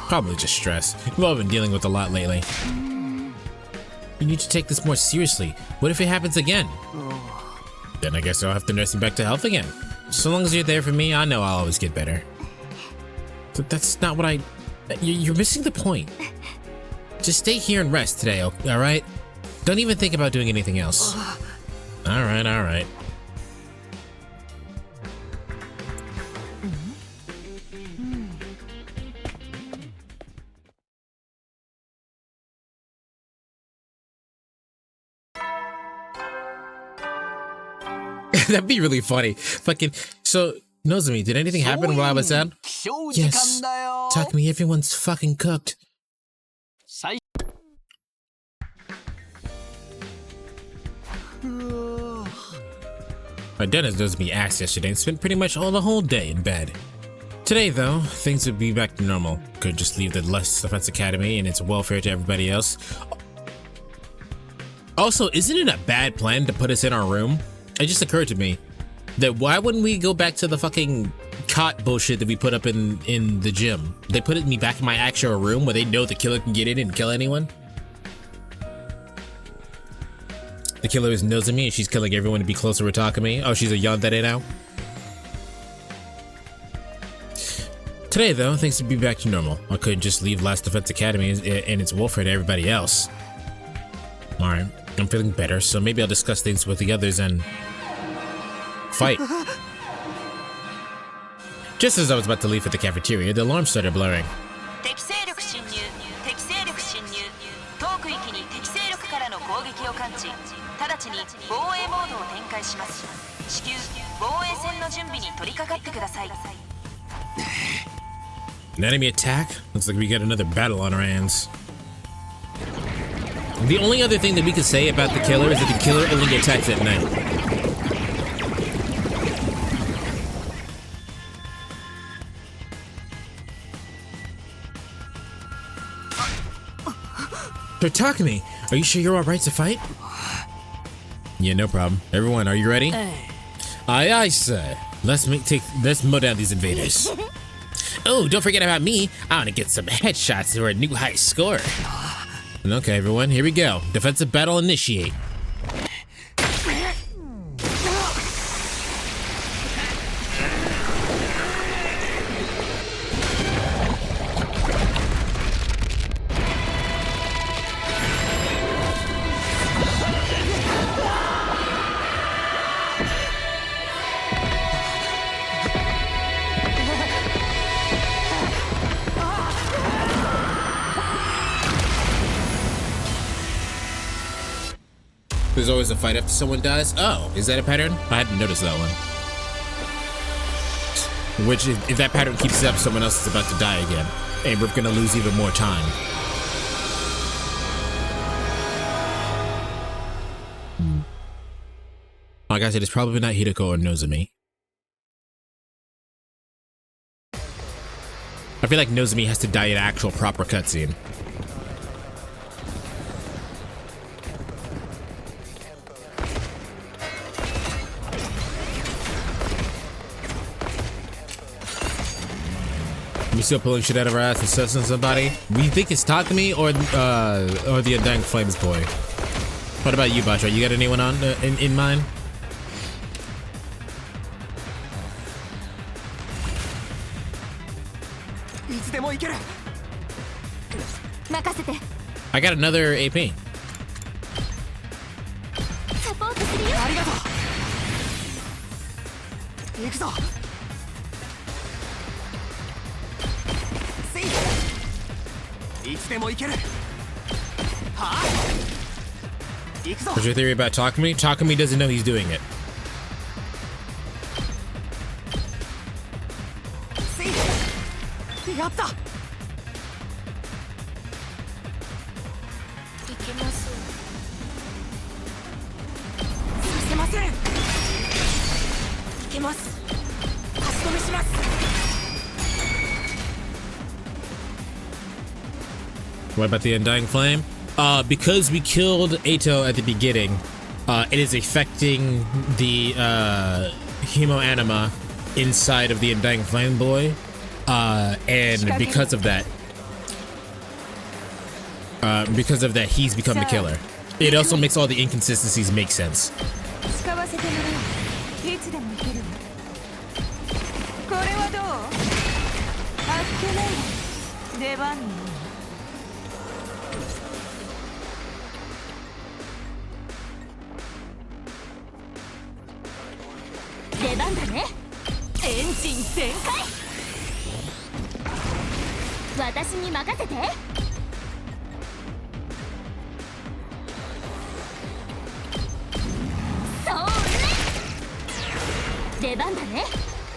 Probably just stress. We've all been dealing with a lot lately. You need to take this more seriously. What if it happens again? Then I guess I'll have to nurse you back to health again. So long as you're there for me, I know I'll always get better. But that's not what you're missing the point. Just stay here and rest today, alright? Don't even think about doing anything else. Alright, alright. That'd be really funny. Fucking, so, Nozomi, did anything happen while I was out? Yes. Takumi, everyone's fucking cooked. My dentist does me ass yesterday and spent pretty much the whole day in bed. Today, though, things would be back to normal. Could just leave the Last Defense Academy and its welfare to everybody else. Also, isn't it a bad plan to put us in our room? It just occurred to me that why wouldn't we go back to the fucking cot bullshit that we put up in the gym? They put me back in my actual room where they know the killer can get in and kill anyone. The killer is Nozomi and she's killing everyone to be closer with Takumi. Oh, she's a yandere now. Today, though, things would be back to normal. I couldn't just leave Last Defense Academy and its welfare to everybody else. Alright, I'm feeling better, so maybe I'll discuss things with the others and fight. Just as I was about to leave for the cafeteria, the alarm started blaring. An enemy attack? Looks like we got another battle on our hands. The only other thing that we could say about the killer is that the killer only attacks at night. Takumi, are you sure you're alright to fight? Yeah, no problem. Everyone, are you ready? Aye, aye, sir. Let's mow down these invaders. Oh, don't forget about me. I want to get some headshots for a new high score. Okay, everyone, here we go. Defensive battle initiate. There's always a fight after someone dies. Oh, is that a pattern? I hadn't noticed that one. Which, if that pattern keeps up, someone else is about to die again. And we're gonna lose even more time. Like I said, it's probably not Hideko or Nozomi. I feel like Nozomi has to die in an actual proper cutscene. We still pulling shit out of our ass and assessing somebody? We think it's Takumi or the Undying Flames boy. What about you, Basha? You got anyone on in mind? I got another AP. What's your theory about Takumi? Takumi doesn't know he's doing it. What about the Undying Flame? Because we killed Eito at the beginning, it is affecting the Hemoanima inside of the Undying Flame boy, and because of that, he's become the killer. It also makes all the inconsistencies make sense.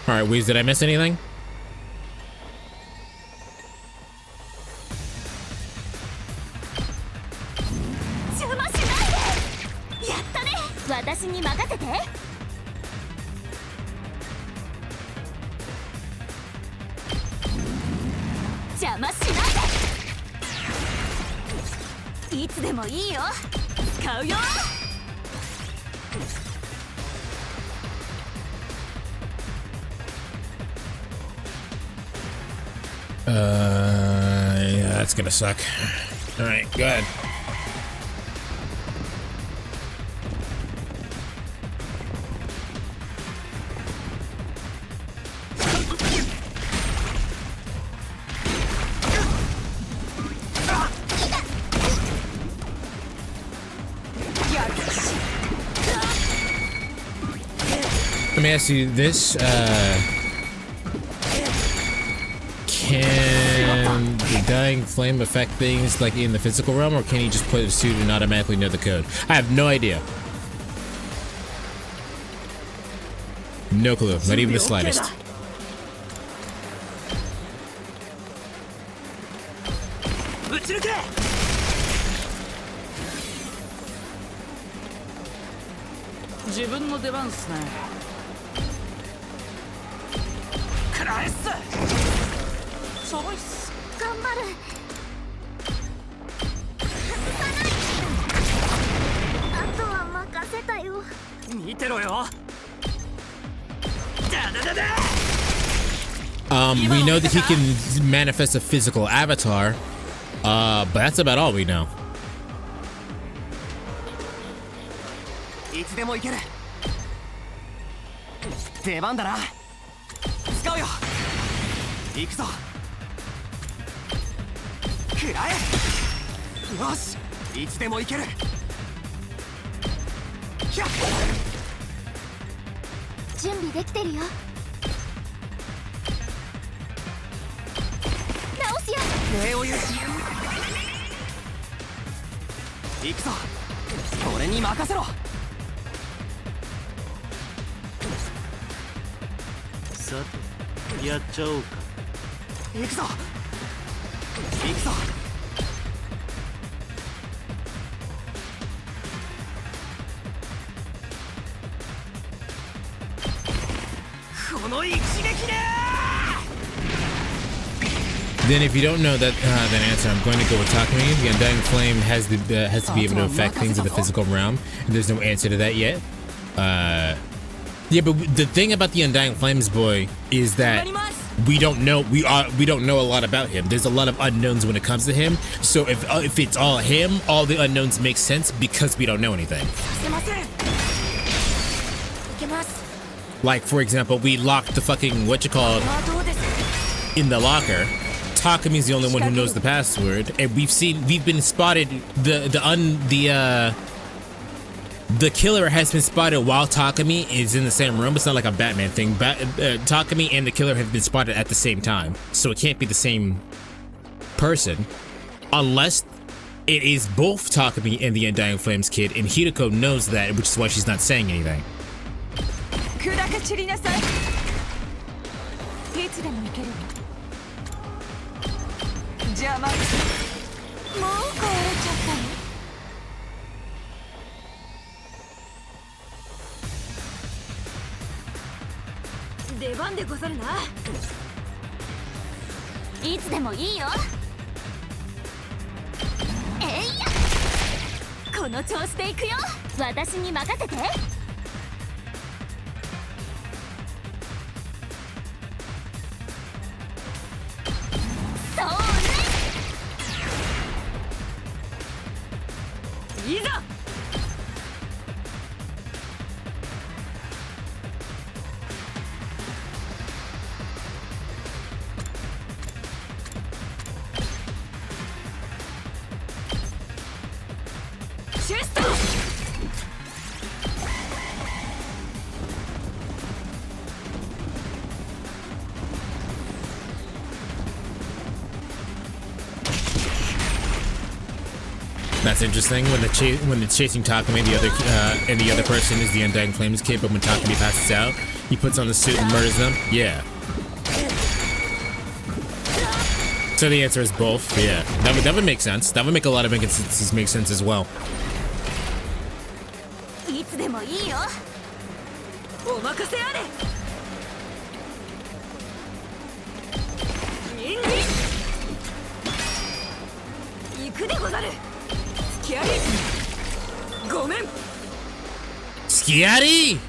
Alright, Weez, did I miss anything? Yeah, that's gonna suck. Alright, go ahead. Let me ask you this, can the Dying Flame affect things like in the physical realm, or can he just put a suit and automatically know the code? I have no idea. No clue, not even the slightest. We know that he can manifest a physical avatar, but that's about all we know. Then if you don't know that answer, I'm going to go with Takumi. The Undying Flame has to be able to affect things in the physical realm, and there's no answer to that yet. Yeah, but the thing about the Undying Flames boy is that we don't know a lot about him. There's a lot of unknowns when it comes to him. So if it's all him, all the unknowns make sense because we don't know anything. Like for example, we locked the fucking in the locker. Takumi's the only one who knows the password, and we've been spotted. The killer has been spotted while Takumi is in the same room. It's not like a Batman thing. Takumi and the killer have been spotted at the same time, so it can't be the same person unless it is both Takumi and the Undying Flames kid, and Hideko knows that, which is why she's not saying anything. That's interesting. When it's chasing Takumi, and the other person is the Undying Flames kid, but when Takumi passes out, he puts on the suit and murders them. Yeah. So the answer is both. Yeah, that would make sense. That would make a lot of inconsistencies make sense as well. Skiari!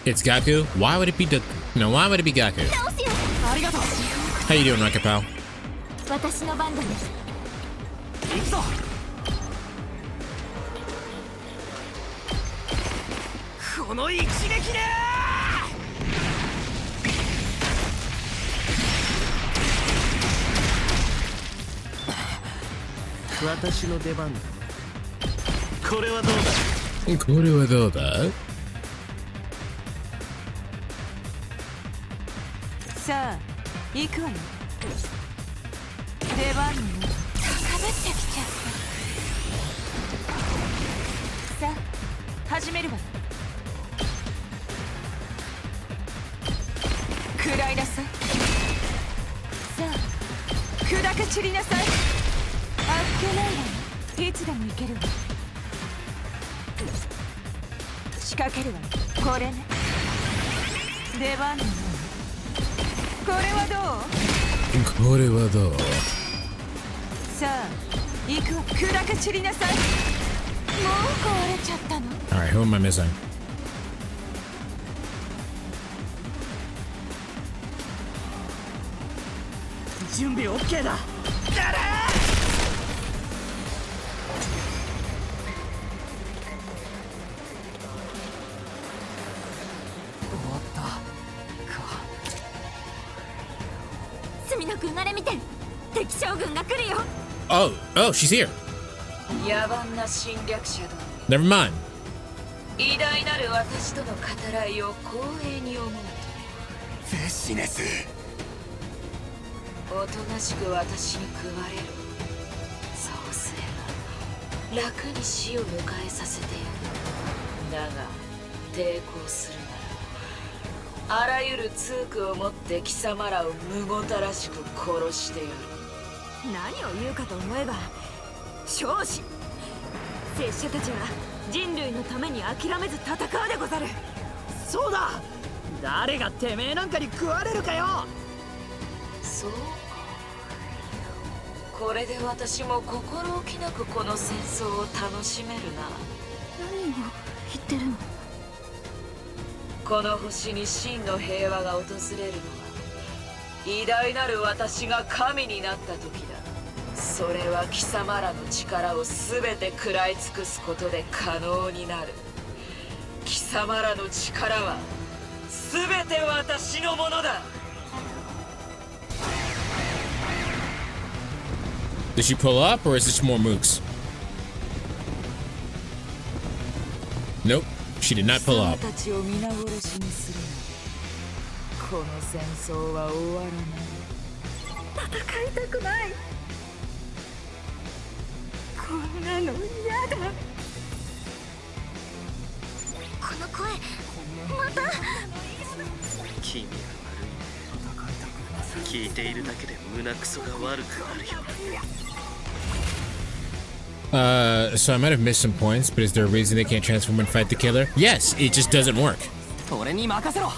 It's Gaku? Why would it be why would it be Gaku? How you doing, Rocket Pal?さあ、行くわよ。出番に高ぶってきちゃった。さあ、始めるわよ。食らいなさい。さあ、砕け散りなさい。あっけないわよ。いつでも行けるわ。仕掛けるわよ。これね。出番に。これはどう？さあ、行くわ。砕け散りなさい。もう壊れちゃったの？ Alright, who am I missing? 준비 OKだ。Oh, she's here. Never mind. 偉大なる私との語らいを光栄に思うと。フェシネス。おとなしく私に食われる。そうすれば楽に死を迎えさせてやる。だが抵抗するならあらゆる痛苦をもって貴様らをむごたらしく殺してやる。何を言うかと思えば少子拙者たちは人類のために諦めず戦うでござる。そうだ、誰がてめえなんかに食われるかよ。そうか、これで私も心置きなくこの戦争を楽しめるな。何を言ってるの？この星に真の平和が訪れるのは偉大なる私が神になった時だ。それは貴様らの力を全て食らい尽くすことで可能になる。貴様らの力は全て私のものだ。 Did she pull up, or is this more mooks? Nope, she did not pull up. 貴様たちを皆殺しにするな。この戦争は終わらない。戦いたくない。こんなの嫌だ。この声また。君が悪い。聞いているだけで胸クソが悪くなるよ。So I might have missed some points, but is there a reason they can't transform and fight the killer? Yes, it just doesn't work. 俺に任せろ。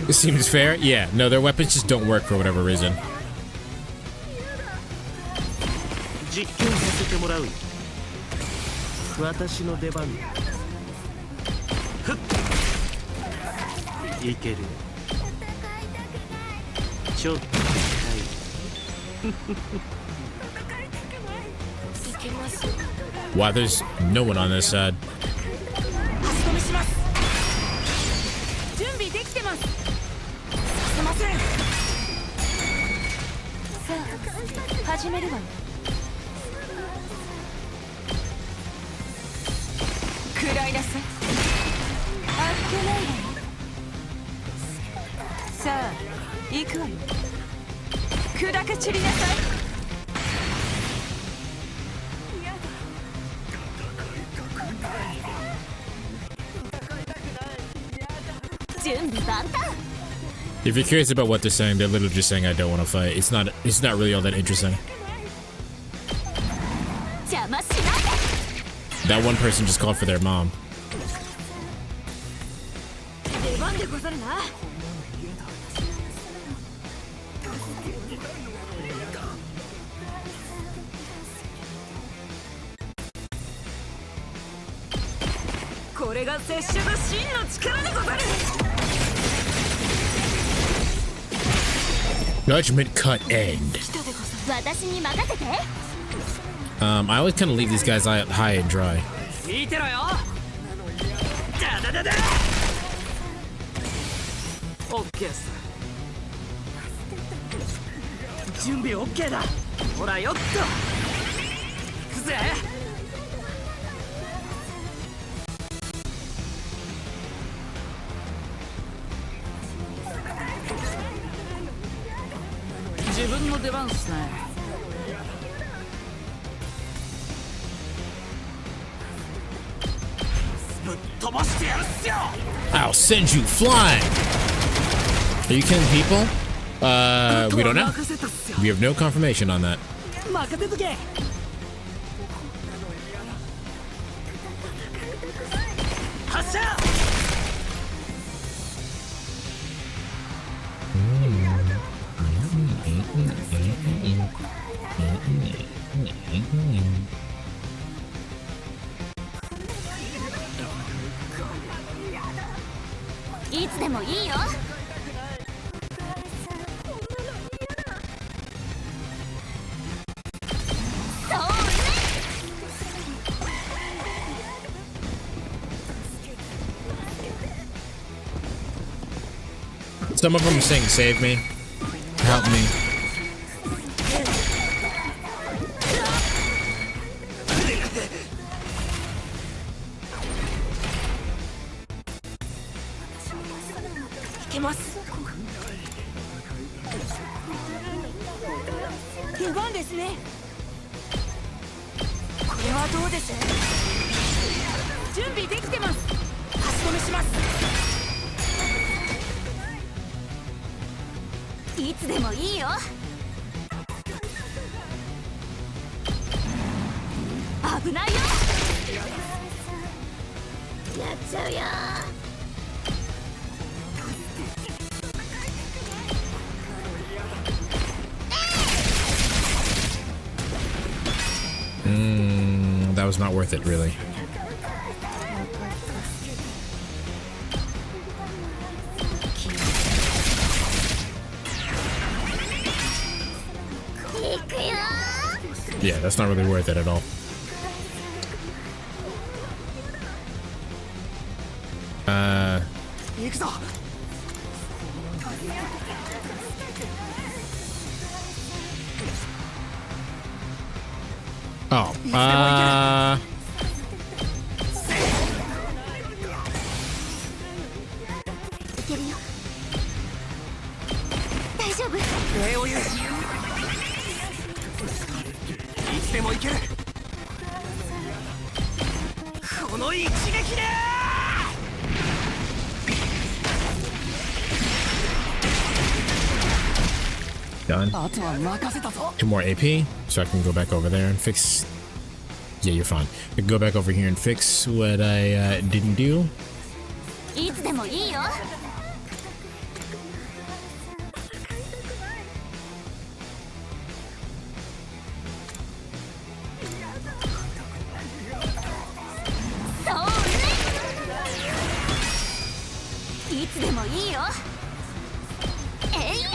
This seems fair. Yeah, no, their weapons just don't work for whatever reason. 実況させてもらうよ。私の出番だ。いける。ちょっと近い。 Wow, there's no one on this side. 足止めします。準備できてます。させません。さあ、始めるわよ。食らいなさい。あっけないわよ。さあ、行くわよ。砕け散りなさい。準備万端。 If you're curious about what they're saying, they're literally just saying I don't want to fight. It's not really all that interesting. 邪魔しないで。 That one person just called for their mom. 出番でござるな。これが拙者の真の力でござる。 Judgment cut end. 私に任せて。 I always kind of leave these guys high and dry. 見てろよ。ダダダダ。オッケーさ。準備オッケーだ。ほらよっと。行くぜ。自分の出番っすね。ぶっ飛ばしてやるっすよ。 I'll send you flying. Are you killing people? We don't know. We have no confirmation on that. 任せとけ。発射。 いつでもいいよ。Some of them are saying save me, help me. いけます。出番ですね。これはどうです？準備できてます。足止めします。いつでもいいよ。危ないよ。やっちゃうよ。That was not worth it, really. Yeah, that's not really worth it at all. Oh, いけるよ。大丈夫。礼を言う。いつでもいける。この一撃で。Done. 2 more AP, so I can go back over there and fix. Yeah, you're fine. I can go back over here and fix what I didn't do. いつでもいいよ。そうね。いつでもいいよ。えいや。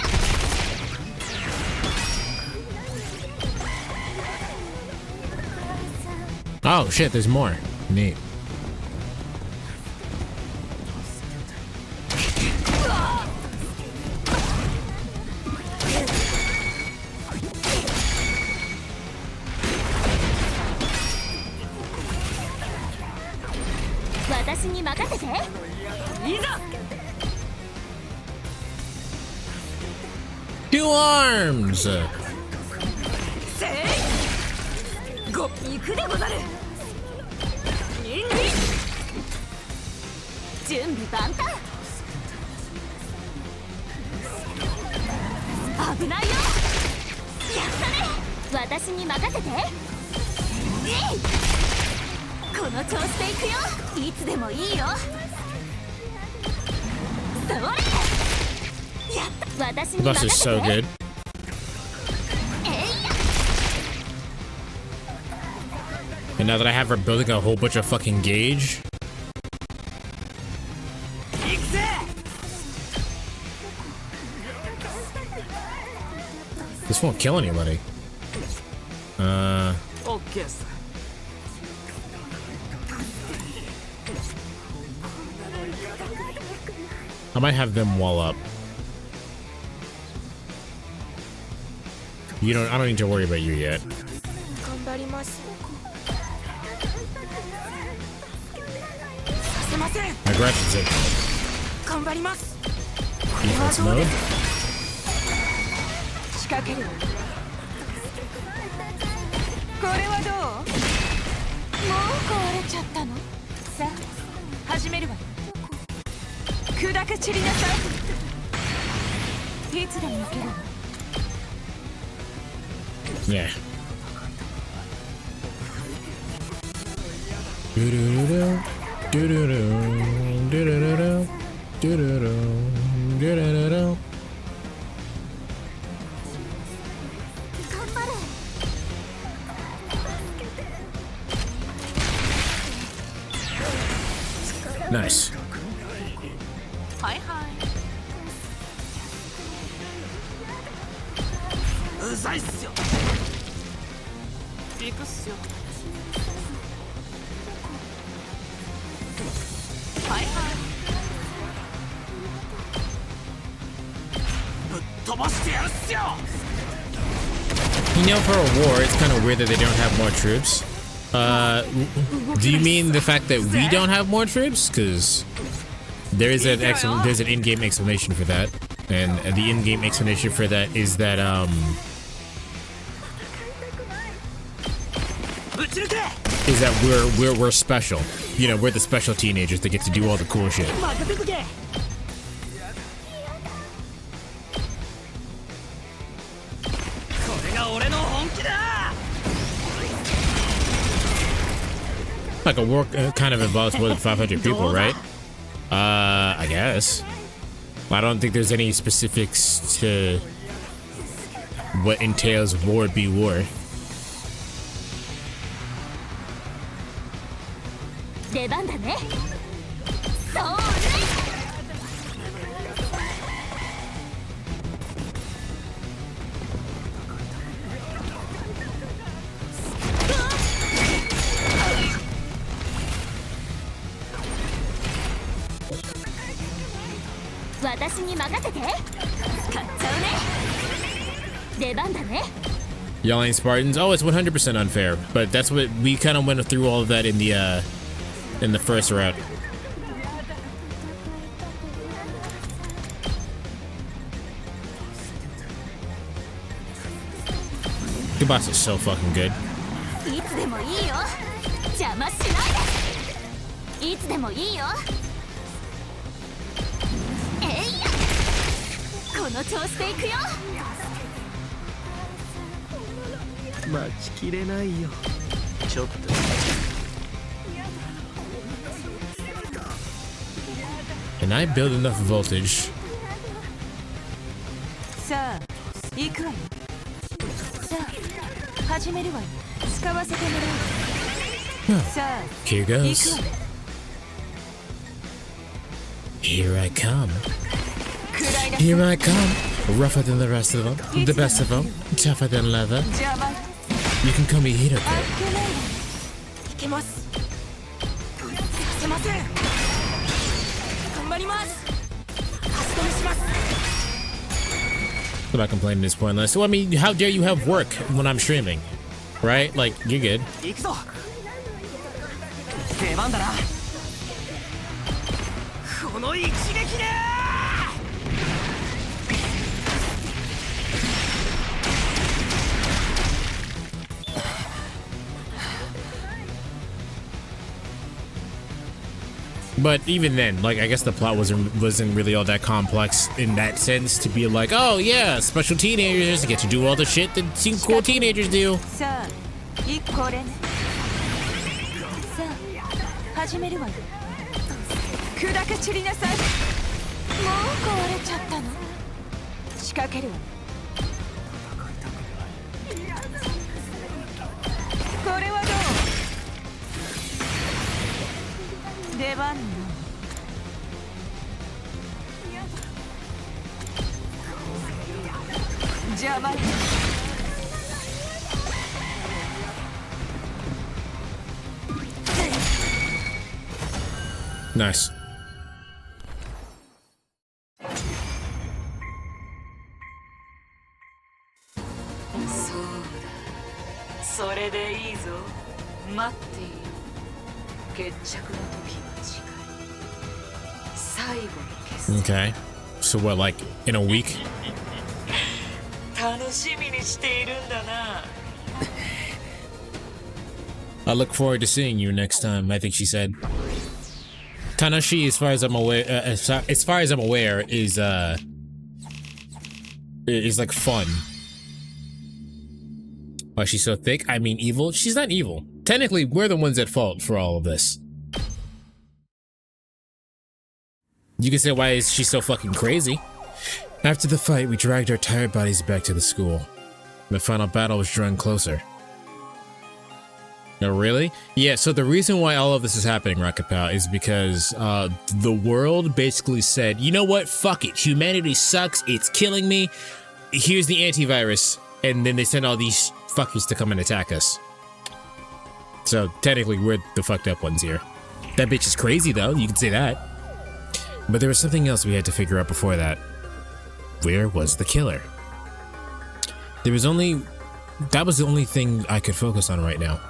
Oh shit, there's more. Neat. Two arms! ご行くでござる。準備万端。危ないよ。やったね。私に任せて。この調子で行くよ。いつでもいいよ。それ。やった。私に任せて。This is so good. And now that I have her building a whole bunch of fucking gauge. This won't kill anybody. Okay. I might have them wall up. I don't need to worry about you yet. 頑張ります。させません。 Aggression's it. 頑張ります。 Defense mode. 仕掛ける。これはどう？もう壊れちゃったの？さあ、始めるわ。砕け散りなさい。いつでも行けるわ。Yeah. Do-do-do-do, do-do-do, do-do-do-do, do-do-do, do-do-do-do. Nice. はいはい。うざいっすよ。行くっすよ。はいはい。ぶっ飛ばしてやるっすよ。 You know, for a war, it's kind of weird that they don't have more troops. Do you mean the fact that we don't have more troops? Because there's an in-game explanation for that, and the in-game explanation for that is that is that we're special. You know, we're the special teenagers that get to do all the cool shit. Like a war kind of involves more than 500 people, right? I guess. I don't think there's any specifics to what entails war be war. 出番だね。そうね。私に任せて。買っちゃうね。出番だね。 Yelling Spartans. Oh, it's 100% unfair, but that's what we kind of went through all of that in the first route. The boss is so fucking good. いつでもいいよ。邪魔しないで。いつでもいいよ。えいや。この調子でいくよ。 待ちきれないよ。ちょっと。Can I build enough voltage? さあ、行くわよ。さあ、始めるわよ。使わせてもらう。さあ、 Here 行く goes. わよ。 Here I come. 暗いな。 Here I come. Rougher than the rest of them. The best of them. Tougher than leather. 邪魔。 You can call me Hiro. いけます。させません。頑張ります。足止めします。 I'm not complaining is pointless. So I mean, how dare you have work when I'm streaming, right? Like you're good. 行くぞ。出番だな。この一撃で。 But even then, like I guess the plot wasn't really all that complex in that sense to be like, oh yeah, special teenagers get to do all the shit that cool teenagers do. さあ、これね。さあ、始めるわよ。砕け散りなさい。もう壊れちゃったの。仕掛けるわ。これはどう？出番の。邪魔。 Nice. そうだ。それでいいぞ。待っている。決着の時は近い。最後の決戦。 Okay. So what, like in a week? 楽しみにしているんだな。 I look forward to seeing you next time, I think she said. Tanashi, as far as I'm aware, is like fun. Why she's so thick? I mean evil? She's not evil. Technically, we're the ones at fault for all of this. You can say, why is she so fucking crazy? After the fight, we dragged our tired bodies back to the school. The final battle was drawing closer. No, really? Yeah, so the reason why all of this is happening, Rocket Pal, is because the world basically said, you know what, fuck it, humanity sucks, it's killing me, here's the antivirus, and then they send all these fuckers to come and attack us. So technically we're the fucked up ones here. That bitch is crazy though, you can say that. But there was something else we had to figure out before that. Where was the killer? That was the only thing I could focus on right now.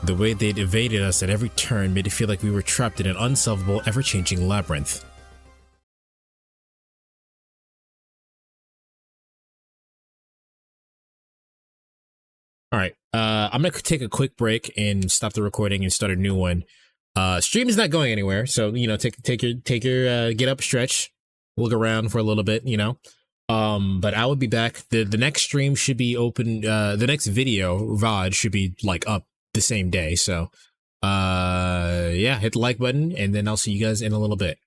The way they'd evaded us at every turn made it feel like we were trapped in an unsolvable, ever-changing labyrinth. All right. I'm gonna take a quick break and stop the recording and start a new one. Stream is not going anywhere, so you know, take your get up, stretch, look around for a little bit, you know. But I will be back. The next stream should be open. The next video VOD should be like up the same day. So yeah, hit the like button, and then I'll see you guys in a little bit.